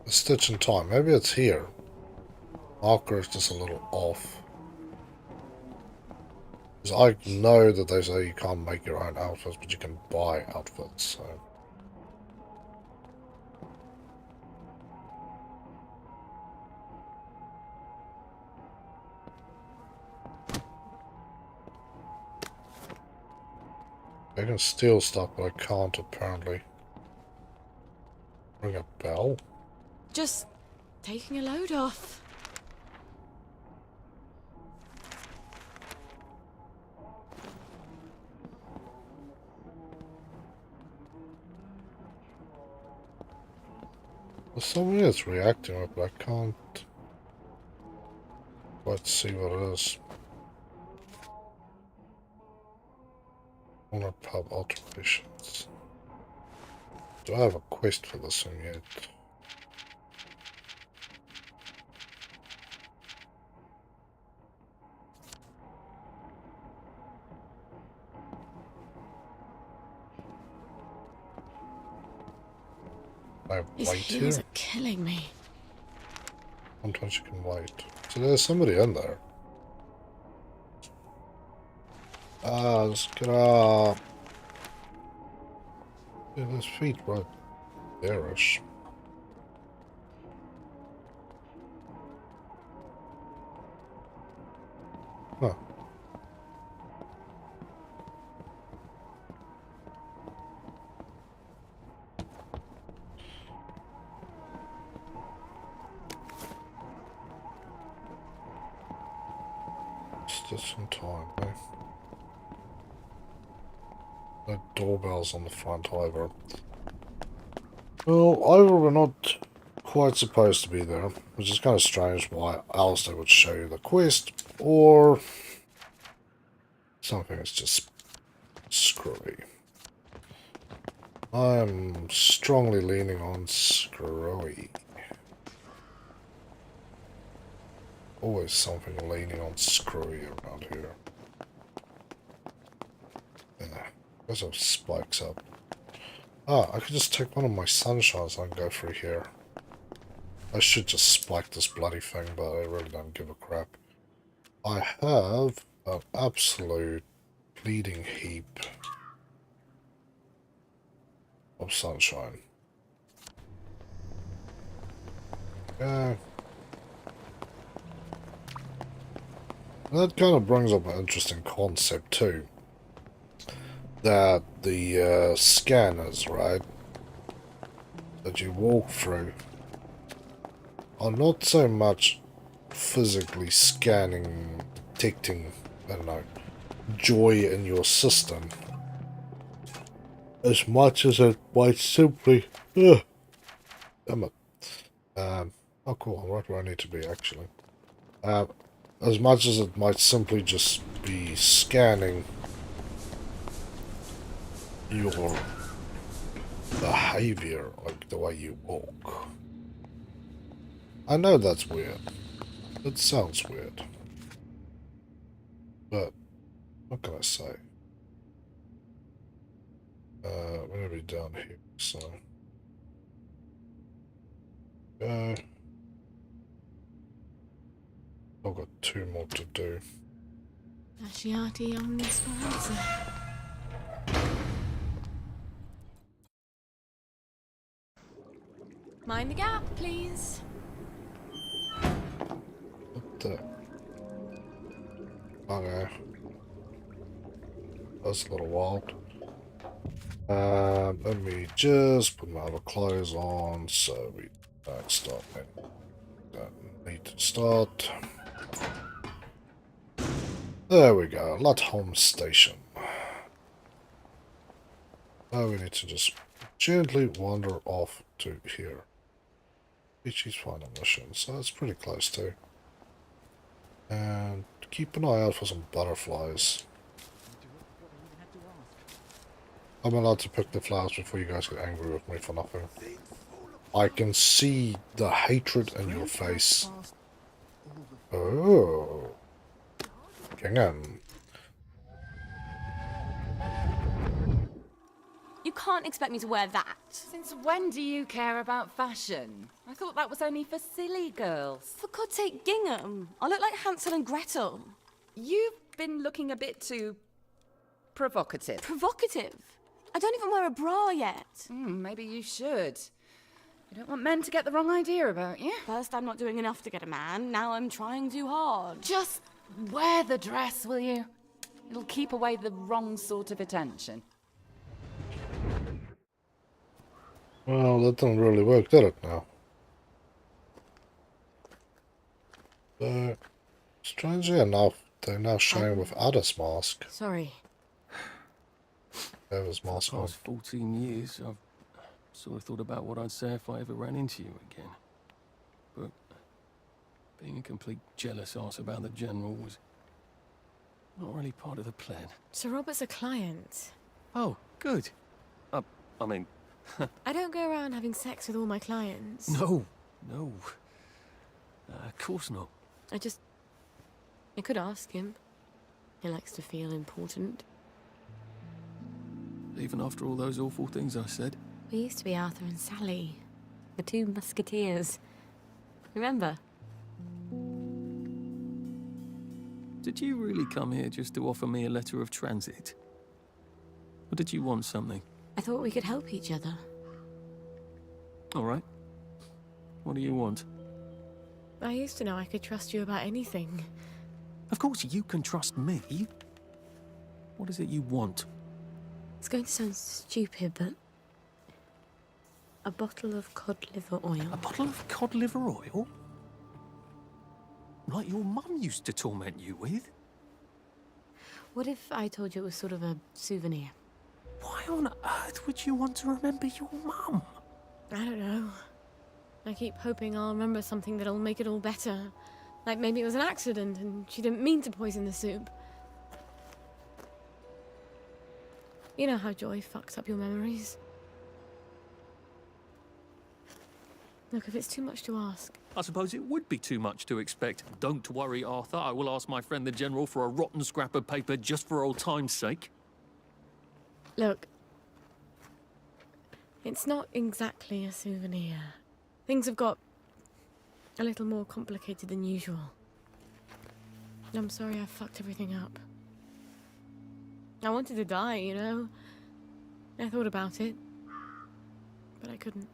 A stitch in time. Maybe it's here. Marker is just a little off. Because I know that they say you can't make your own outfits, but you can buy outfits, so. I can steal stuff, but I can't apparently. Ring a bell? Just taking a load off. There's something that's reacting with, but I can't quite see what it is. Owner pub alterations. Do I have a quest for this one yet? I These wait heels here? are killing me. Sometimes you can wait. So there's somebody in there. Let's get up. Yeah, there's feet right there-ish. Huh. Just some time, eh? No doorbells on the front either. Well, either we're not quite supposed to be there, which is kind of strange why else they would show you the quest, or something is just screwy. I'm strongly leaning on screwy. Always something leaning on screwy around here. Yeah, there's some spikes up. Ah, I could just take one of my sunshines and go through here. I should just spike this bloody thing, but I really don't give a crap. I have an absolute bleeding heap of sunshine. Yeah. That kind of brings up an interesting concept too. That the scanners, right, that you walk through are not so much physically scanning, detecting, I don't know, joy in your system, as much as it might simply, damn it, oh cool, I'm right where I need to be actually, as much as it might simply just be scanning your behavior, like the way you walk. I know that's weird. It sounds weird. But, what can I say? We're gonna be down here, so... I've got 2 more to do. Lasciati ogni speranza. Mind the gap, please. What the? Okay. That's a little wild. Let me just put my other clothes on so we don't stop it. Don't need to start. There we go. Let home station. Now we need to just gently wander off to here. Peachy's final mission, so that's pretty close too. And keep an eye out for some butterflies. I'm allowed to pick the flowers before you guys get angry with me for nothing. I can see the hatred in your face. Oh. Gingham. You can't expect me to wear that. Since when do you care about fashion? I thought that was only for silly girls. For God's sake, gingham. I look like Hansel and Gretel. You've been looking a bit too provocative. Provocative? I don't even wear a bra yet. Maybe you should. You don't want men to get the wrong idea about you. First, I'm not doing enough to get a man. Now I'm trying too hard. Just wear the dress, will you? It'll keep away the wrong sort of attention. Well, that didn't really work, did it now? But strangely enough, they're now showing with Ada's mask. Sorry. Eva's mask on. Past 14 years, I've sort of thought about what I'd say if I ever ran into you again. But being a complete jealous arse about the General was not really part of the plan. Sir Robert's a client. Oh, good. I mean... I don't go around having sex with all my clients. No. Of course not. I could ask him. He likes to feel important. Even after all those awful things I said. We used to be Arthur and Sally. The two musketeers. Remember? Did you really come here just to offer me a letter of transit? Or did you want something? I thought we could help each other. All right. What do you want? I used to know I could trust you about anything. Of course you can trust me. What is it you want? It's going to sound stupid, but... a bottle of cod liver oil. A bottle of cod liver oil? Like your mum used to torment you with? What if I told you it was sort of a souvenir? Why on earth would you want to remember your mum? I don't know. I keep hoping I'll remember something that'll make it all better. Like maybe it was an accident and she didn't mean to poison the soup. You know how joy fucks up your memories. Look, if it's too much to ask... I suppose it would be too much to expect. Don't worry, Arthur. I will ask my friend the General for a rotten scrap of paper just for old time's sake. Look, it's not exactly a souvenir. Things have got a little more complicated than usual. I'm sorry I fucked everything up. I wanted to die, you know? I thought about it, but I couldn't.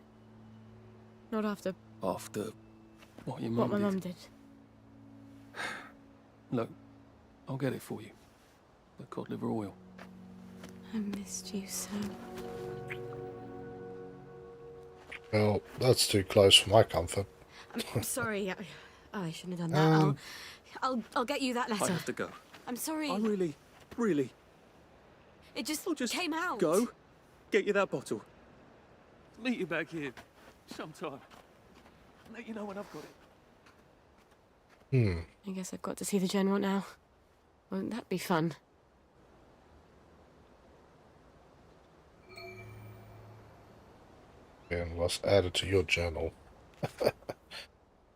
Not after... After what your what mum my did? mum did. Look, I'll get it for you. The cod liver oil. I missed you so. Well, that's too close for my comfort. I'm sorry. I shouldn't have done that. I'll get you that letter. I have to go. I'm sorry. I really... It just, I'll just came out. Go. Get you that bottle. Meet you back here sometime. Let you know when I've got it. I guess I've got to see the General now. Won't that be fun? And let's add it to your journal.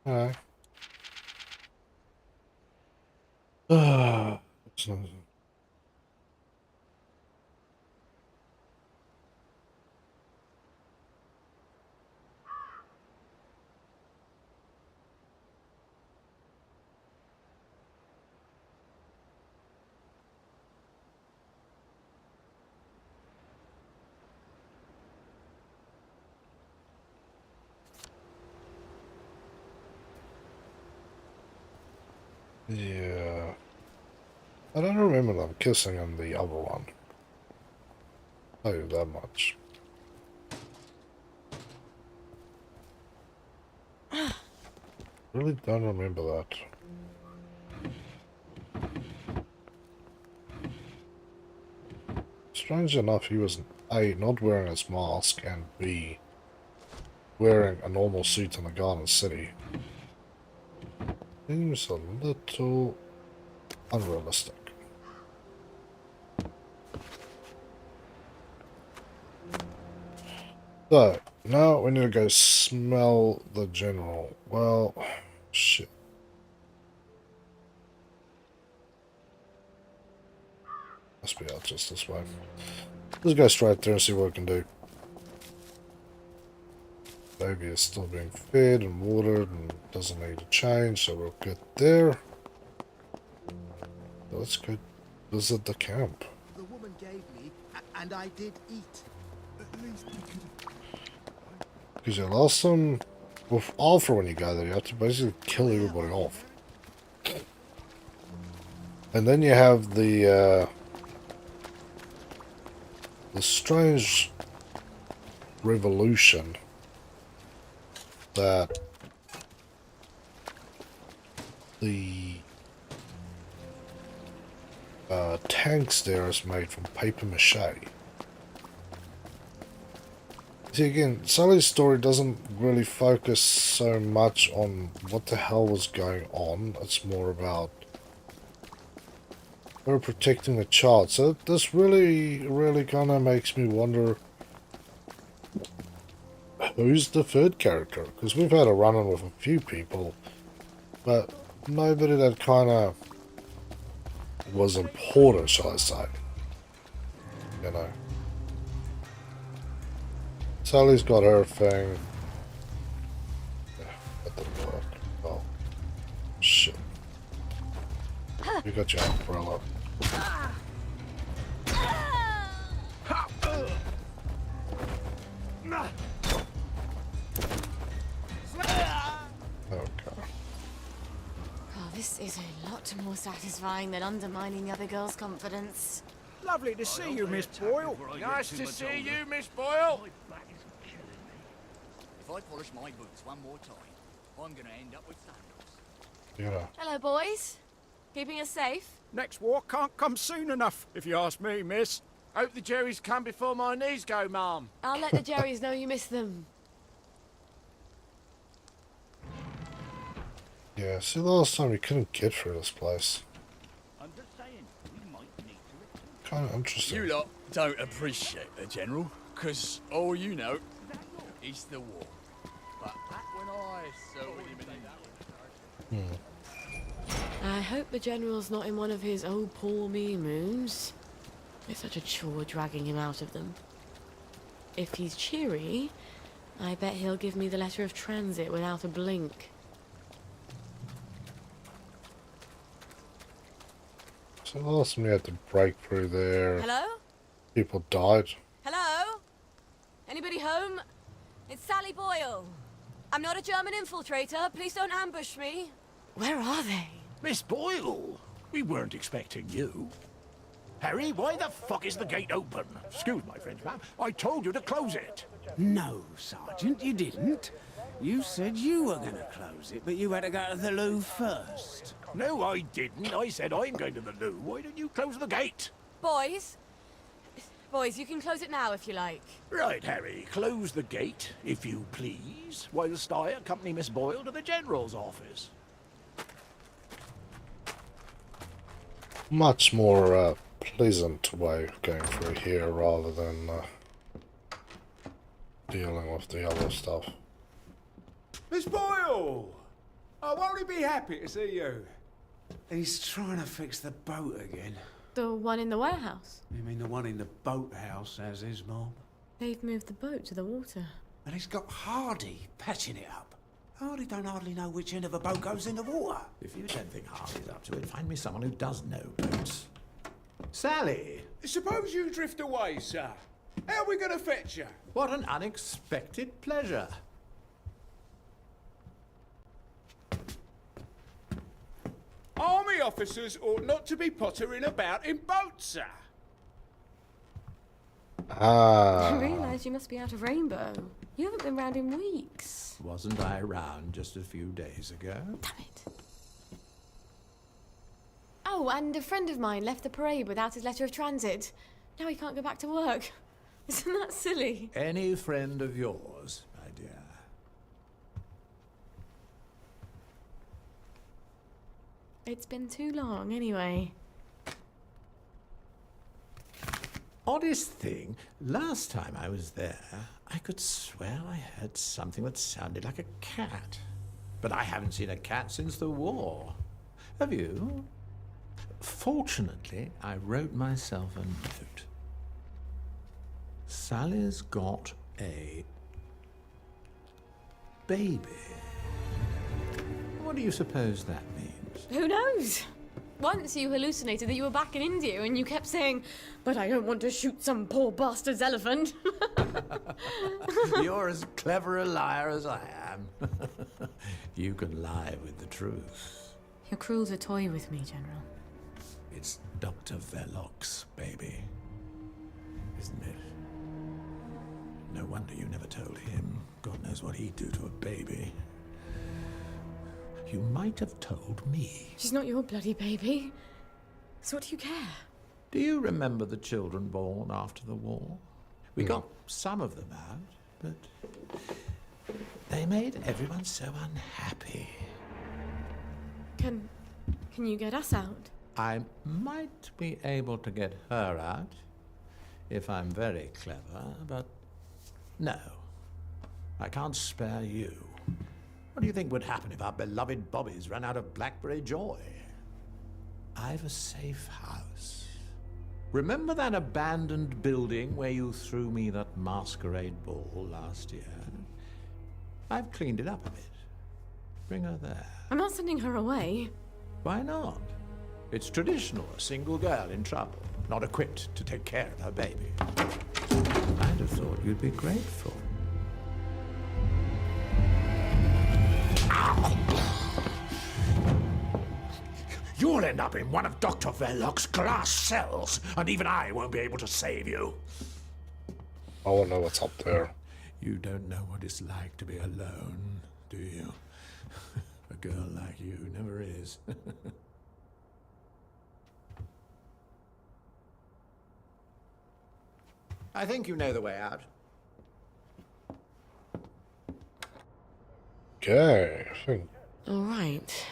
Alright. Yeah. I don't remember them kissing in the other one. Tell you that much. Really don't remember that. Strange enough, he was A, not wearing his mask, and B, wearing a normal suit in the Garden City. Seems a little unrealistic. So, now we need to go smell the general. Well, shit. Must be out just this way. Let's go straight there and see what we can do. Baby is still being fed and watered and doesn't need to change, so we're good there. Let's go visit the camp. The woman gave me, and I did eat. At least we could. Because you lost them with Alpha when you go there, you have to basically kill everybody off. And then you have the strange revolution that the tanks there is made from paper mache. See, again, Sully's story doesn't really focus so much on what the hell was going on. It's more about her protecting the child. So this really kind of makes me wonder who's the third character. Because we've had a run-in with a few people, but nobody that kind of was important, shall I say. You know. Sally's got her thing. Yeah, that didn't work. Oh. Shit. You got your umbrella. Okay. Oh, this is a lot more satisfying than undermining the other girl's confidence. Lovely to see you, Miss Boyle. Nice to see you, Miss Boyle. If I polish my boots one more time, I'm gonna end up with sandals. Yeah. Hello, boys. Keeping us safe? Next walk can't come soon enough, if you ask me, miss. Hope the Jerrys come before my knees go, ma'am. I'll let the Jerrys know you miss them. Yeah, see, last time we couldn't get through this place. I'm just saying, we might need to. Kind of interesting. You lot don't appreciate the General, because all you know is the war. But back when I saw him in India... I hope the General's not in one of his oh poor me moods. It's such a chore dragging him out of them. If he's cheery, I bet he'll give me the letter of transit without a blink. So last time we had to break through there. Hello? People died. Hello? Anybody home? It's Sally Boyle. I'm not a German infiltrator. Please don't ambush me. Where are they? Miss Boyle, we weren't expecting you. Harry, why the fuck is the gate open? Excuse my French, ma'am. I told you to close it. No, Sergeant, you didn't. You said you were going to close it, but you had to go to the loo first. No, I didn't. I said I'm going to the loo. Why don't you close the gate? Boys, you can close it now if you like. Right, Harry, close the gate, if you please, whilst I accompany Miss Boyle to the General's office. Much more pleasant way of going through here rather than dealing with the other stuff. Miss Boyle! Oh, won't he be happy to see you? He's trying to fix the boat again. The one in the warehouse? You mean the one in the boathouse, as is, Mom? They've moved the boat to the water. And he's got Hardy patching it up. Hardy don't hardly know which end of a boat goes in the water. If you don't think Hardy's up to it, find me someone who does know boats. Sally, suppose you drift away, sir. How are we going to fetch you? What an unexpected pleasure. I'm officers ought not to be pottering about in boats, sir. Ah. I realise you must be out of Rainbow. You haven't been round in weeks. Wasn't I around just a few days ago? Damn it. Oh, and a friend of mine left the parade without his letter of transit. Now he can't go back to work. Isn't that silly? Any friend of yours, my dear. It's been too long, anyway. Oddest thing, last time I was there, I could swear I heard something that sounded like a cat. But I haven't seen a cat since the war. Have you? Fortunately, I wrote myself a note. Sally's got a baby. What do you suppose that means? Who knows? Once you hallucinated that you were back in India and you kept saying, "But I don't want to shoot some poor bastard's elephant." You're as clever a liar as I am. You can lie with the truth. You're cruel to toy with me, General. It's Dr. Verloc's baby, isn't it? No wonder you never told him. God knows what he'd do to a baby. You might have told me. She's not your bloody baby. So what do you care? Do you remember the children born after the war? We got some of them out, but they made everyone so unhappy. Can you get us out? I might be able to get her out if I'm very clever, but no, I can't spare you. What do you think would happen if our beloved Bobbies ran out of blackberry joy? I've a safe house. Remember that abandoned building where you threw me that masquerade ball last year? I've cleaned it up a bit. Bring her there. I'm not sending her away. Why not? It's traditional, a single girl in trouble, not equipped to take care of her baby. I'd have thought you'd be grateful. You'll end up in one of Dr. Verloc's glass cells, and even I won't be able to save you. I won't know what's up there. You don't know what it's like to be alone, do you? A girl like you never is. I think you know the way out. Okay, I think. All right.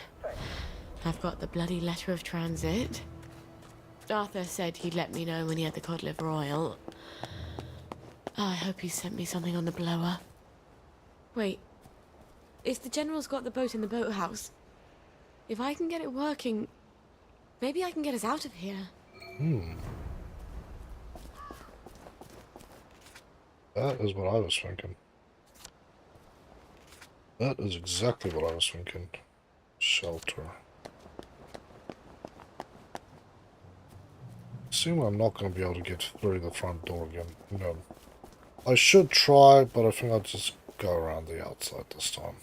I've got the bloody letter of transit. Arthur said he'd let me know when he had the cod liver oil. I hope he sent me something on the blower. Wait. If the General's got the boat in the boathouse, if I can get it working, maybe I can get us out of here. That is what I was thinking. That is exactly what I was thinking. Shelter. Assume I'm not going to be able to get through the front door again. No. I should try, but I think I'll just go around the outside this time.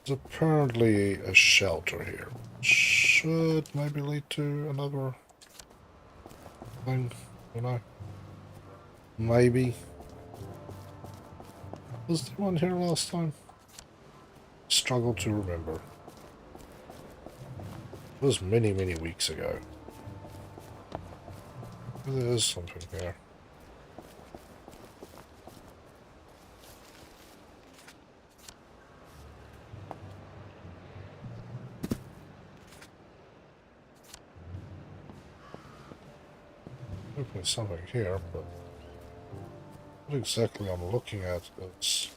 There's apparently a shelter here. Should maybe lead to another thing, you know? Maybe. Was there one here last time? Struggle to remember. It was many, many weeks ago. There is something here. Looking at something here, but what exactly I'm looking at is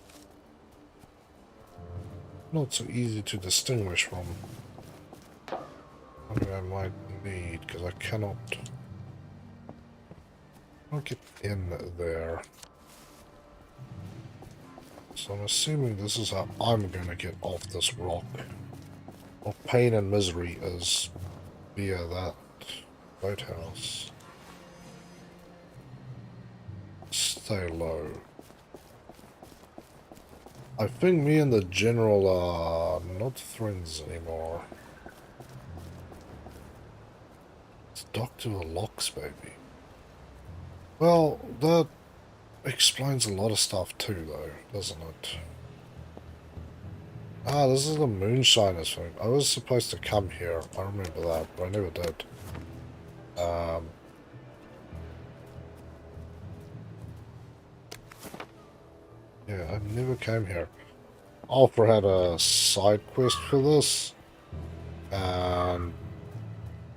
not so easy to distinguish from something I might need, because I cannot get in there. So I'm assuming this is how I'm gonna get off this rock. Well, pain and misery is via that boathouse. Stay low. I think me and the General are not friends anymore. It's Dr. Locke's baby. Well, that explains a lot of stuff too, though, doesn't it? Ah, this is the Moonshiners thing. I was supposed to come here. I remember that, but I never did. Yeah, I never came here. Alfred had a side quest for this, and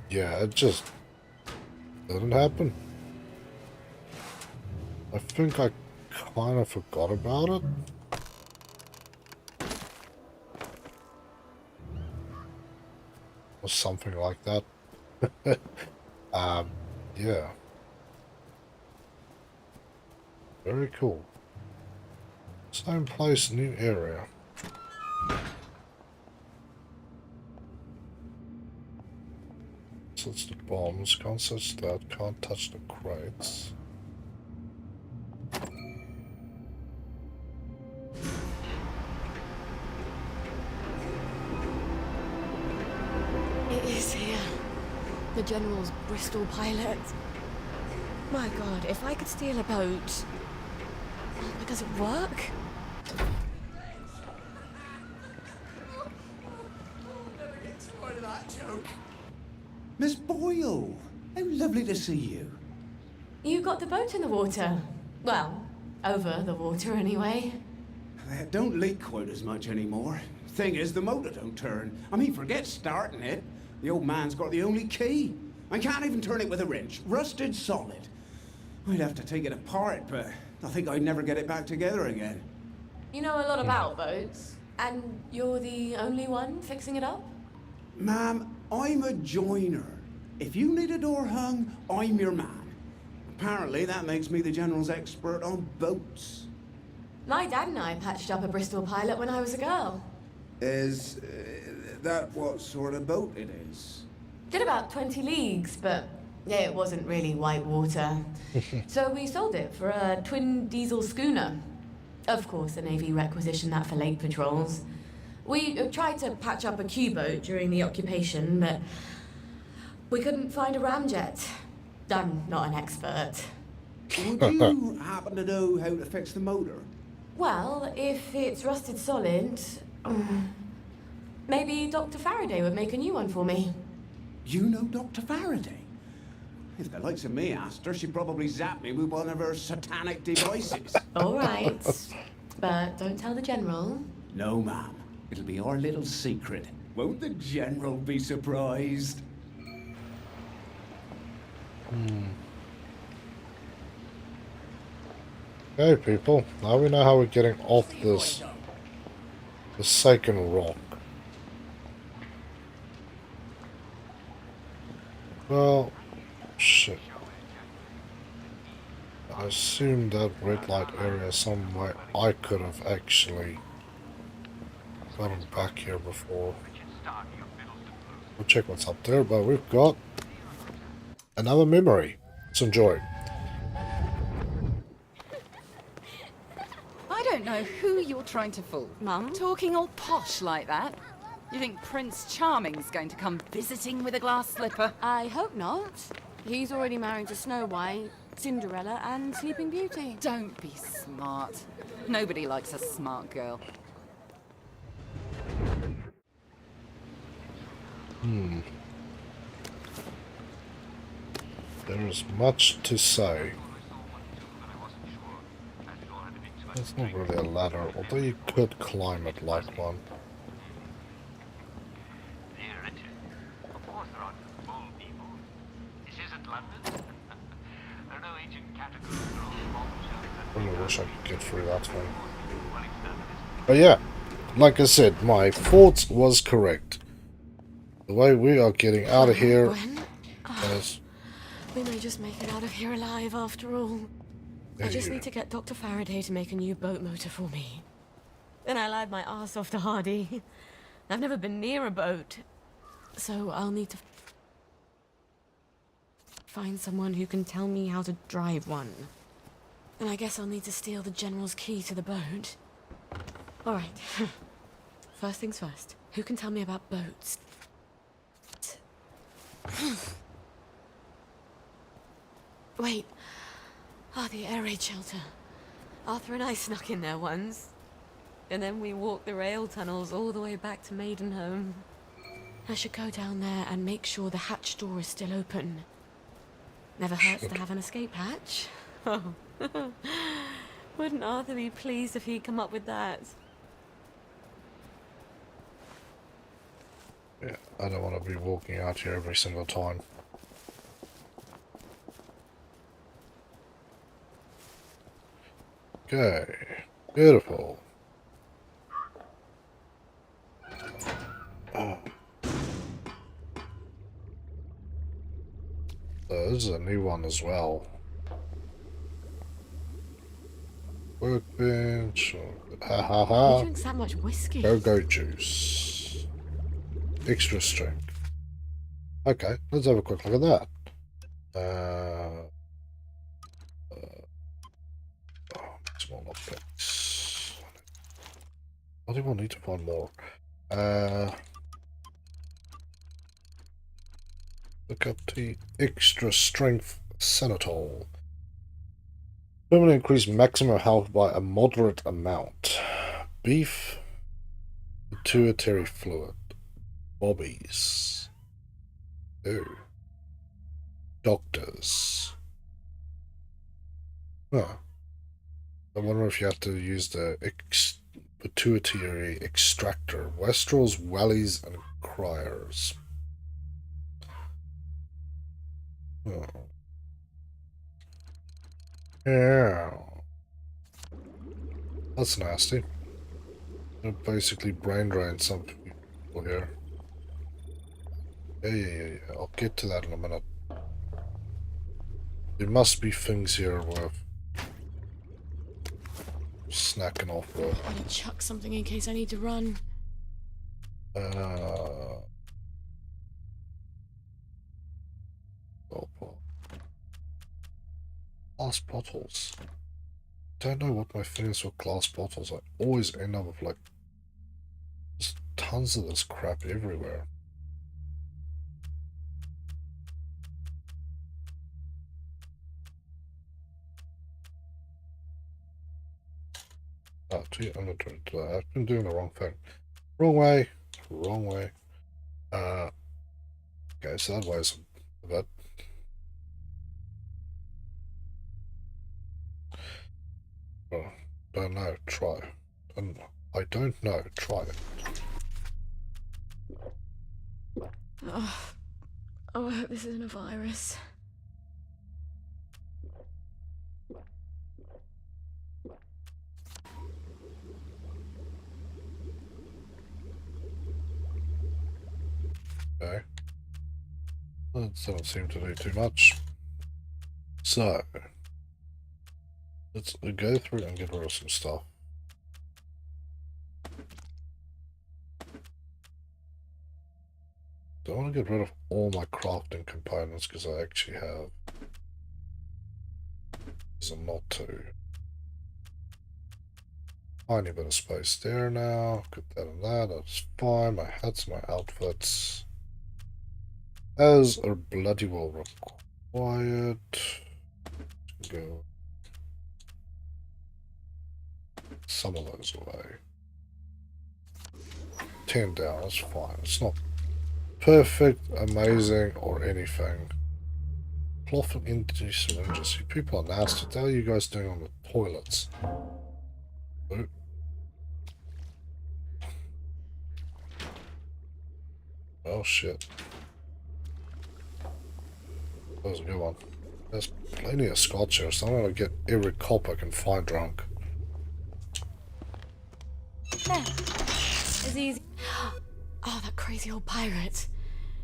yeah, it just didn't happen. I think I kind of forgot about it. Or something like that. Yeah. Very cool. Same place, new area. Touch the bombs, can't touch that, can't touch the crates. It is here. The General's Bristol pilot. My God, if I could steal a boat... But does it work? Miss Boyle, how lovely to see you. You got the boat in the water. Well, over the water anyway. It don't leak quite as much anymore. Thing is, the motor don't turn. I mean, forget starting it. The old man's got the only key. I can't even turn it with a wrench. Rusted solid. I'd have to take it apart, but I think I'd never get it back together again. You know a lot about boats, and you're the only one fixing it up? Ma'am, I'm a joiner. If you need a door hung, I'm your man. Apparently, that makes me the General's expert on boats. My dad and I patched up a Bristol pilot when I was a girl. Is that what sort of boat it is? Did about 20 leagues, but yeah, it wasn't really white water. So we sold it for a twin diesel schooner. Of course, the Navy requisitioned that for lake patrols. We tried to patch up a Q-boat during the occupation, but we couldn't find a ramjet. I'm not an expert. Would you happen to know how to fix the motor? Well, if it's rusted solid, maybe Dr. Faraday would make a new one for me. You know Dr. Faraday? If the likes of me asked her, she'd probably zap me with one of her satanic devices. All right, but don't tell the General. No, ma'am. It'll be our little secret. Won't the General be surprised? Okay, people. Now we know how we're getting off this forsaken rock. Well, shit. I assume that red light area somewhere I could have actually gotten back here before. We'll check what's up there, but we've got another memory. Let's enjoy. I don't know who you're trying to fool. Mum? Talking all posh like that. You think Prince Charming's going to come visiting with a glass slipper? I hope not. He's already married to Snow White, Cinderella, and Sleeping Beauty. Don't be smart. Nobody likes a smart girl. There is much to say. It's not really a ladder, although you could climb it like one. I really wish I could get through that thing. But yeah, like I said, my thoughts was correct. The way we are getting out of here is... We may just make it out of here alive after all. I just need to get Dr. Faraday to make a new boat motor for me. Then I lied my ass off to Hardy. I've never been near a boat, so I'll need to find someone who can tell me how to drive one. And I guess I'll need to steal the General's key to the boat. All right. First things first. Who can tell me about boats? Wait. Oh, the air raid shelter. Arthur and I snuck in there once. And then we walked the rail tunnels all the way back to Maidenhome. I should go down there and make sure the hatch door is still open. Never hurts to have an escape hatch. Oh. Wouldn't Arthur be pleased if he'd come up with that? Yeah, I don't want to be walking out here every single time. Okay, beautiful. Oh. So this is a new one as well. Workbench. Ha ha ha. Who drinks that much whiskey? Go juice. Extra strength. Okay, let's have a quick look at that. Small objects. I think we'll need to find more. Look up the extra strength Senatol. Permanently increase maximum health by a moderate amount. Beef. Pituitary fluid. Bobbies. Ew. Doctors. Oh. I wonder if you have to use the pituitary extractor. Westrel's, wellies, and criers. Oh. Yeah. That's nasty. It basically brain drain some people here. Yeah. I'll get to that in a minute. There must be things here worth snacking off with. I'm gonna chuck something in case I need to run. Glass bottles. Don't know what my thing is with glass bottles. I always end up with like just tons of this crap everywhere. Oh, to your inventory. I've been doing the wrong thing. Wrong way. Okay, so that weighs a bit. Oh, don't know. Try. I don't know. Try it. Oh, I hope this isn't a virus. Okay. That doesn't seem to do too much. So, let's go through and get rid of some stuff. Don't want to get rid of all my crafting components because I actually have reason not to. Tiny bit of space there now. Put that and that. That's fine. My hats, my outfits. As are bloody well required. Go some of those away. 10 down, that's fine. It's not perfect, amazing, or anything. Cloth and empty syringes. You people are nasty. What are you guys doing on the toilets? Ooh. Oh shit. That was a good one. There's plenty of scotch here, so I'm gonna get every cop I can find drunk. There. It's easy. Oh, that crazy old pirate.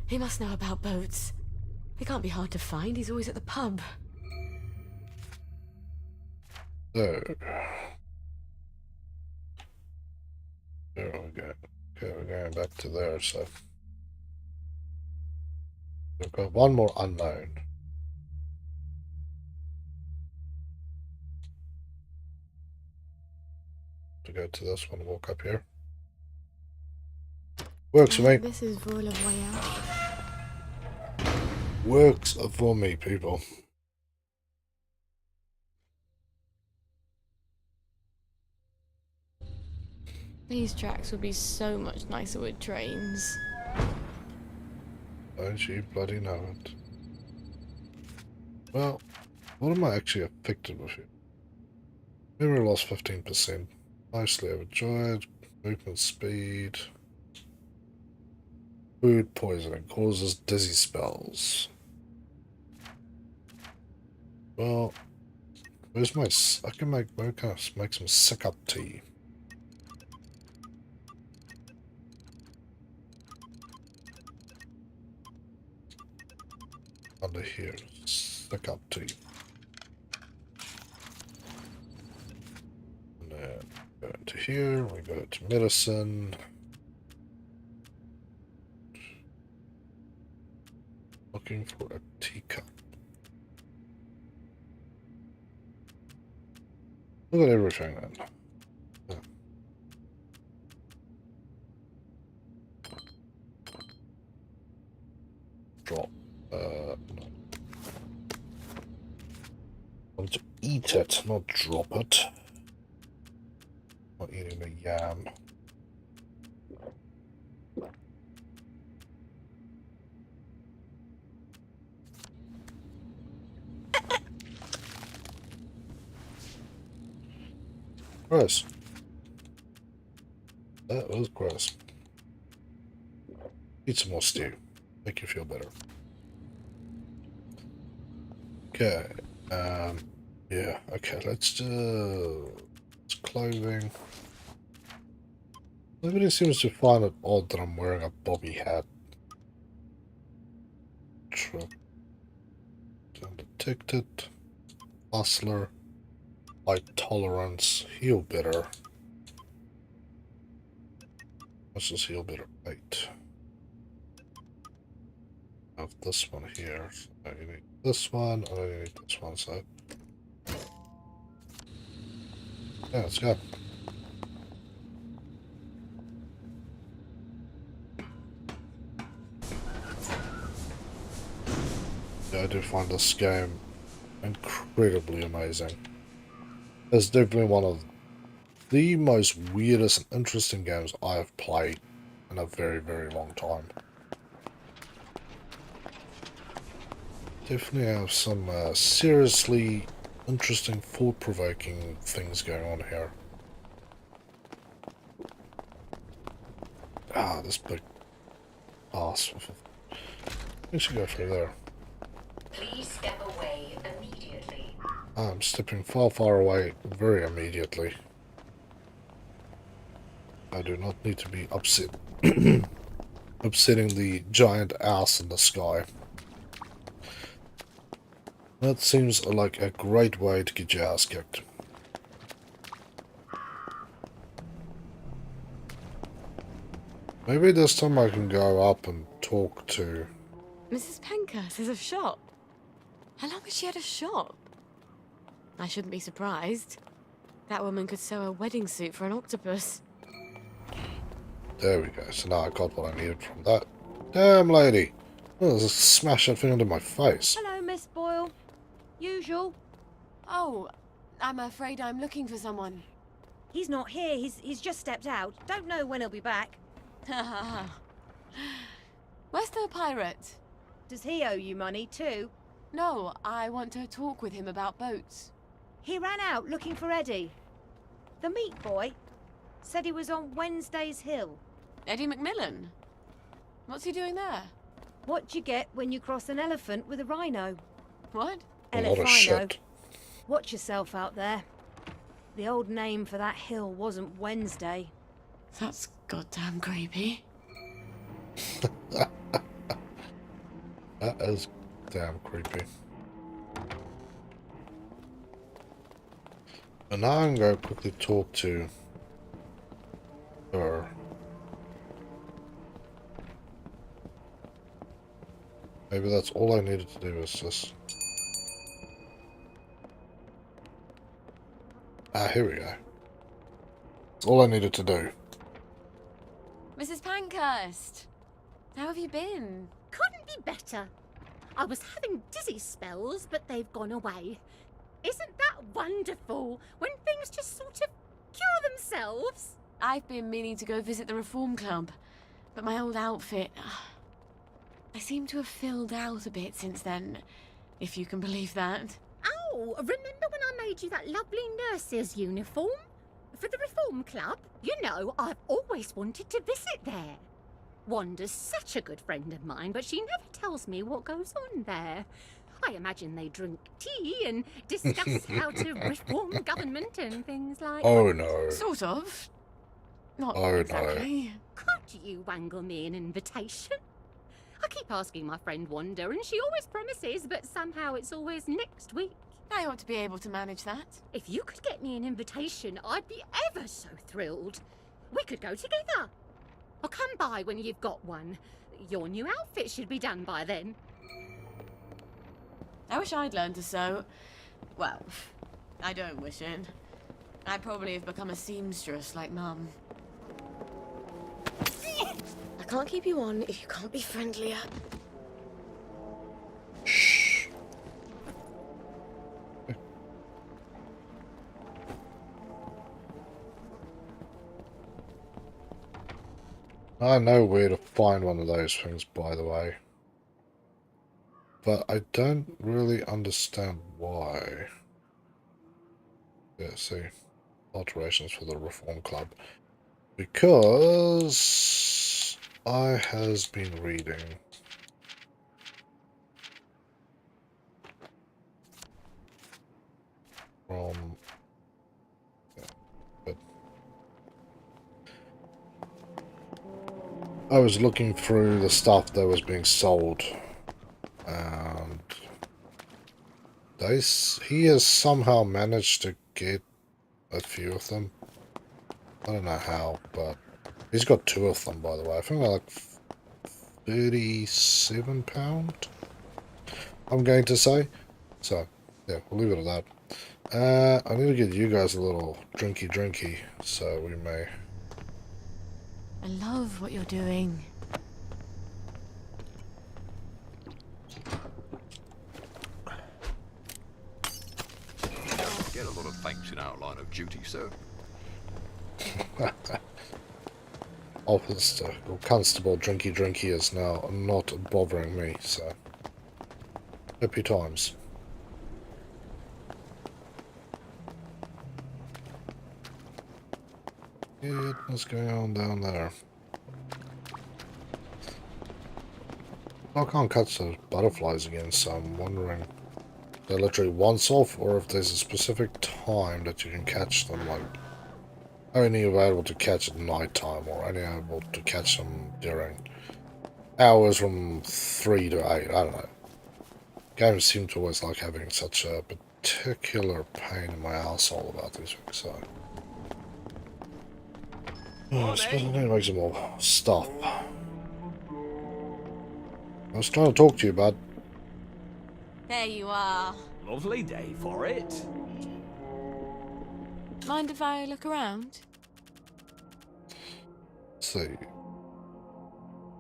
He must know about boats. He can't be hard to find. He's always at the pub. There. There we go. Okay, we're going back to there, so. We've got one more unknown. To go to this one, walk up here. Works for me. This is Voile Royale. Works for me, people. These tracks would be so much nicer with trains. Don't you bloody know it. Well, what am I actually affected with here? Memory loss 15%. Mostly overjoyed. Movement speed. Food poisoning causes dizzy spells. Well, where's my... I can make some sick up tea. Under here, sick up tea. And then go into here, we go to medicine. Looking for a teacup. Look at everything then. Yeah. Drop. No. I want to eat it, not drop it. Not eating the yam. Gross. That was gross. Eat some more stew. Make you feel better. Okay. Yeah, okay, let's do clothing. Nobody seems to find it odd that I'm wearing a bobby hat. Truck. Undetected. Hustler. Light tolerance. Heal bitter. What's this heal bitter? 8. I have this one here. So you need this one. I don't need this one, so. Yeah, let's go. Yeah, I do find this game incredibly amazing. It's definitely one of the most weirdest and interesting games I have played in a very, very long time. Definitely have some seriously interesting, thought-provoking things going on here. Ah, this big ass. We should go through there. Please step away immediately. I'm stepping far, far away very immediately. I do not need to be upsetting the giant ass in the sky. That seems like a great way to get your ass kicked. Maybe this time I can go up and talk to... Mrs. Pankhurst has a shop. How long has she had a shop? I shouldn't be surprised. That woman could sew a wedding suit for an octopus. There we go. So now I got what I needed from that. Damn lady! Oh, there's a smash that thing into my face. Hello, Miss Boyle. Usual. Oh, I'm afraid I'm looking for someone. He's not here. He's just stepped out. Don't know when he'll be back. Where's the pirate? Does he owe you money too? No, I want to talk with him about boats. He ran out looking for Eddie. The meat boy. Said he was on Wednesday's Hill. Eddie McMillan? What's he doing there? What you get when you cross an elephant with a rhino? What? A lot of shit. Watch yourself out there. The old name for that hill wasn't Wednesday. That's goddamn creepy. That is damn creepy. And now I'm going to quickly talk to her. Maybe that's all I needed to do is just... Ah, here we go. That's all I needed to do. Mrs. Pankhurst, how have you been? Couldn't be better. I was having dizzy spells, but they've gone away. Isn't that wonderful, when things just sort of cure themselves? I've been meaning to go visit the Reform Club, but my old outfit... I seem to have filled out a bit since then, if you can believe that. Oh, remember when I made you that lovely nurse's uniform? For the Reform Club? You know, I've always wanted to visit there. Wanda's such a good friend of mine, but she never tells me what goes on there. I imagine they drink tea and discuss how to reform government and things like Oh that. no. Sort of. Not Oh exactly. Could you wangle me an invitation? I keep asking my friend Wanda, and she always promises, but somehow it's always next week. I ought to be able to manage that. If you could get me an invitation, I'd be ever so thrilled. We could go together. I'll come by when you've got one. Your new outfit should be done by then. I wish I'd learned to sew. Well, I don't wish it. I'd probably have become a seamstress like Mum. I can't keep you on if you can't be friendlier. I know where to find one of those things, by the way. But I don't really understand why. Yeah, see. Alterations for the Reform Club. Because I has been reading from... Yeah, but I was looking through the stuff that was being sold, and he has somehow managed to get a few of them. I don't know how, but he's got 2 of them, by the way. I think they're like £37, I'm going to say. So, yeah, we'll leave it at that. I need to get you guys a little drinky, so we may... I love what you're doing. Get a lot of thanks in our line of duty, sir. Officer or Constable Drinky is now not bothering me, so happy times. Yeah, what's going on down there? I can't catch those butterflies again, so I'm wondering if they're literally once off, or if there's a specific time that you can catch them, like only available to catch at night time, or only able to catch them during hours from 3 to 8, I don't know. Games seem to always like having such a particular pain in my asshole about these things, so... Oh, I suppose I'm going to make some more stuff. I was trying to talk to you, bud. There you are. Lovely day for it. Mind if I look around? Let's see.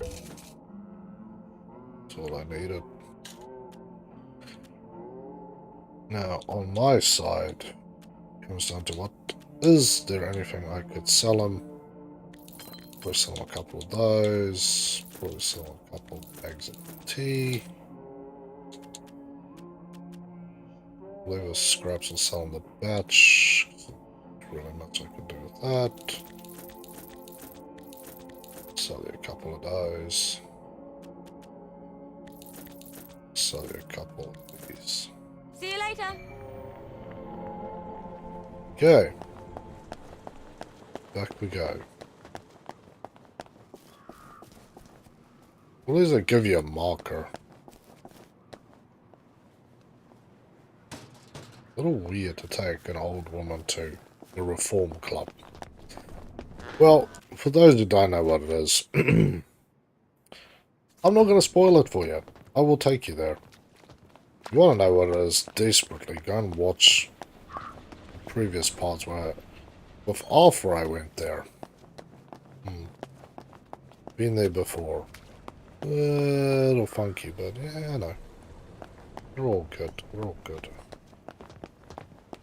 That's all I needed. Now, on my side, it comes down to what is there anything I could sell him? Probably sell him a couple of those. Probably sell him a couple of bags of tea. Liver scraps will sell in the batch. Not really much I can do with that. Sell you a couple of those. Sell you a couple of these. See you later. Okay. Back we go. Well, at least I give you a marker. A little weird to take an old woman to the Reform Club. Well, for those who don't know what it is, I'm not going to spoil it for you. I will take you there. If you want to know what it is desperately, go and watch the previous parts where, with after I went there. Been there before. A little funky, but yeah, I know. We're all good. We're all good.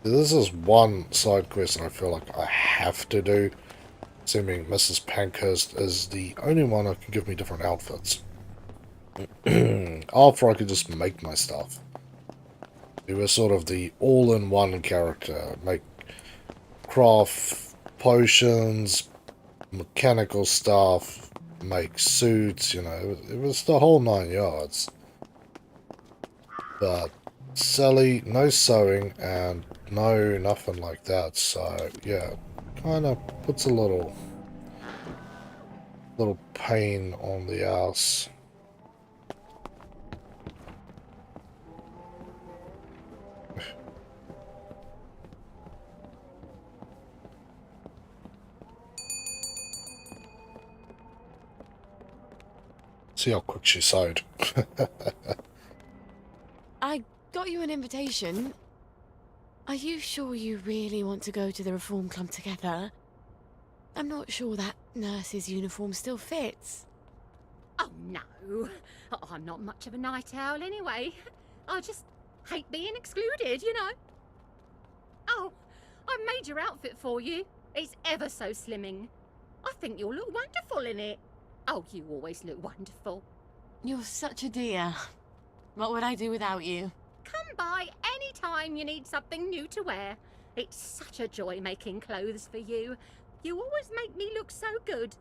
This is one side quest that I feel like I have to do. Assuming Mrs. Pankhurst is the only one who can give me different outfits. After I could just make my stuff. He was sort of the all-in-one character. Make craft potions, mechanical stuff, make suits, you know, it was the whole 9 yards. But Sally, no sewing and no nothing like that, so yeah, kind of puts a little pain on the ass. See how quick she sewed. I got you an invitation. Are you sure you really want to go to the Reform Club together? I'm not sure that nurse's uniform still fits. Oh, no. I'm not much of a night owl anyway. I just hate being excluded, you know. Oh, I've made your outfit for you. It's ever so slimming. I think you'll look wonderful in it. Oh, you always look wonderful. You're such a dear. What would I do without you? Come by any time you need something new to wear. It's such a joy making clothes for you. You always make me look so good.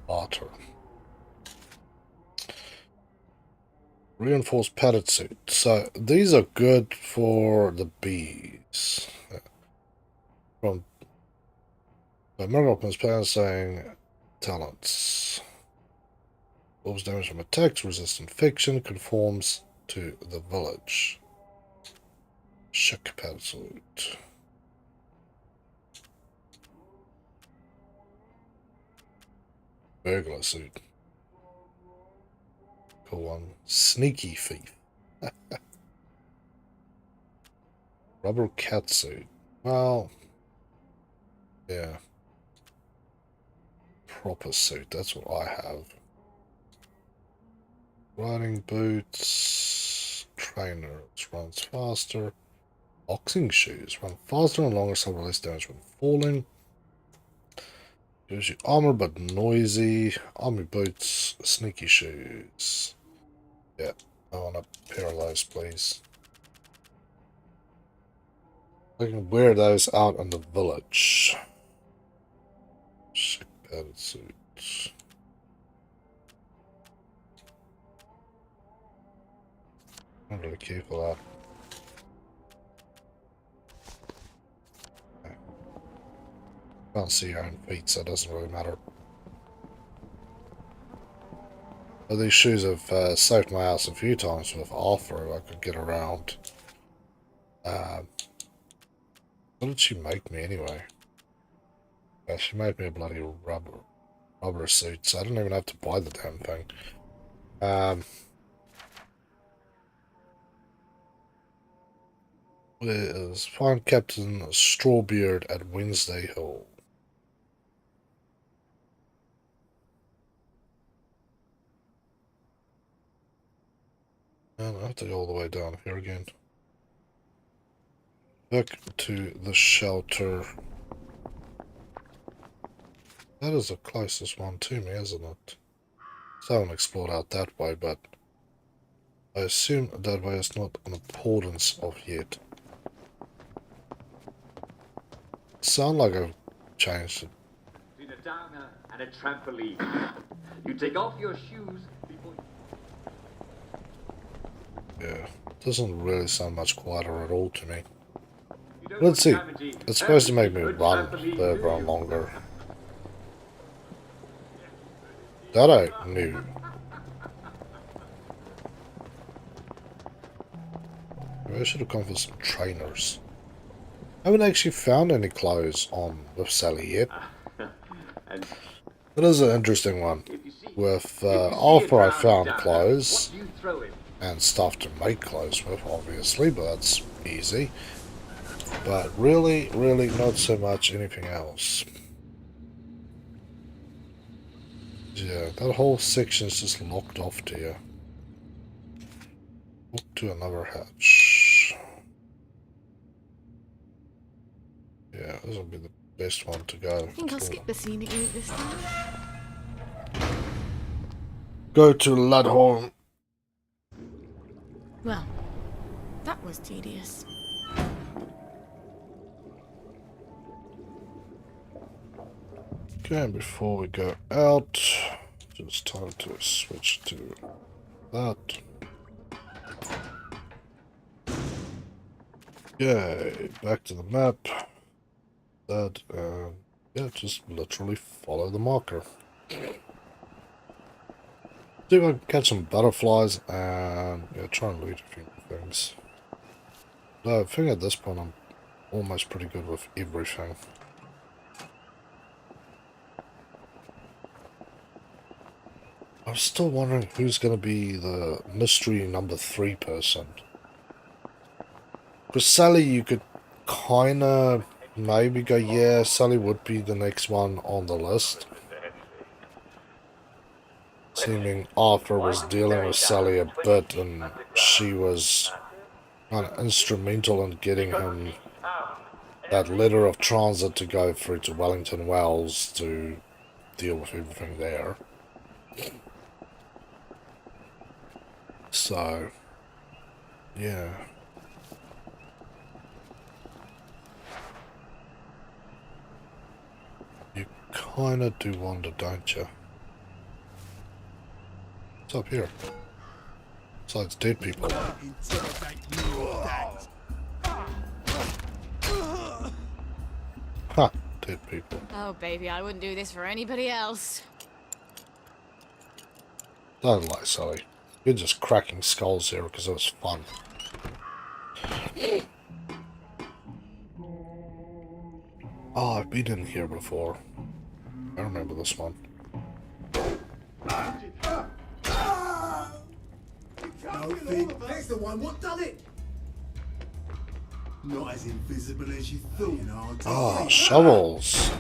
Otter. Reinforced padded suit. So these are good for the bees. From Mergelpin's parents saying talents. Absorbs damage from attacks, resists infection, conforms to the village. Shock padded suit. Burglar suit. Cool one. Sneaky thief. Rubber cat suit. Well, yeah. Proper suit. That's what I have. Riding boots. Trainers. Runs faster. Boxing shoes. Run faster and longer, so release damage when falling. Gives you armor but noisy. Army boots. Sneaky shoes. Yeah, I want a pair of those, please. I can wear those out in the village. Sick padded suits. I don't really care for that. Okay. Can't see your own feet, so it doesn't really matter. But these shoes have saved my ass a few times with off-road. I could get around. What did she make me anyway? Yeah, she made me a bloody rubber suit, so I didn't even have to buy the damn thing. Is find Captain Strawbeard at Wednesday Hill. And I have to go all the way down here again. Back to the shelter. That is the closest one to me, isn't it? So I haven't explored out that way, but I assume that way is not an importance of yet. Sound like I've changed it. Between a downer and a trampoline. You take off your shoes before Yeah, doesn't really sound much quieter at all to me. Let's see. It's supposed to make me run further and longer. That I knew. Maybe I should have gone for some trainers. I haven't actually found any clothes on with Sally yet. It is an interesting one. With after I found clothes and stuff to make clothes with, obviously, but that's easy. But really, really not so much anything else. Yeah, that whole section's just locked off to you. Look to another hatch. Yeah, this will be the best one to go. I think I'll skip the scenic route this time. Go to Ludholm. Well, that was tedious. Okay, and before we go out, just time to switch to that. Okay, back to the map. That, yeah, just literally follow the marker. See if I can catch some butterflies and yeah, try and loot a few things. No, I think at this point I'm almost pretty good with everything. I'm still wondering who's going to be the mystery number 3 person. Because Sally, you could kind of maybe go, yeah, Sally would be the next one on the list. Seeming Arthur was dealing with Sally a bit and she was kind of instrumental in getting him that letter of transit to go through to Wellington Wells to deal with everything there. So, yeah. You kind of do wonder, don't you? What's up here? Besides dead people. Ha! Dead people. Oh, baby, I wouldn't do this for anybody else. Don't lie, Sally. You're just cracking skulls here because it was fun. Oh, I've been in here before. I remember this one. That's the one. What done it? Not as invisible as you thought. Ah, shovels.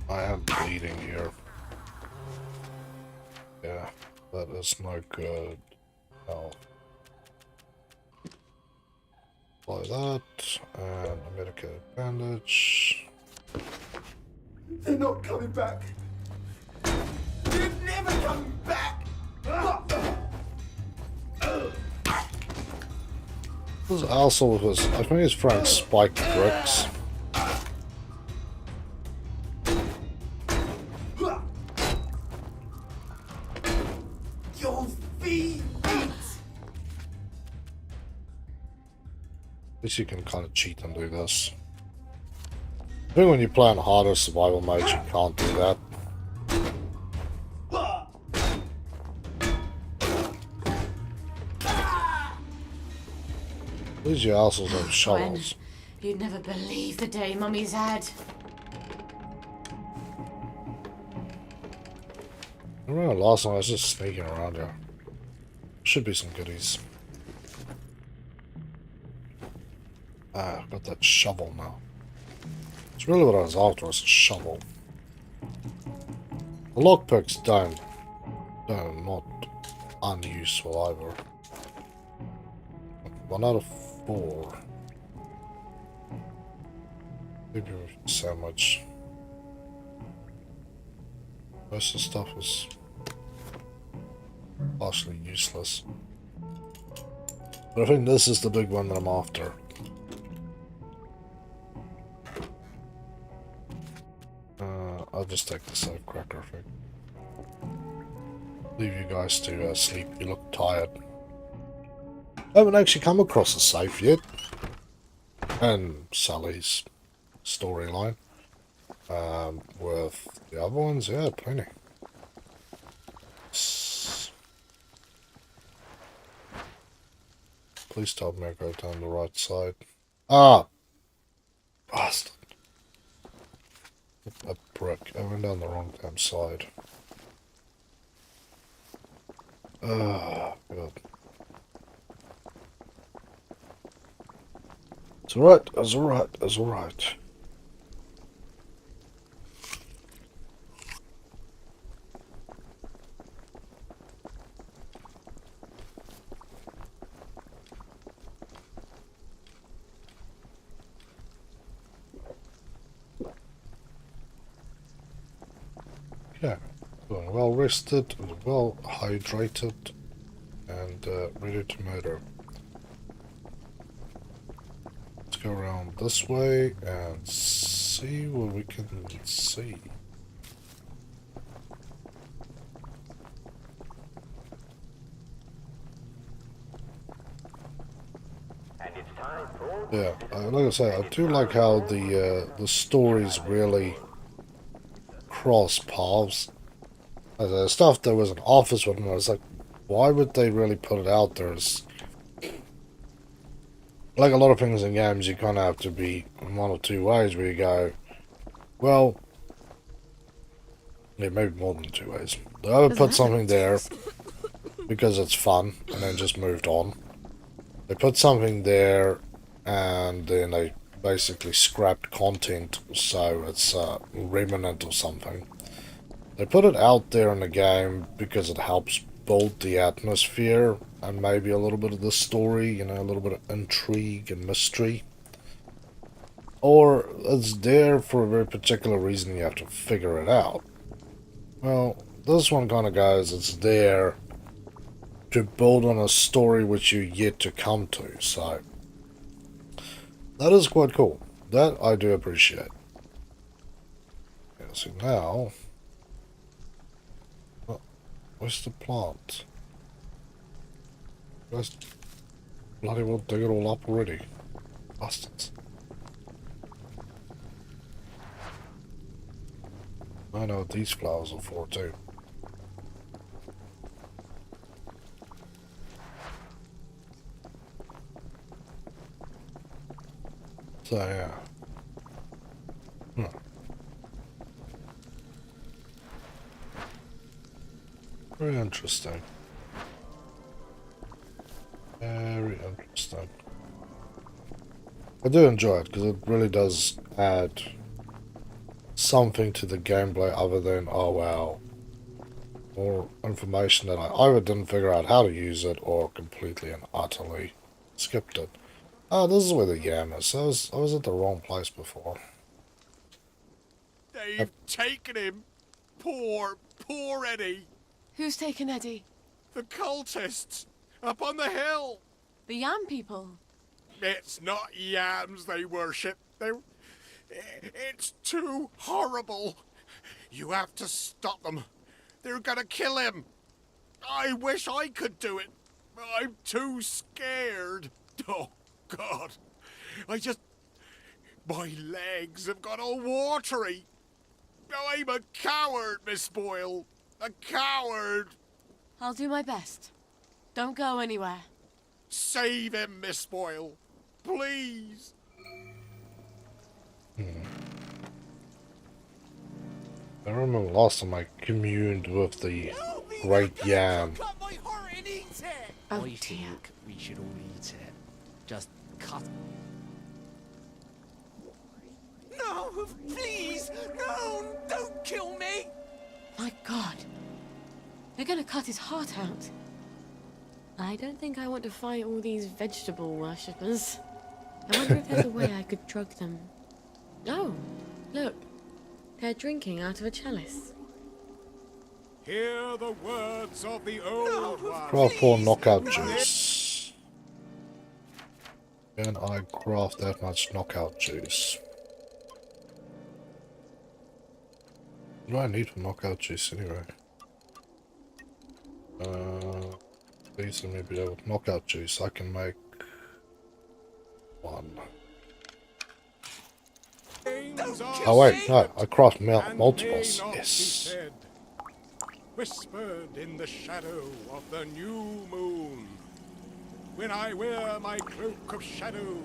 I am bleeding here. Yeah, that is no good. No. Apply that, and a medicated bandage. They're not coming back. They're never coming back. This also was, I think it's throwing spiked bricks. Your feet. At least you can kind of cheat and do this. I think when you play on harder survival modes, you can't do that. These you assholes have shovels. You'd never believe the day Mummy's had. I remember last night I was just sneaking around here. Should be some goodies. Ah, I've got that shovel now. It's really what I was after, was a shovel. The lockpicks they're not unuseful either. 1 out of 4. Maybe so much. Most of the stuff is partially useless. But I think this is the big one that I'm after. I'll just take the safe cracker, I think. Leave you guys to sleep. You look tired. I haven't actually come across a safe yet. And Sally's storyline. With the other ones, yeah, plenty. Please tell me I go down the right side. Ah! Bastard. A brick. I went down the wrong damn side. Ah, God. It's alright, it's alright, it's alright. Yeah, feeling well rested, well hydrated, and ready to motor. Let's go around this way and see what we can see. Yeah, like I say, I do like how the stories really cross paths. The stuff that was an office with them, I was like, why would they really put it out there? It's, like a lot of things in games, you kind of have to be in one or two ways where you go, well, yeah, maybe more than two ways. They either put something there because it's fun and then just moved on. They put something there and then they basically scrapped content so it's a remnant or something. They put it out there in the game because it helps build the atmosphere and maybe a little bit of the story, you know, a little bit of intrigue and mystery. Or it's there for a very particular reason, you have to figure it out. Well, this one kind of goes, it's there to build on a story which you're yet to come to, so that is quite cool. That I do appreciate. Yeah, so now, oh, where's the plant? Guys, bloody well dig it all up already. Bastards. I know what these flowers are for too. So yeah. Very interesting. Very interesting. I do enjoy it because it really does add something to the gameplay other than, oh wow, more information that I either didn't figure out how to use it or completely and utterly skipped it. Oh, this is where the yam is. I was at the wrong place before. They've taken him. Poor Eddie. Who's taken Eddie? The cultists. Up on the hill. The Yam people? It's not yams they worship. It's too horrible. You have to stop them. They're gonna kill him. I wish I could do it. I'm too scared. Oh, God. My legs have got all watery. I'm a coward, Miss Boyle. A coward. I'll do my best. Don't go anywhere. Save him, Miss Boyle. Please. I remember last time I communed with the Great Yam. Oh, I think we should all eat it. Just cut. No, please! No, don't kill me! My God. They're gonna cut his heart out. I don't think I want to fight all these vegetable worshippers. I wonder if there's a way I could drug them. Oh, look. They're drinking out of a chalice. Hear the words of the old one. Craft 4 knockout juice. Can I craft that much knockout juice? What do I need for knockout juice anyway? Please let me be able to knockout juice. I can make one. Oh wait, no, I craft multiples. Yes. Whispered in the shadow of the new moon. When I wear my cloak of shadow,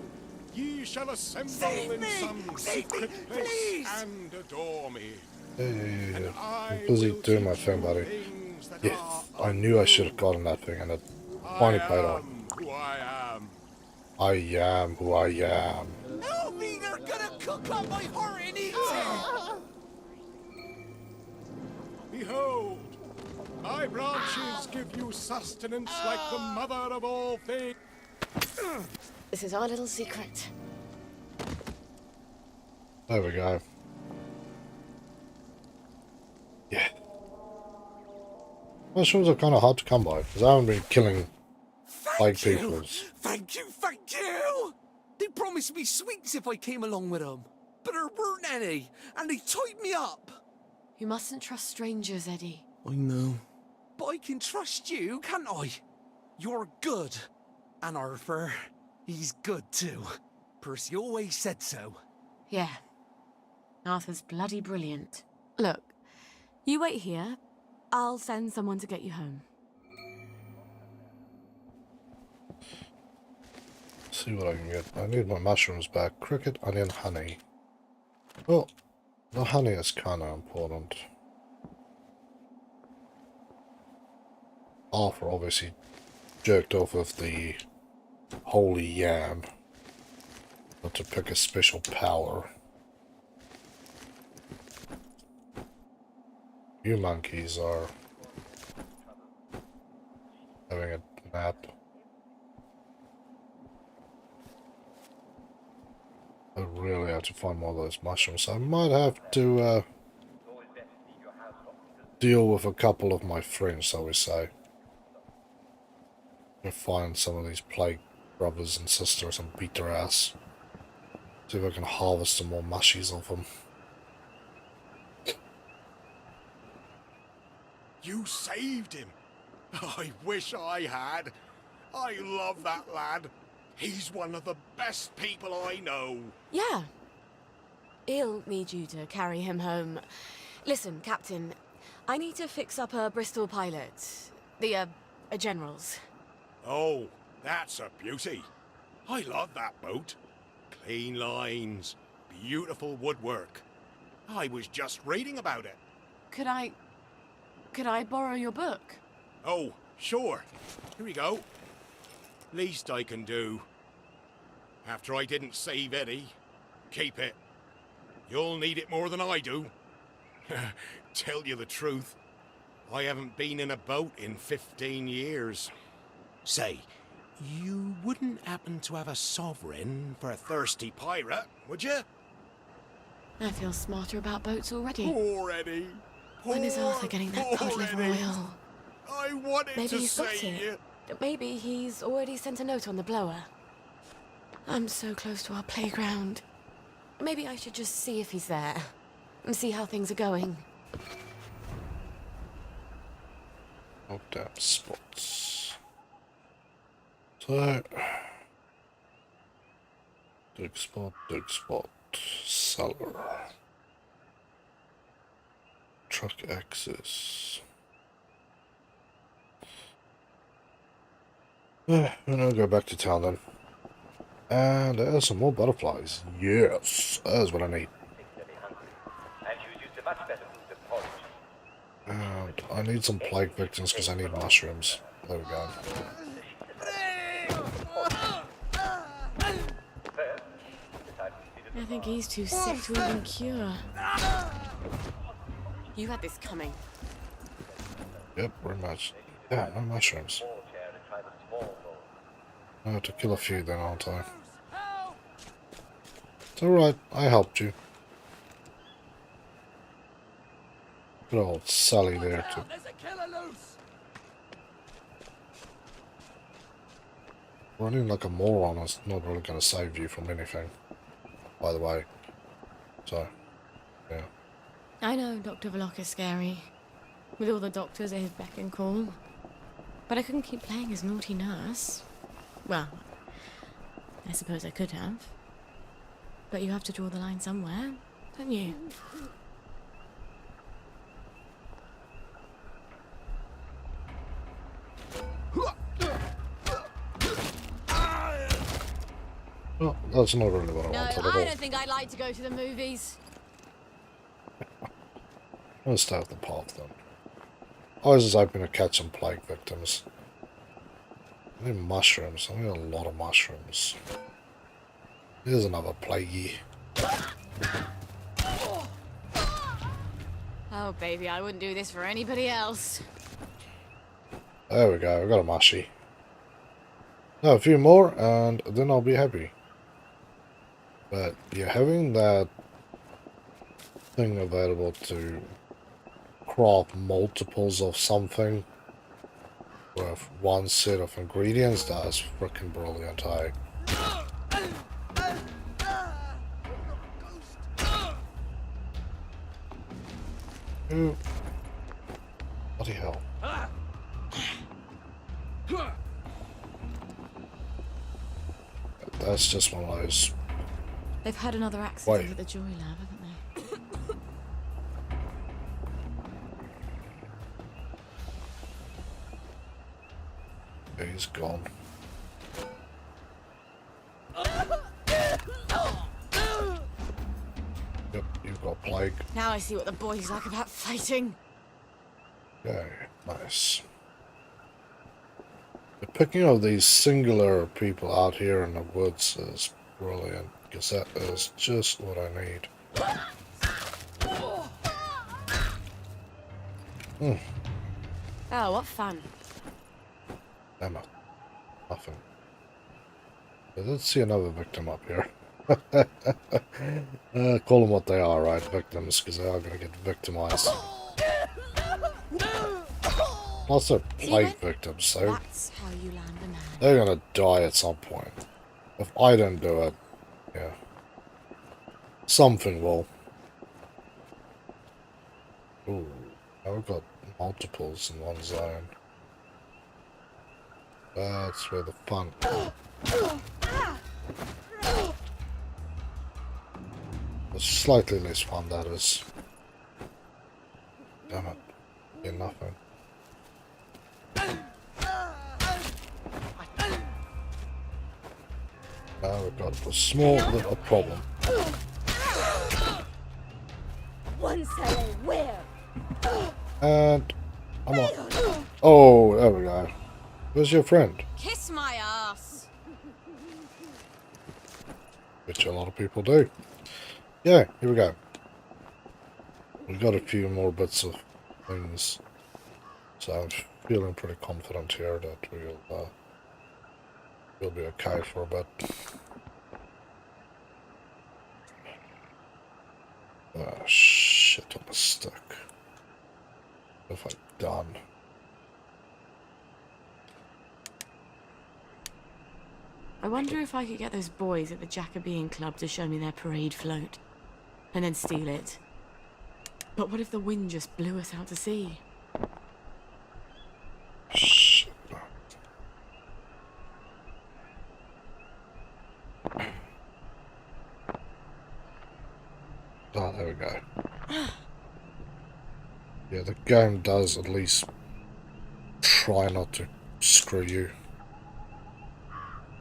ye shall assemble in some secret place and adore me. Yeah. I'm busy doing my thing, buddy. Yeah, I knew I should have gotten that thing, and it finally paid off. I am who I am. No, me, they're gonna cook up my heart and eat it! Behold, my branches give you sustenance like the mother of all things. This is our little secret. There we go. Yeah, Mushrooms are kind of hard to come by, because I haven't been killing plague people. Thank you, thank you! They promised me sweets if I came along with them. But there weren't any, and they tied me up. You mustn't trust strangers, Eddie. I know. But I can trust you, can't I? You're good. And Arthur, he's good too. Percy always said so. Yeah. Arthur's bloody brilliant. Look, you wait here. I'll send someone to get you home. See what I can get. I need my mushrooms back. Cricket, onion, honey. Well, the honey is kind of important. Arthur obviously jerked off with the holy yam. But to pick a special power. You monkeys are having a nap. I really have to find more of those mushrooms. I might have to deal with a couple of my friends, shall we say. And find some of these plague brothers and sisters and beat their ass. See if I can harvest some more mushies of them. You saved him. I wish I had. I love that lad. He's one of the best people I know. Yeah. He'll need you to carry him home. Listen, Captain, I need to fix up a Bristol pilot. The, General's. Oh, that's a beauty. I love that boat. Clean lines, beautiful woodwork. I was just reading about it. Could I borrow your book? Oh, sure. Here we go. Least I can do. After I didn't save Eddie, keep it. You'll need it more than I do. Tell you the truth, I haven't been in a boat in 15 years. Say, you wouldn't happen to have a sovereign for a thirsty pirate, would you? I feel smarter about boats already. Poor Eddie. When is Arthur getting that cod liver oil? I wanted Maybe to he's got save you. it. Maybe he's already sent a note on the blower. I'm so close to our playground. Maybe I should just see if he's there. And see how things are going. Oh, damn spots. So... dig spot, cellar. Truck access. We're gonna go back to town then. And there's some more butterflies. Yes, that's what I need. And I need some plague victims because I need mushrooms. There we go. I think he's too sick to even cure. You had this coming. Yep, very much. Yeah, no mushrooms. I have to kill a few then, aren't I? It's alright, I helped you. Good old Sally there too. Running like a moron is not really going to save you from anything, by the way. So, yeah. I know Dr. Verloc is scary, with all the doctors at his beck and call. But I couldn't keep playing his naughty nurse. Well, I suppose I could have. But you have to draw the line somewhere, don't you? Well, that's not really what I No, wanted at I all. don't think I'd like to go to the movies. I'll stay off the path then. I was just hoping to catch some plague victims. I need mushrooms. I need a lot of mushrooms. Here's another plaguey. Oh, baby, I wouldn't do this for anybody else. There we go, I got a mushy. Now a few more and then I'll be happy. But yeah, having that thing available to craft multiples of something With one set of ingredients, that is freaking brilliant, hey? Ooh. Bloody hell. That's just one of those. They've had another accident at the Joy Lab, haven't they? He's gone. Yep, you've got plague. Now I see what the boys like about fighting. Okay, nice. The picking of these singular people out here in the woods is brilliant, because that is just what I need. Oh, what fun. Damn it. Nothing. I did see another victim up here. Call them what they are, right? Victims, because they are going to get victimized. Also, plague victims, so That's how you land a man. they're going to die at some point. If I don't do it, yeah. Something will. Ooh, now we've got multiples in one zone. That's where the fun. It's slightly less fun, that is. Damn it. Get nothing. Now we've got a small little problem. One say where? And I'm on. Oh, there we go. Where's your friend? Kiss my ass. Which a lot of people do. Yeah, here we go. We've got a few more bits of things. So I'm feeling pretty confident here that we'll be okay for a bit. Oh shit, I'm stuck. What have I done? I wonder if I could get those boys at the Jacobean Club to show me their parade float. And then steal it. But what if the wind just blew us out to sea? Shit. Oh, there we go. Yeah, the game does at least try not to screw you.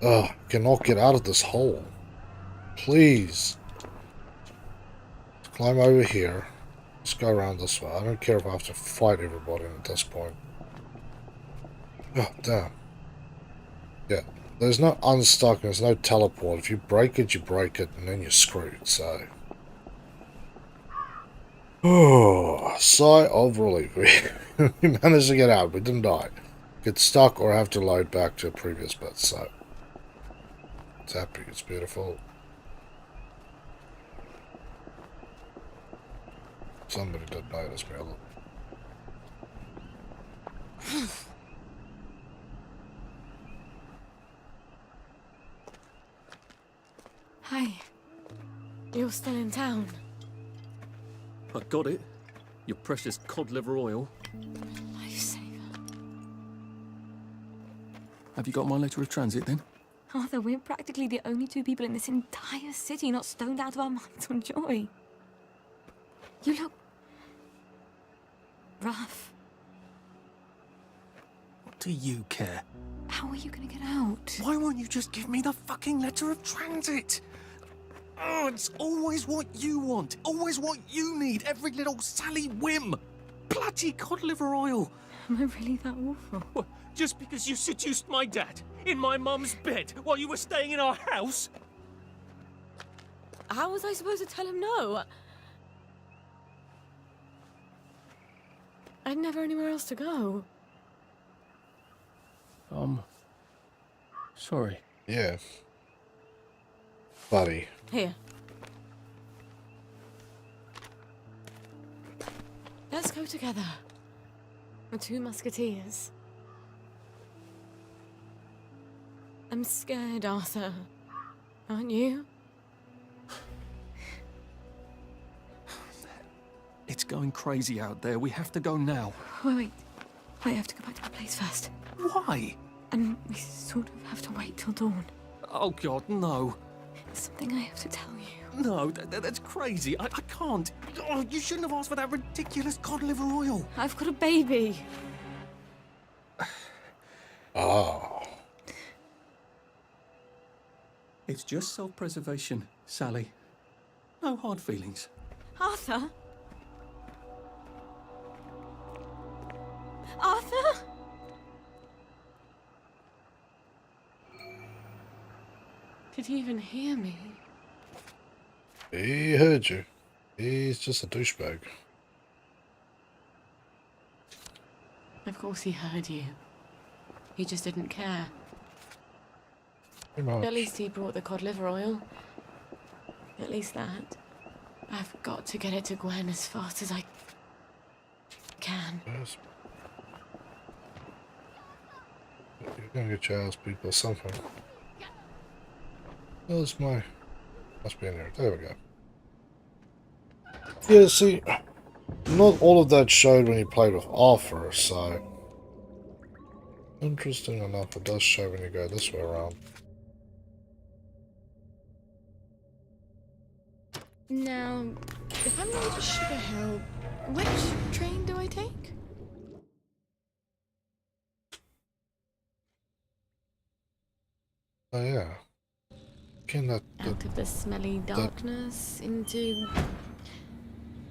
Ugh, cannot get out of this hole. Please. Let's climb over here. Let's go around this way. I don't care if I have to fight everybody at this point. Oh, damn. Yeah, there's no unstuck, there's no teleport. If you break it, you break it, and then you're screwed, so... Oh, sigh of relief. We managed to get out. We didn't die. Get stuck or have to load back to a previous bit, so... It's happy. It's beautiful. Somebody did notice me a little. Hi. You're still in town. I got it. Your precious cod liver oil. Lifesaver. Have you got my letter of transit then? Arthur, we're practically the only two people in this entire city not stoned out of our minds on joy. You look... rough. What do you care? How are you gonna get out? Why won't you just give me the fucking letter of transit? Oh, it's always what you want. Always what you need. Every little Sally whim. Bloody cod liver oil. Am I really that awful? What, just because you seduced my dad in my mum's bed while you were staying in our house? How was I supposed to tell him no? I'd never anywhere else to go. Sorry. Yeah. Buddy. Here. Let's go together. The two musketeers. I'm scared, Arthur. Aren't you? It's going crazy out there. We have to go now. Wait. I have to go back to the place first. Why? And we sort of have to wait till dawn. Oh, God, no. There's something I have to tell you. No, that's crazy. I can't. Oh, you shouldn't have asked for that ridiculous cod liver oil. I've got a baby. Oh. It's just self-preservation, Sally. No hard feelings. Arthur? Arthur? Did he even hear me? He heard you. He's just a douchebag. Of course he heard you. He just didn't care. Pretty much. At least he brought the cod liver oil. At least that. I've got to get it to Gwen as fast as I can. Yes. You're gonna get your ass beat by something. Where's my... Must be in here. There we go. Yeah, see, not all of that showed when you played with Arthur, so... Interesting enough, it does show when you go this way around. Now, if I'm going to Sugar Hill, which train do I take? Oh yeah. Out of the smelly darkness into...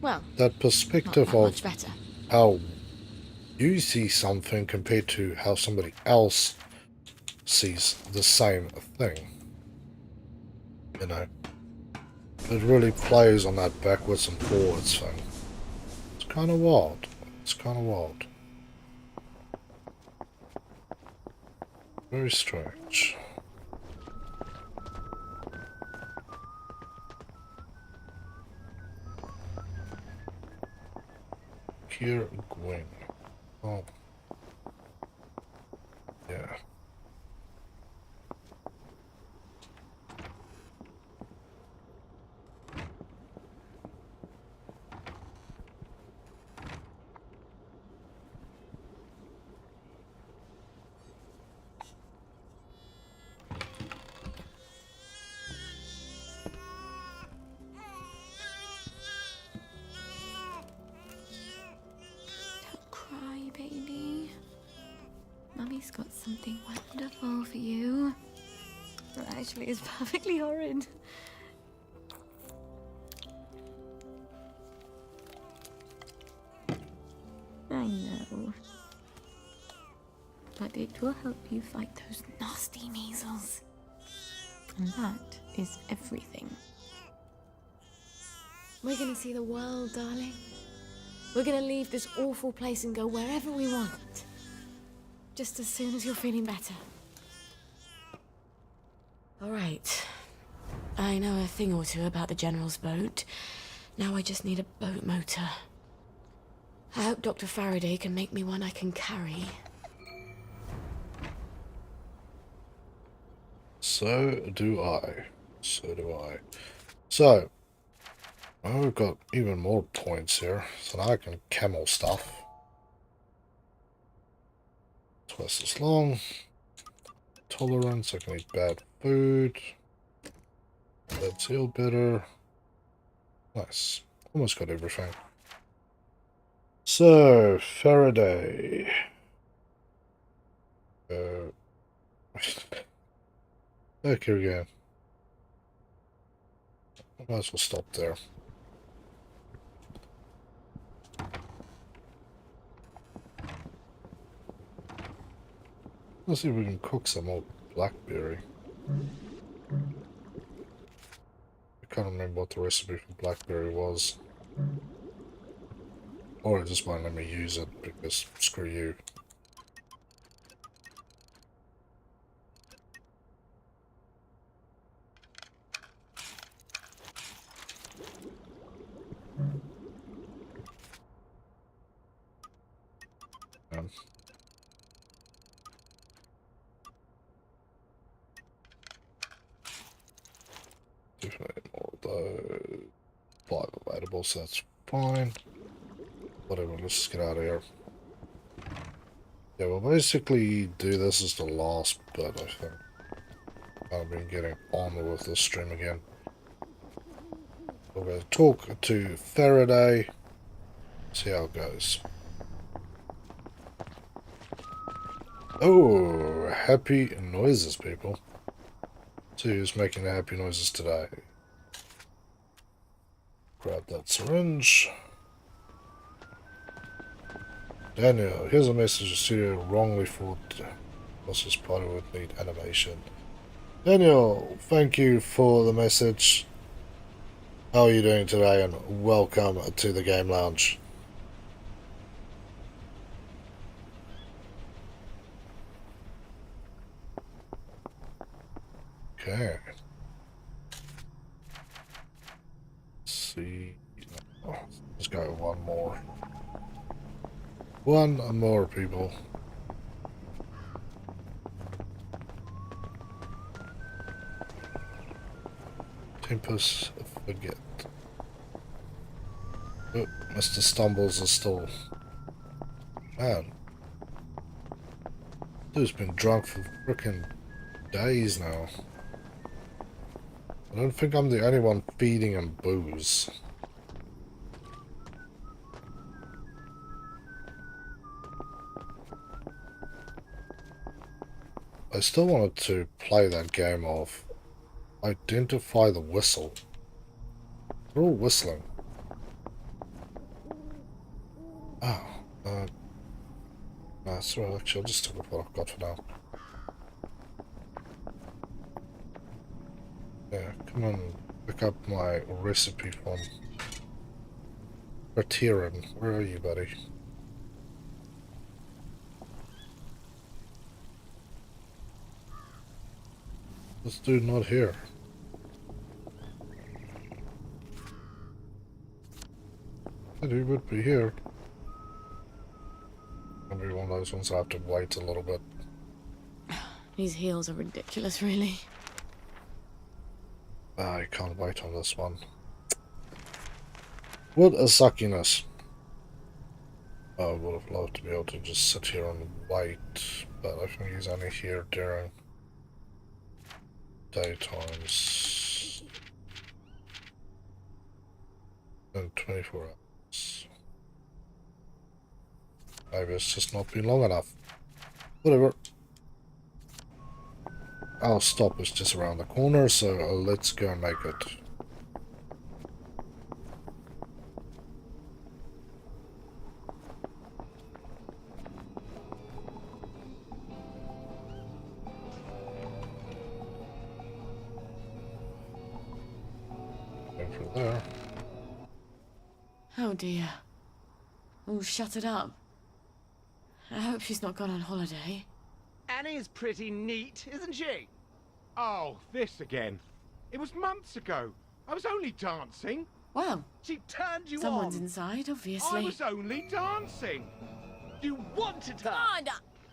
Well, that perspective not of much better. how you see something compared to how somebody else sees the same thing. You know, it really plays on that backwards and forwards thing. It's kind of wild. It's kind of wild. Very strange. Here, Gwen. Oh. Yeah. Cry, baby. Mummy's got something wonderful for you. Well, actually, it's perfectly horrid. I know. But it will help you fight those nasty measles. And that is everything. We're gonna see the world, darling. We're gonna leave this awful place and go wherever we want. Just as soon as you're feeling better. Alright. I know a thing or two about the General's boat. Now I just need a boat motor. I hope Dr. Faraday can make me one I can carry. So do I. So do I. So, well, we've got even more points here. So now I can camel stuff. Twice as long. Tolerance, I can eat bad food. Let's heal better. Nice. Almost got everything. So, Faraday. Back here again. Might as well stop there. Let's see if we can cook some more blackberry. I can't remember what the recipe for blackberry was. Or it just won't let me use it because screw you. unreadable, so that's fine. Whatever, let's just get out of here. Yeah, we'll basically do this as the last bit, I think. I've been getting on with this stream again. We're going to talk to Faraday, see how it goes. Oh, happy noises, people. See who's making the happy noises today. Grab that syringe. Daniel, here's a message the studio wrongly thought this party would need animation. Daniel, thank you for the message. How are you doing today, and welcome to the Game Lounge. Okay. Let's see. Oh, let's go one more. One more, people. Tempest forget. Oh, Mr. Stumbles is still... Man. Dude's been drunk for frickin' days now. I don't think I'm the only one feeding him booze. I still wanted to play that game of identify the whistle. They're all whistling. Oh, no, sorry, actually, I'll just stick with what I've got for now. Yeah, come on, pick up my recipe from Ratiran. Where are you, buddy? This dude not here. Said he would be here. Maybe one of those ones I have to wait a little bit. These heels are ridiculous, really. I can't wait on this one. What a suckiness. I would have loved to be able to just sit here and wait, but I think he's only here during daytimes. And 24 hours. Maybe it's just not been long enough. Whatever. Our stop is just around the corner, so let's go and make it. Go from there. Oh dear. Oh, shut it up. I hope she's not gone on holiday. Annie's pretty neat, isn't she? Oh, this again. It was months ago. I was only dancing. Well, she turned you someone's on. inside, obviously. I was only dancing. You wanted her. Come on,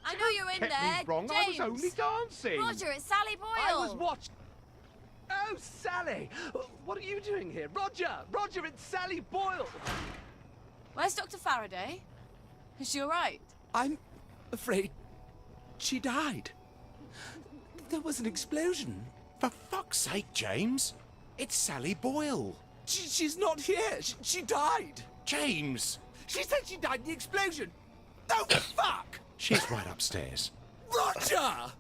I know you're in Kept there. me wrong. James. I was only dancing. Roger, it's Sally Boyle. I was watching. Oh, Sally! What are you doing here? Roger! Roger, it's Sally Boyle! Where's Dr. Faraday? Is she alright? I'm afraid she died. There was an explosion. For fuck's sake, James. It's Sally Boyle. She's not here. She died. James! She said she died in the explosion. No, fuck! She's right upstairs. Roger!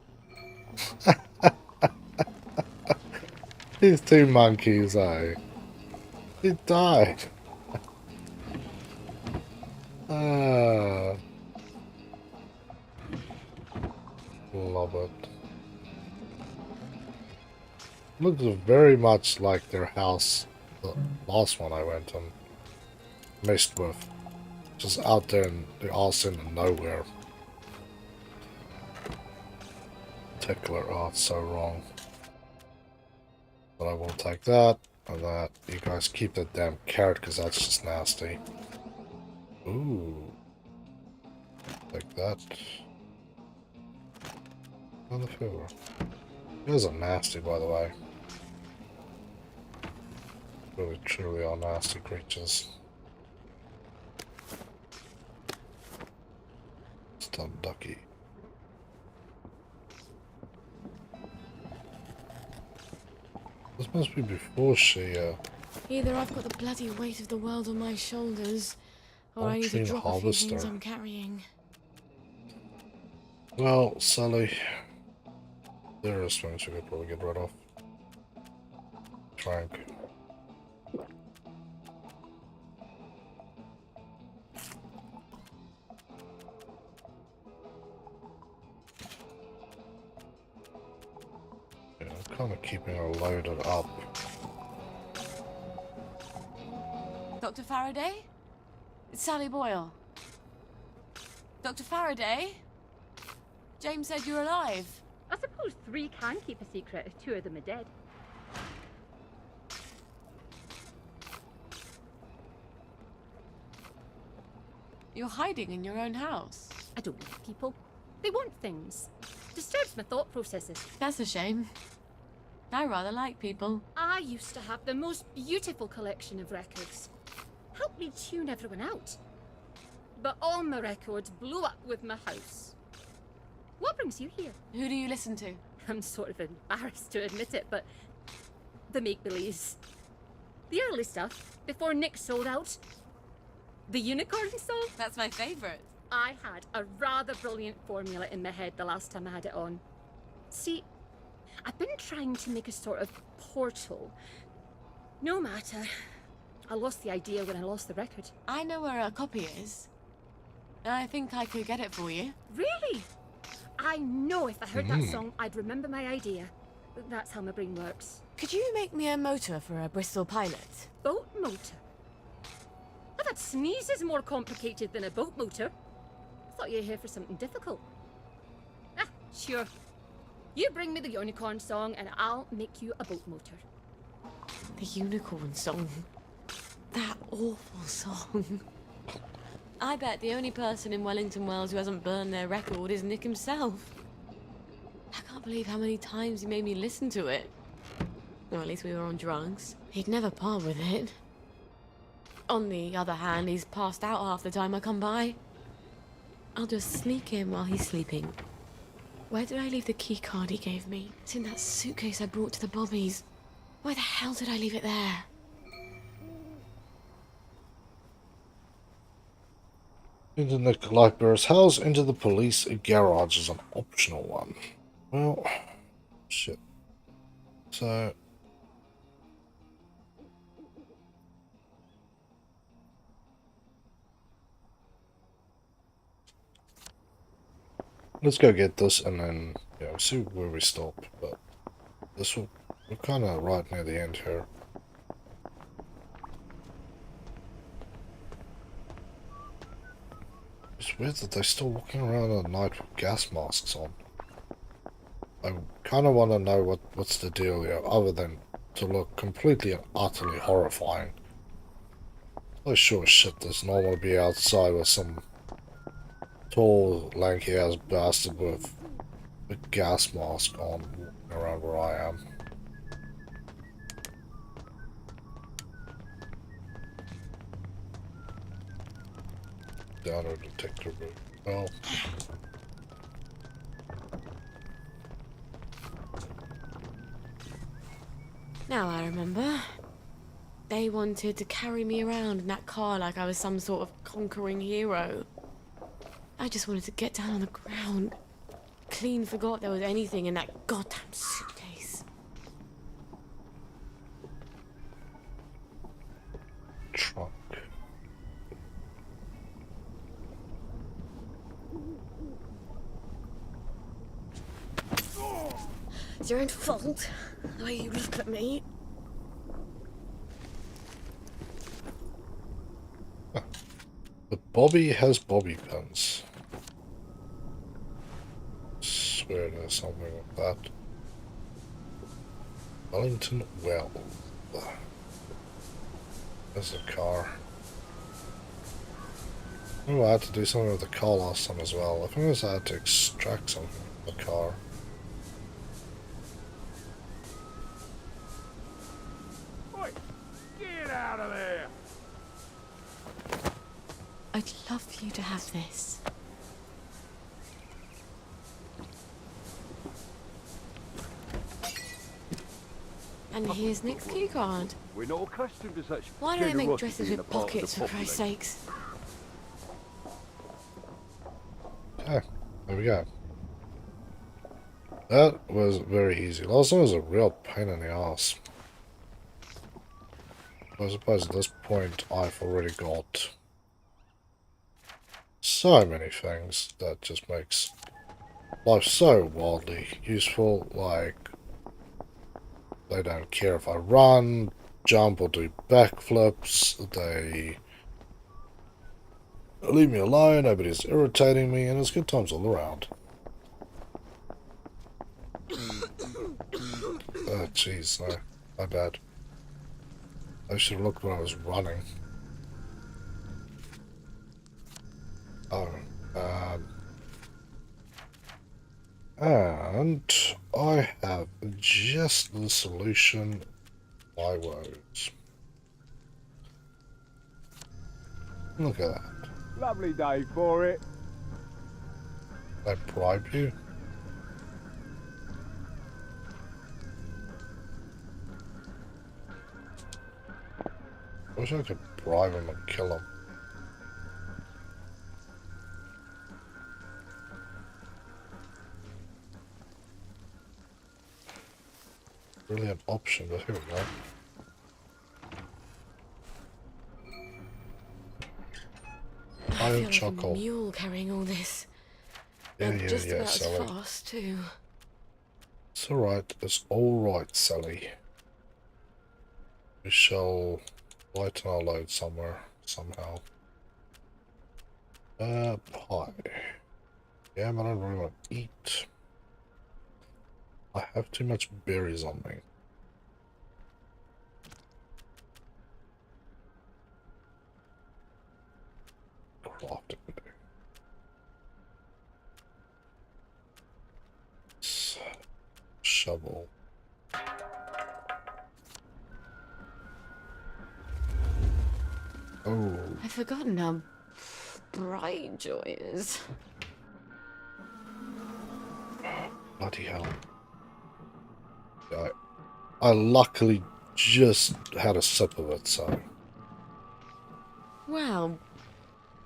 These two monkeys, eh? He died. Love it. Looks very much like their house, the last one I went and messed with. Just out there in the arse in nowhere. Particular art, so wrong. But I will take that and that. You guys keep that damn carrot because that's just nasty. Ooh. Like that. On the floor. Those are nasty, by the way. really truly are nasty creatures. Stun ducky. This must be before she, Either I've got the bloody weight of the world on my shoulders, or I need to Ultramarine drop a few things harvester. I'm carrying. Well, Sally, there are things we could probably get rid of. Trank. Yeah, I'm kind of keeping her loaded up. Dr. Faraday? It's Sally Boyle. Dr. Faraday? James said you're alive. I suppose 3 can keep a secret if 2 of them are dead. You're hiding in your own house. I don't like people. They want things. Disturbs my thought processes. That's a shame. I rather like people. I used to have the most beautiful collection of records. Helped me tune everyone out. But all my records blew up with my house. What brings you here? Who do you listen to? I'm sort of embarrassed to admit it, but the make-believes. The early stuff, before Nick sold out. The unicorn song? That's my favourite. I had a rather brilliant formula in my head the last time I had it on. See, I've been trying to make a sort of portal. No matter. I lost the idea when I lost the record. I know where a copy is. I think I could get it for you. Really? I know if I heard that song, I'd remember my idea. That's how my brain works. Could you make me a motor for a Bristol Pilot? Boat motor? I've had sneezes more complicated than a boat motor. I thought you were here for something difficult. Ah, sure. You bring me the unicorn song and I'll make you a boat motor. The unicorn song. That awful song. I bet the only person in Wellington Wells who hasn't burned their record is Nick himself. I can't believe how many times he made me listen to it. Or at least we were on drugs. He'd never part with it. On the other hand, he's passed out half the time I come by. I'll just sneak in while he's sleeping. Where did I leave the key card he gave me? It's in that suitcase I brought to the Bobbies. Why the hell did I leave it there? Into Nick Lightbearer's house, into the police garage is an optional one. Well, shit. So... let's go get this and then, yeah, we'll see where we stop, but this will, we're kind of right near the end here. It's weird that they're still walking around at night with gas masks on. I kind of want to know what's the deal here, other than to look completely and utterly horrifying. Oh sure as shit does not want to be outside with some tall, lanky-ass bastard with a gas mask on walking around where I am. Down a detector booth. Well. Now I remember. They wanted to carry me around in that car like I was some sort of conquering hero. I just wanted to get down on the ground. Clean forgot there was anything in that goddamn suitcase. Trunk. It's your own fault, the way you look at me. But Bobby has bobby pins. Swear there's something with that. Wellington Well. There's a car. Oh, I had to do something with the car last time as well. I think it was I had to extract something from the car. Get out of there! I'd love for you to have this. And here's Nick's key card. We're not accustomed to such Why do they make generosity dresses in the with part of the pockets, for Christ's populace. sakes? Okay, there we go. That was very easy. Last one was a real pain in the ass. I suppose at this point I've already got so many things that just makes life so wildly useful. Like, they don't care if I run, jump, or do backflips. They leave me alone, nobody's irritating me, and it's good times all around. Oh, jeez, no. My bad. I should have looked when I was running. Oh, and I have just the solution. My woes. Look at that. Lovely day for it. Did I bribe you? I wish I could bribe him and kill him. Really an option, but here we go. I feel like a mule carrying all this. And just about as Sally. fast, too. It's alright, it's alright, Sally. We shall lighten our load somewhere, somehow. Pie. Yeah, but I don't really want to eat. I have too much berries on me. Crafting. Shovel. Oh. I've forgotten how bright joy is. Bloody hell. I luckily just had a sip of it, so. Well,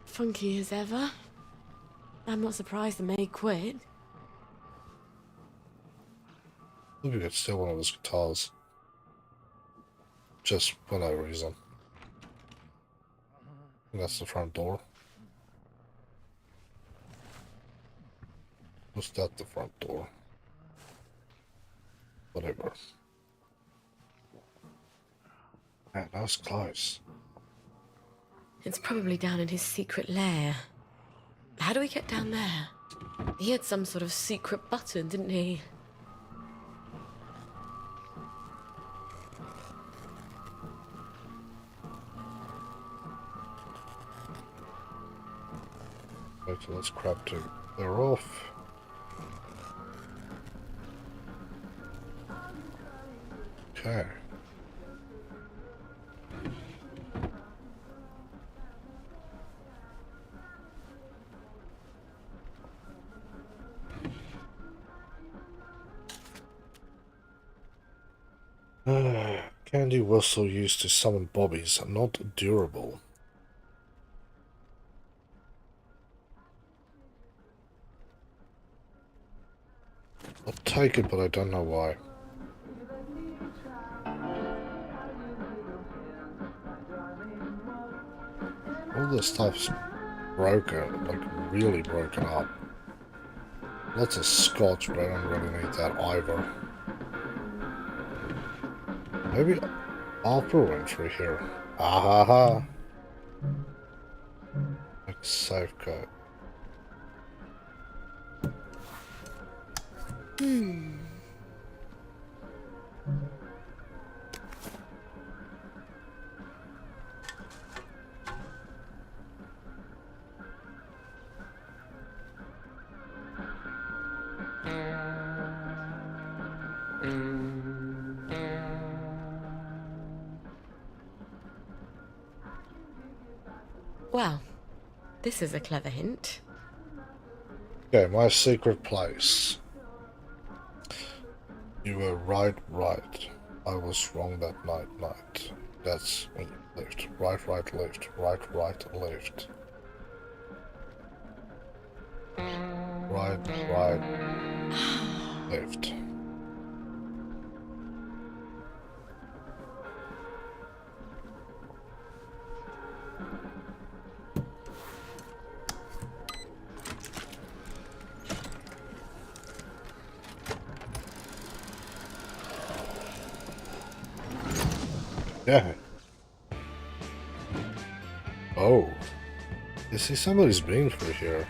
funky as ever. I'm not surprised the maid quit. Maybe we could steal one of his guitars. Just for no reason. And that's the front door. Was that the front door? Whatever. Man, that was close. It's probably down in his secret lair. How do we get down there? He had some sort of secret button, didn't he? Right, so let's grab to clear off. Okay. Candy whistle used to summon bobbies, not durable. I'll take it, but I don't know why. All this stuff's broken, like really broken up. Lots of scotch, but I don't really need that either. Maybe I'll throw in through here. Ah ha ha. Like safe code. Well, this is a clever hint. Okay, my secret place. You were right. I was wrong that night. That's when you left. Right, left. Right, left. Right, left. Yeah. Oh. You see, somebody's been through here.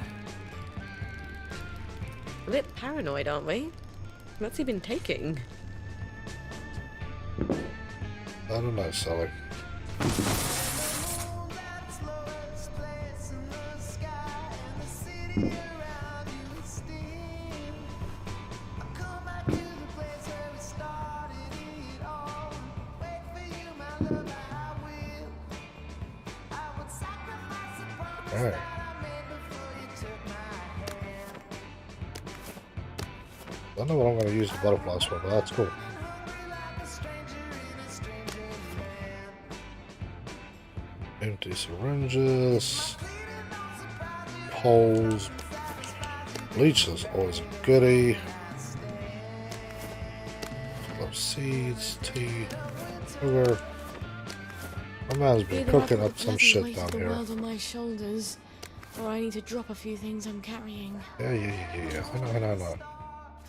A bit paranoid, aren't we? What's he been taking? I don't know, Sally. Alright. I don't know what I'm going to use the butterflies for, but that's cool. Empty syringes. Poles. Bleach is always a goodie. Love seeds, tea, sugar. My man's been Either cooking I've up got some the shit weight down of the here. world on my shoulders, or I need to drop a few things I'm carrying. Yeah. I know.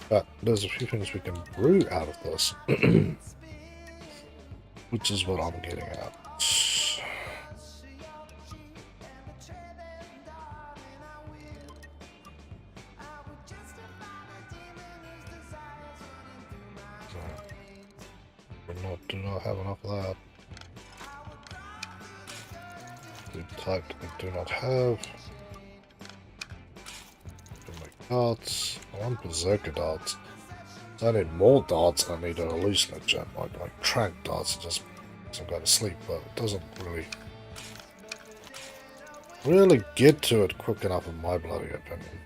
But there's a few things we can brew out of this. Which is what I'm getting at. Do not have enough of that. We typed I do not have. Do make darts. I want berserker darts. So I need more darts than I need a hallucinogen. Like trank darts just because I'm going to sleep, but it doesn't really get to it quick enough in my bloody opinion.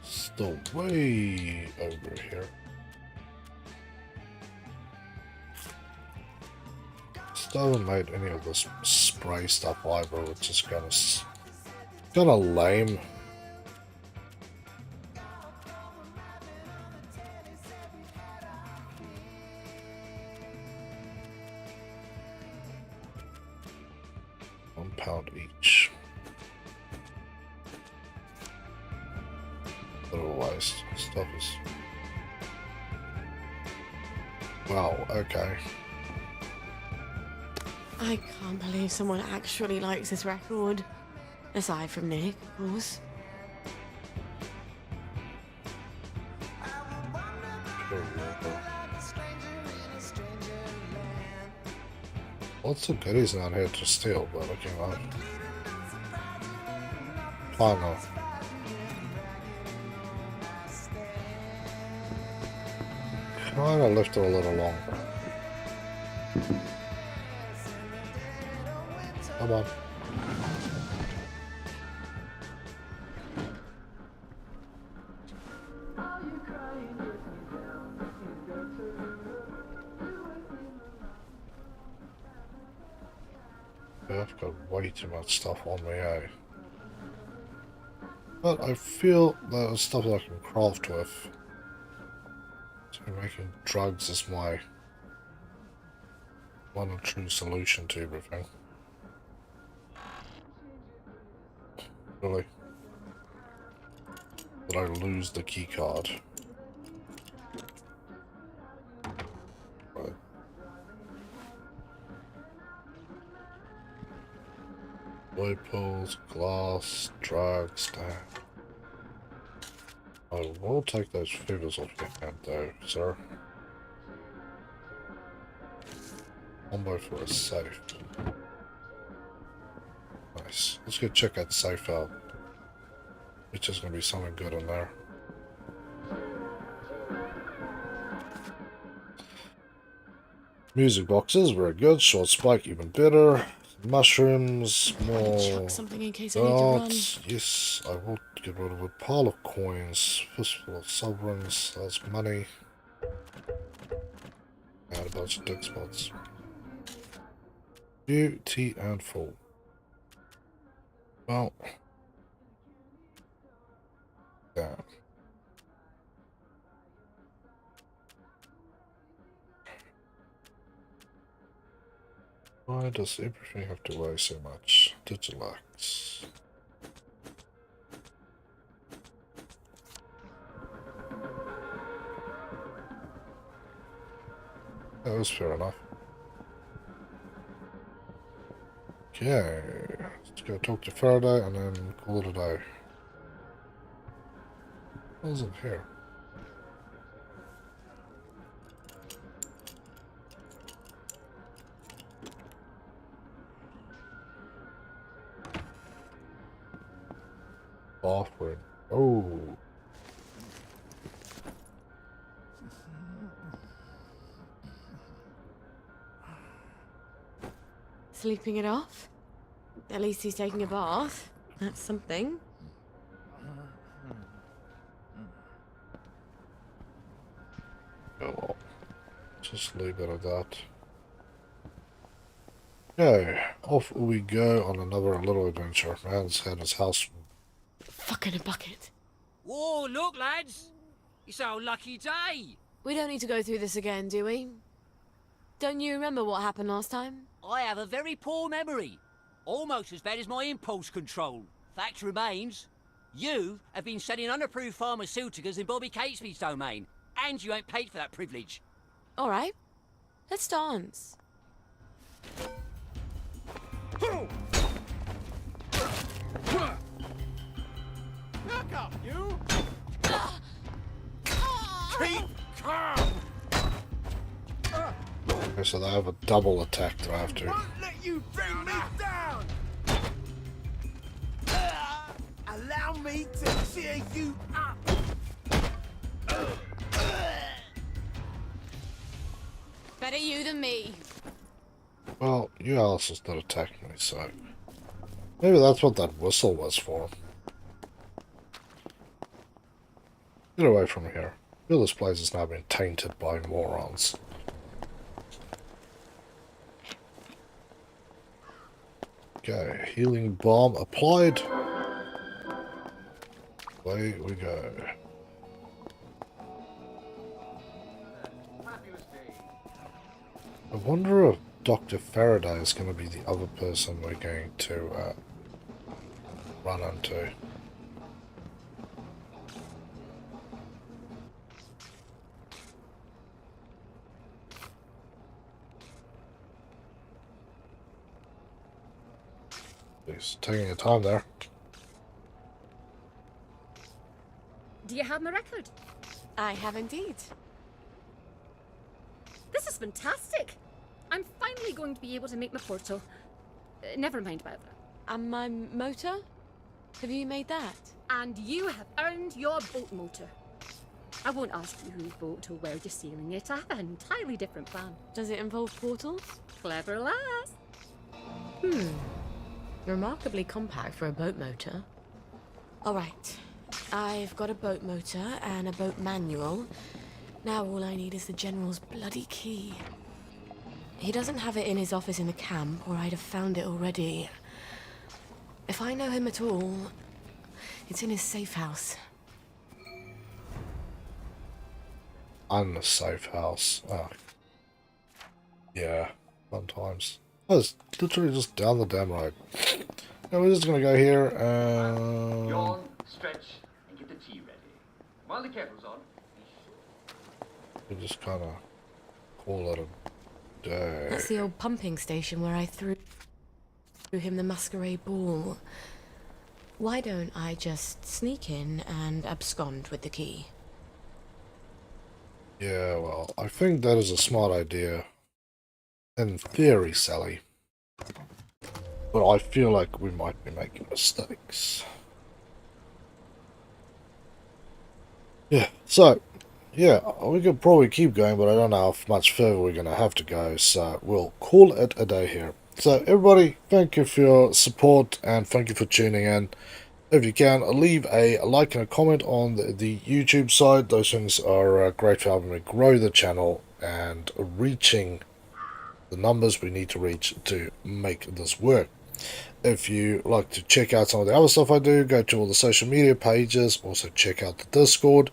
Still way over here. Still haven't made any of this spray stuff either, which is kind of lame. £1 each. Otherwise, stuff is... Wow, okay. I can't believe someone actually likes this record. Aside from Nick, of course. Lots of goodies down here to steal, but looking like... Final. Kinda left it a little longer. Come on. I've got way too much stuff on me, eh? But I feel there's stuff that I can craft with. So making drugs is my one and true solution to everything. Really? Did I lose the key card? Right. Boy pulls, glass, drugs, damn. I will take those figures off your hand though, sir. Combo for a safe. Nice. Let's go check that safe out. It's just gonna be something good in there. Music boxes, very good. Short spike, even better. Mushrooms, more Chuck something in case I need to run. darts. Yes, I will get rid of a pile of coins. Fistful of sovereigns. That's money. And a bunch of dick spots. Beauty and full. Well. Damn. Why does everything have to weigh so much? Digilax. That was fair enough. Okay, let's go talk to Faraday and then call it a day. What is in here? Bathroom. Oh. Sleeping it off? At least he's taking a bath. That's something. Oh well. Just leave it at that. Okay, off we go on another little adventure. Man's had his house. Fucking a bucket. Whoa, look, lads! It's our lucky day! We don't need to go through this again, do we? Don't you remember what happened last time? I have a very poor memory. Almost as bad as my impulse control. Fact remains, you have been selling unapproved pharmaceuticals in Bobby Catesby's domain, and you ain't paid for that privilege. All right, let's dance. Back up, you! Keep calm! Okay, so they have a double attack that I have to. Won't let you bring me down! Allow me to cheer you up! Better you than me. Well, you also did attack me, so maybe that's what that whistle was for. Get away from here. I feel this place has now been tainted by morons. Okay, healing bomb applied. Away we go. I wonder if Dr. Faraday is going to be the other person we're going to run into. He's taking your time there. Do you have my record? I have indeed. This is fantastic. I'm finally going to be able to make my portal. Never mind about that. And my motor? Have you made that? And you have earned your boat motor. I won't ask you whose boat or where you're sailing it. I have an entirely different plan. Does it involve portals? Clever lass. Remarkably compact for a boat motor. Alright, I've got a boat motor and a boat manual. Now all I need is the General's bloody key. He doesn't have it in his office in the camp, or I'd have found it already. If I know him at all, it's in his safe house. I'm the safe house. Oh. Yeah, fun times. Oh, it's literally just down the damn road. Now we're just gonna go here and... Yawn, stretch, and get the tea ready. While the kettle's on, we'll just kind of call it a day. That's the old pumping station where I threw him the masquerade ball. Why don't I just sneak in and abscond with the key? Yeah, well, I think that is a smart idea. In theory, Sally. But I feel like we might be making mistakes. Yeah, so, yeah, we could probably keep going, but I don't know how much further we're going to have to go, so we'll call it a day here. So everybody, thank you for your support, and thank you for tuning in. If you can, leave a like and a comment on the YouTube side. Those things are great for helping me grow the channel and reaching the numbers we need to reach to make this work. If you like to check out some of the other stuff I do, go to all the social media pages, also check out the Discord.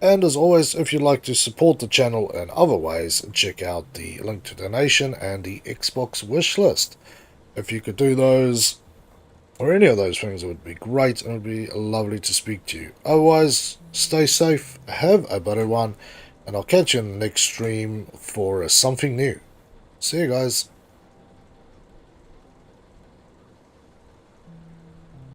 And as always, if you'd like to support the channel in other ways, check out the link to donation and the Xbox wish list. If you could do those, or any of those things, it would be great, and it would be lovely to speak to you. Otherwise, stay safe, have a better one, and I'll catch you in the next stream for something new. See you guys.